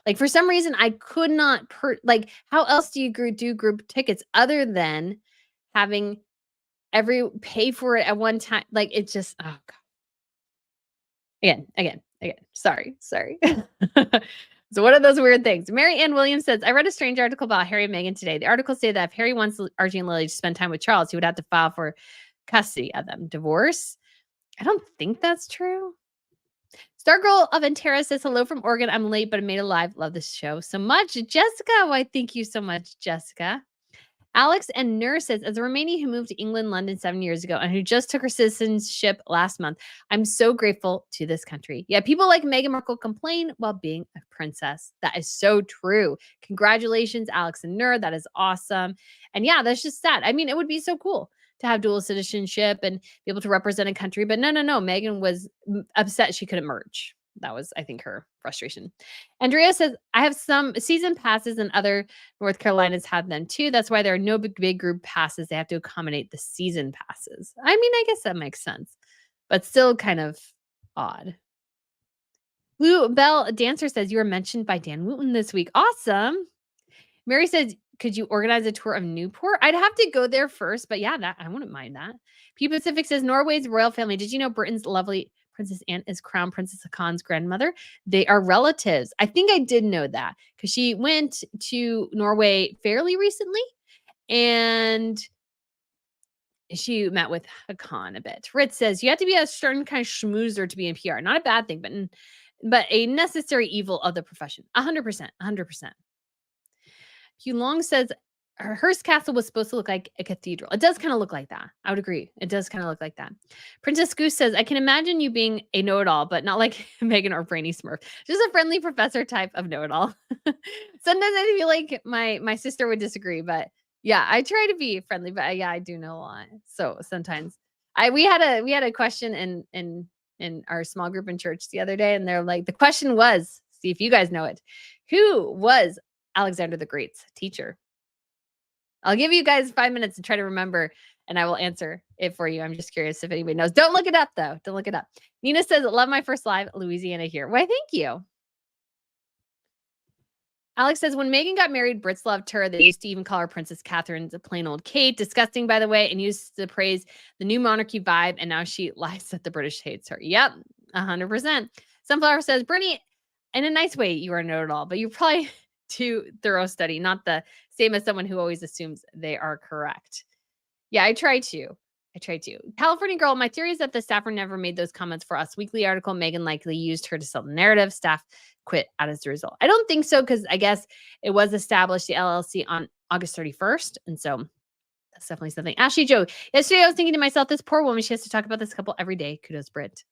like for some reason I could not like how else do you do group tickets other than having every pay for it at one time? Like it just oh god. Again. Sorry. So one of those weird things. Mary Ann Williams says, I read a strange article about Harry and Meghan today. The article said that if Harry wants Archie and Lily to spend time with Charles, he would have to file for custody of them. Divorce? I don't think that's true. Stargirl of Antera says, hello from Oregon. I'm late, but I made it live. Love this show so much. Jessica, why, thank you so much, Jessica. Alex and Nurse says, as a Romanian who moved to England, London 7 years ago and who just took her citizenship last month, I'm so grateful to this country. Yeah, people like Meghan Markle complain while being a princess. That is so true. Congratulations, Alex and Nur. That is awesome. And yeah, that's just sad. I mean, it would be so cool to have dual citizenship and be able to represent a country. But no. Meghan was upset she couldn't merge. That was, I think, her frustration. Andrea says, I have some season passes and other North Carolinas have them too. That's why there are no big group passes. They have to accommodate the season passes. I mean, I guess that makes sense, but still kind of odd. Blue Bell Dancer says, you were mentioned by Dan Wooten this week. Awesome. Mary says, could you organize a tour of Newport? I'd have to go there first, but yeah, that I wouldn't mind that. P Pacific says, Norway's royal family. Did you know Britain's lovely Princess Anne is Crown Princess Khan's grandmother? They are relatives. I think I did know that because she went to Norway fairly recently and she met with Hakan a bit. Ritz says, you have to be a certain kind of schmoozer to be in PR. Not a bad thing, but a necessary evil of the profession. 100%. 100%. Hugh Long says, Hearst Castle was supposed to look like a cathedral. It does kind of look like that. I would agree. It does kind of look like that. Princess Goose says, I can imagine you being a know-it-all, but not like Meghan or Brainy Smurf. Just a friendly professor type of know-it-all. Sometimes I feel like my sister would disagree, but yeah, I try to be friendly, but yeah, I do know a lot. So sometimes we had a question in our small group in church the other day, and they're like, the question was, see if you guys know it. Who was Alexander the Great's teacher? I'll give you guys 5 minutes to try to remember, and I will answer it for you. I'm just curious if anybody knows. Don't look it up, though. Don't look it up. Nina says, love my first live, Louisiana here. Why, thank you. Alex says, when Meghan got married, Brits loved her. They used to even call her Princess Catherine's a plain old Kate. Disgusting, by the way, and used to praise the new monarchy vibe, and now she lies that the British hates her. Yep, 100%. Sunflower says, Brittany, in a nice way, you are a know-it-all, but you're probably too thorough study, not the same as someone who always assumes they are correct. Yeah, I try to. California Girl, my theory is that the staffer never made those comments for Us Weekly article. Meghan likely used her to sell the narrative. Staff quit as a result. I don't think so because I guess it was established, the LLC, on August 31st. And so that's definitely something. Ashley Joe, yesterday I was thinking to myself, this poor woman, she has to talk about this couple every day. Kudos, Brit.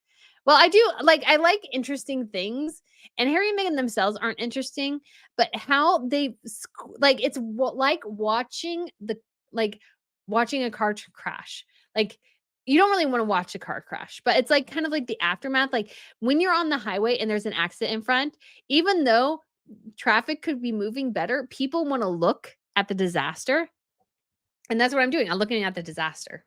Well, I like interesting things, and Harry and Meghan themselves aren't interesting, but how they like, it's like like, watching a crash. Like, you don't really wanna watch a car crash, but it's, like, kind of like the aftermath, like, when you're on the highway and there's an accident in front, even though traffic could be moving better, people wanna look at the disaster, and that's what I'm doing, I'm looking at the disaster.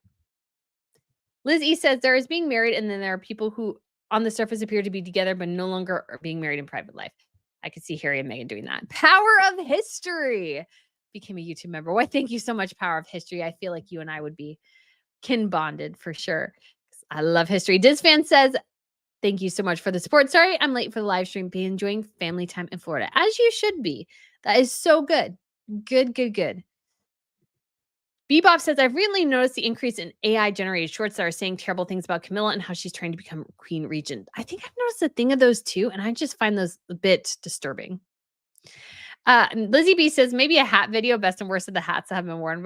Liz E says there is being married, and then there are people who on the surface appear to be together, but no longer are being married in private life. I could see Harry and Meghan doing that. Power of History became a YouTube member. Why, thank you so much, Power of History. I feel like you and I would be kin bonded for sure. I love history. Dizfan says, thank you so much for the support. Sorry, I'm late for the live stream. Be enjoying family time in Florida, as you should be. That is so good. Good, good, good. Bebop says, I've recently noticed the increase in AI generated shorts that are saying terrible things about Camilla and how she's trying to become Queen Regent. I think I've noticed a thing of those too, and I just find those a bit disturbing. Lizzie B says, maybe a hat video, best and worst of the hats that have been worn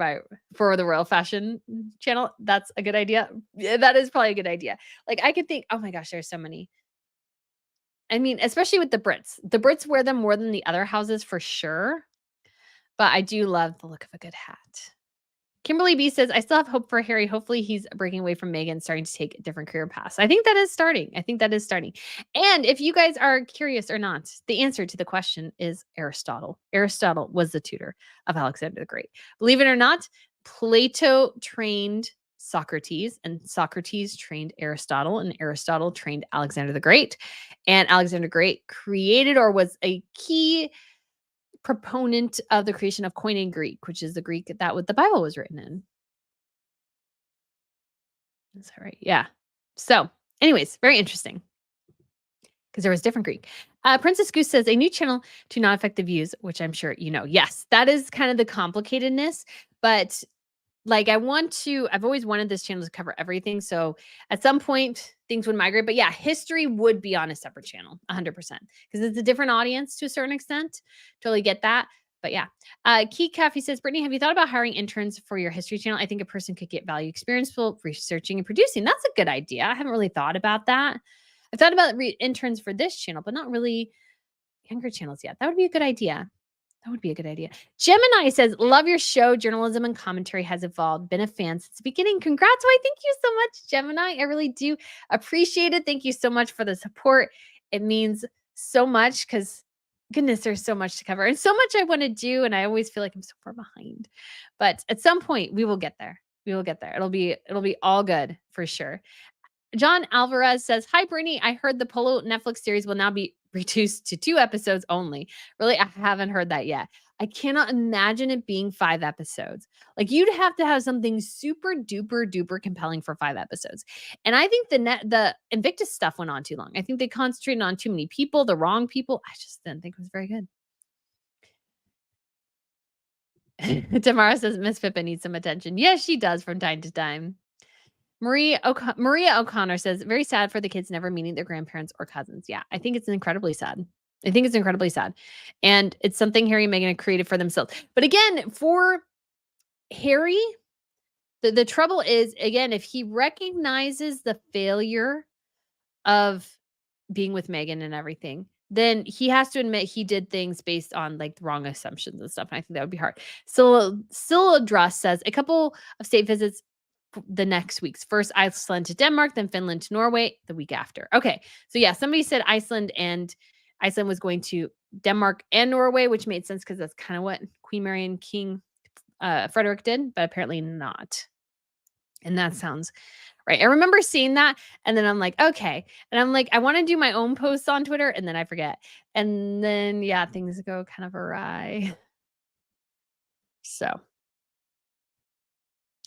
for the Royal Fashion channel. That's a good idea. Yeah, that is probably a good idea. Like, I could think, oh my gosh, there's so many. I mean, especially with the Brits. The Brits wear them more than the other houses for sure. But I do love the look of a good hat. Kimberly B says, I still have hope for Harry. Hopefully he's breaking away from Meghan, starting to take different career paths. I think that is starting. I think that is starting. And if you guys are curious or not, the answer to the question is Aristotle. Aristotle was the tutor of Alexander the Great. Believe it or not, Plato trained Socrates, and Socrates trained Aristotle, and Aristotle trained Alexander the Great. And Alexander the Great created, or was a key proponent of the creation of Koine Greek, which is the Greek that what the Bible was written in. Is that right? Yeah. So, anyways, very interesting because there was different Greek. Princess Goose says a new channel to not affect the views, which I'm sure you know. Yes, that is kind of the complicatedness, but like I've always wanted this channel to cover everything. So at some point things would migrate. But yeah, history would be on a separate channel, 100%. Because it's a different audience to a certain extent. Totally get that. But yeah. Key Cafe says, Brittany, have you thought about hiring interns for your history channel? I think a person could get value experience while researching and producing. That's a good idea. I haven't really thought about that. I've thought about interns for this channel, but not really younger channels yet. That would be a good idea. That would be a good idea. Gemini says, love your show. Journalism and commentary has evolved. Been a fan since the beginning. Congrats. Why, thank you so much, Gemini. I really do appreciate it. Thank you so much for the support. It means so much because goodness, there's so much to cover and so much I want to do. And I always feel like I'm so far behind. But at some point we will get there. We will get there. It'll be all good for sure. John Alvarez says, hi, Brittany. I heard the Polo Netflix series will now be reduced to 2 episodes only. Really, I haven't heard that yet. I cannot imagine it being 5 episodes. Like, you'd have to have something super duper duper compelling for 5 episodes. And I think the Invictus stuff went on too long. I think they concentrated on too many people, the wrong people. I just didn't think it was very good. Tamara says Miss Pippa needs some attention. Yes, she does from time to time. Maria O'Connor says, very sad for the kids never meeting their grandparents or cousins. Yeah, I think it's incredibly sad. I think it's incredibly sad. And it's something Harry and Meghan have created for themselves. But again, for Harry, the trouble is, again, if he recognizes the failure of being with Meghan and everything, then he has to admit he did things based on like the wrong assumptions and stuff. And I think that would be hard. So Silladrus says a couple of state visits the next weeks. First Iceland to Denmark, then Finland to Norway the week after. Okay. So yeah, somebody said Iceland was going to Denmark and Norway, which made sense because that's kind of what Queen Mary and King Frederick did, but apparently not. And that sounds right. I remember seeing that and then I'm like, okay. And I'm like, I want to do my own posts on Twitter and then I forget. And then yeah, things go kind of awry. So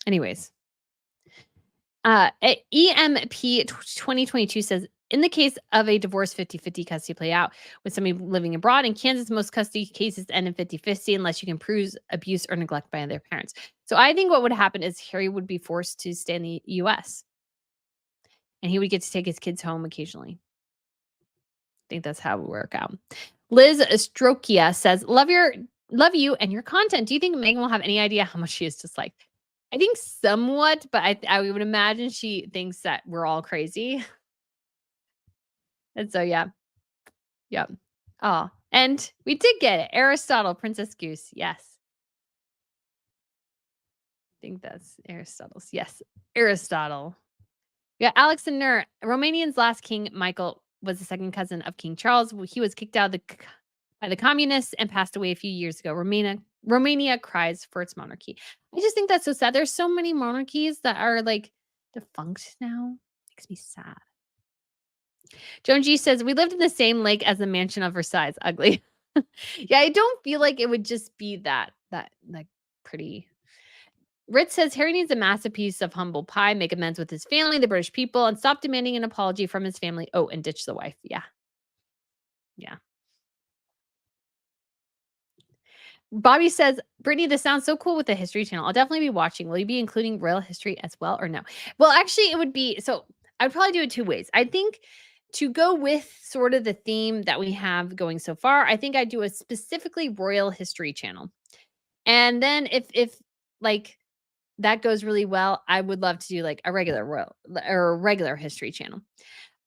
anyways, EMP 2022 says, in the case of a divorce 50-50 custody play out with somebody living abroad in Kansas, most custody cases end in 50-50 unless you can prove abuse or neglect by their parents. So I think what would happen is Harry would be forced to stay in the US and he would get to take his kids home occasionally. I think that's how it would work out. Liz Strokia says, love you and your content. Do you think Meghan will have any idea how much she is disliked? I think somewhat, but I would imagine she thinks that we're all crazy. And so, yeah. Yep. Oh, and we did get it. Aristotle, Princess Goose. Yes. I think that's Aristotle's. Yes. Aristotle. Yeah, Alex and Nur. Romanian's last king, Michael, was the second cousin of King Charles. He was kicked out of by the communists and passed away a few years ago. Romania cries for its monarchy. I just think that's so sad. There's so many monarchies that are like defunct now. Makes me sad. Joan G says, "We lived in the same lake as the mansion of Versailles. Ugly." Yeah, I don't feel like it would just be that like pretty. Ritz says Harry needs a masterpiece of humble pie, make amends with his family, the British people, and stop demanding an apology from his family. Oh, and ditch the wife. Yeah, yeah. Bobby says, Brittany, this sounds so cool with the History Channel. I'll definitely be watching. Will you be including royal history as well or no? Well, actually, it would be so I'd probably do it two ways. I think to go with sort of the theme that we have going so far, I think I'd do a specifically royal history channel. And then if like that goes really well, I would love to do like a regular royal or a regular history channel.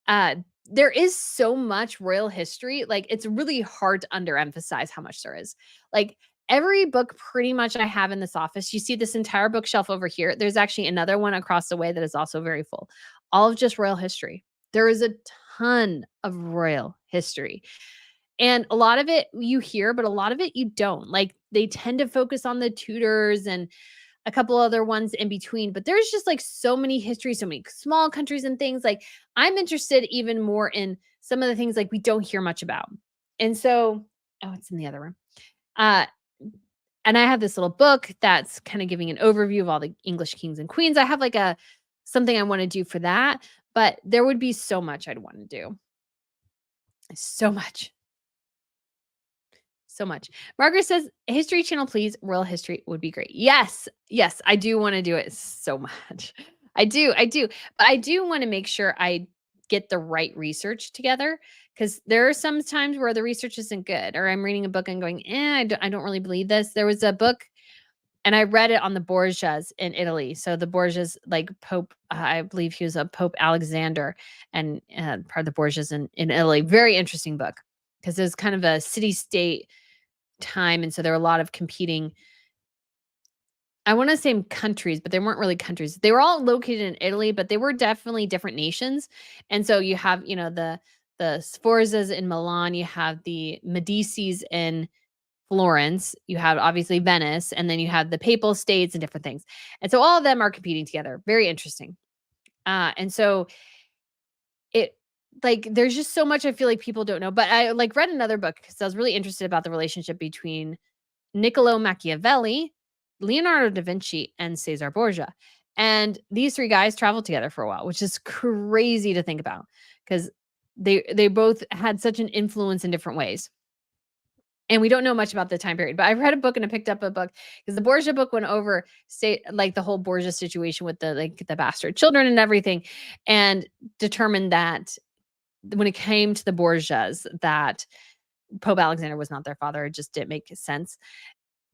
Uh, there is so much royal history, like, it's really hard to underemphasize how much there is. Like, every book pretty much I have in this office, you see this entire bookshelf over here, there's actually another one across the way that is also very full, all of just royal history. There is a ton of royal history, and a lot of it you hear, but a lot of it you don't. Like, they tend to focus on the Tudors and a couple other ones in between, but there's just like so many histories, so many small countries and things. Like I'm interested even more in some of the things like we don't hear much about. And so, oh, it's in the other room. Uh, and I have this little book that's kind of giving an overview of all the English kings and queens. I have like a something I want to do for that, but there would be so much I'd want to do. So much. So much. Margaret says, History Channel, please. Royal history would be great. Yes. Yes. I do want to do it so much. I do. I do. But I do want to make sure I get the right research together because there are some times where the research isn't good or I'm reading a book and going, I don't really believe this. There was a book and I read it on the Borgias in Italy. So the Borgias, like Pope, I believe he was a Pope Alexander and part of the Borgias in Italy. Very interesting book because there's kind of a city state time, and so there were a lot of competing I wanna say countries, but they weren't really countries. They were all located in Italy, but they were definitely different nations, and so you have, the Sforzas in Milan, you have the Medicis in Florence, you have obviously Venice, and then you have the Papal States and different things, and so all of them are competing together. Very interesting. And so it like, there's just so much I feel like people don't know, but I, like, read another book because I was really interested about the relationship between Niccolo Machiavelli, Leonardo da Vinci, and Cesar Borgia. And these 3 guys traveled together for a while, which is crazy to think about because they both had such an influence in different ways. And we don't know much about the time period, but I read a book and I picked up a book because the Borgia book went over say like the whole Borgia situation with the bastard children and everything, and determined that when it came to the Borgias, that Pope Alexander was not their father. It just didn't make sense.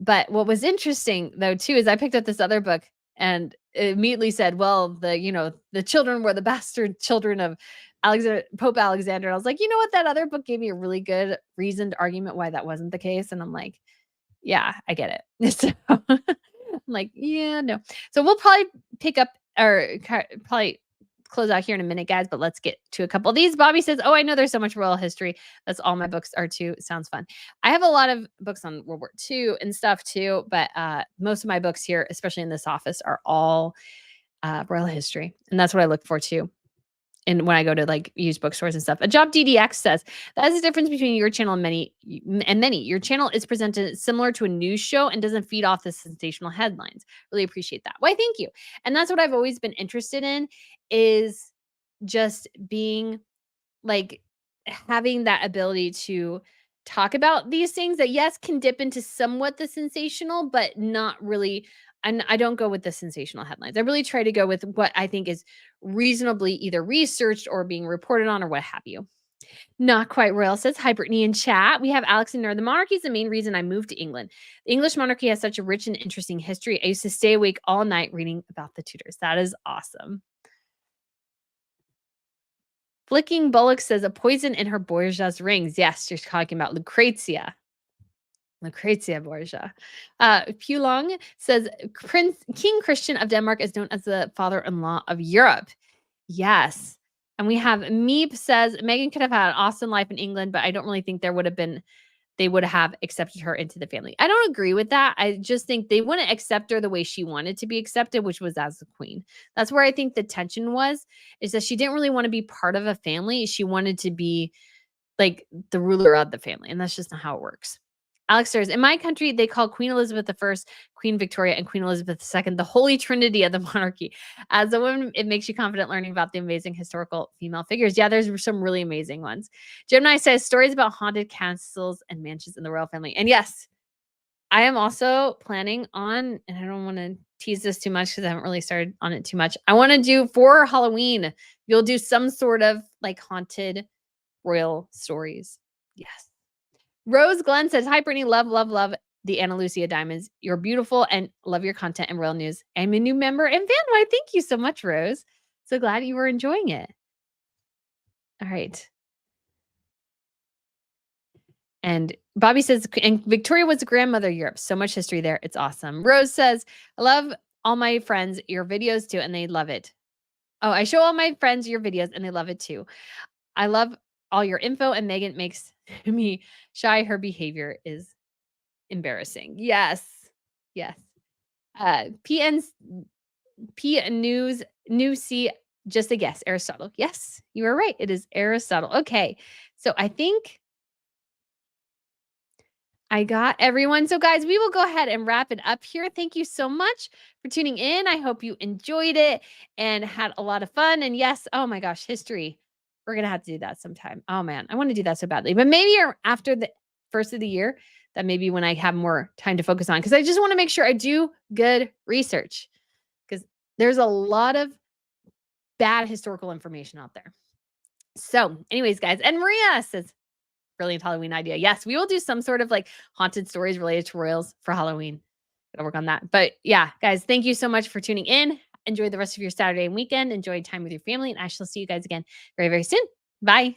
But what was interesting though too is I picked up this other book and it immediately said, well, the children were the bastard children of Alexander Pope Alexander. And I was like, you know what? That other book gave me a really good reasoned argument why that wasn't the case. And I'm like, yeah, I get it. So I'm like, yeah, no. So we'll probably pick up or probably close out here in a minute, guys, but let's get to a couple of these. Bobby says, oh, I know there's so much royal history. That's all my books are too. Sounds fun. I have a lot of books on World War II and stuff too, but most of my books here, especially in this office, are all royal history. And that's what I look for too. And when I go to like used bookstores and stuff, a job DDX says that is the difference between your channel and many. Your channel is presented similar to a news show and doesn't feed off the sensational headlines. Really appreciate that. Why, thank you. And that's what I've always been interested in is just being like having that ability to talk about these things that yes can dip into somewhat the sensational, but not really. And I don't go with the sensational headlines. I really try to go with what I think is reasonably either researched or being reported on or what have you. Not quite royal says, hi, Brittany in chat. We have Alex in there. The monarchy is the main reason I moved to England. The English monarchy has such a rich and interesting history. I used to stay awake all night reading about the Tudors. That is awesome. Flicking Bullock says a poison in her Borgia's rings. Yes, you're talking about Lucrezia. Lucrezia Borgia. Pulong says King Christian of Denmark is known as the father-in-law of Europe. Yes. And we have Meep says Meghan could have had an awesome life in England, but I don't really think they would have accepted her into the family. I don't agree with that. I just think they wouldn't accept her the way she wanted to be accepted, which was as the queen. That's where I think the tension was, is that she didn't really want to be part of a family. She wanted to be like the ruler of the family, and that's just not how it works. Alex says, in my country, they call Queen Elizabeth I, Queen Victoria, and Queen Elizabeth II the holy trinity of the monarchy. As a woman, it makes you confident learning about the amazing historical female figures. Yeah, there's some really amazing ones. Gemini says, stories about haunted castles and mansions in the royal family. And yes, I am also planning on, and I don't want to tease this too much because I haven't really started on it too much. I want to do for Halloween, you'll do some sort of like haunted royal stories. Yes. Rose Glenn says, hi, Brittany. Love, love, love the Ana Lucia Diamonds. You're beautiful and love your content and royal news. I'm a new member and fan. Why, thank you so much, Rose. So glad you were enjoying it. All right. And Bobby says, and Victoria was a grandmother of Europe. So much history there. It's awesome. Rose says, I love all my friends, your videos too, and they love it. Oh, I show all my friends your videos and they love it too. I love all your info, and Meghan makes me shy. Her behavior is embarrassing. Yes. Yes. P News, New C, just a guess, Aristotle. Yes, you are right. It is Aristotle. Okay. So I think I got everyone. So, guys, we will go ahead and wrap it up here. Thank you so much for tuning in. I hope you enjoyed it and had a lot of fun. And yes, oh my gosh, history. We're going to have to do that sometime. Oh man, I want to do that so badly. But maybe after the first of the year, that maybe when I have more time to focus on, because I just want to make sure I do good research, because there's a lot of bad historical information out there. So, anyways, guys, and Maria says, brilliant Halloween idea. Yes, we will do some sort of like haunted stories related to royals for Halloween. Gotta work on that. But yeah, guys, thank you so much for tuning in. Enjoy the rest of your Saturday and weekend. Enjoy time with your family. And I shall see you guys again very, very soon. Bye.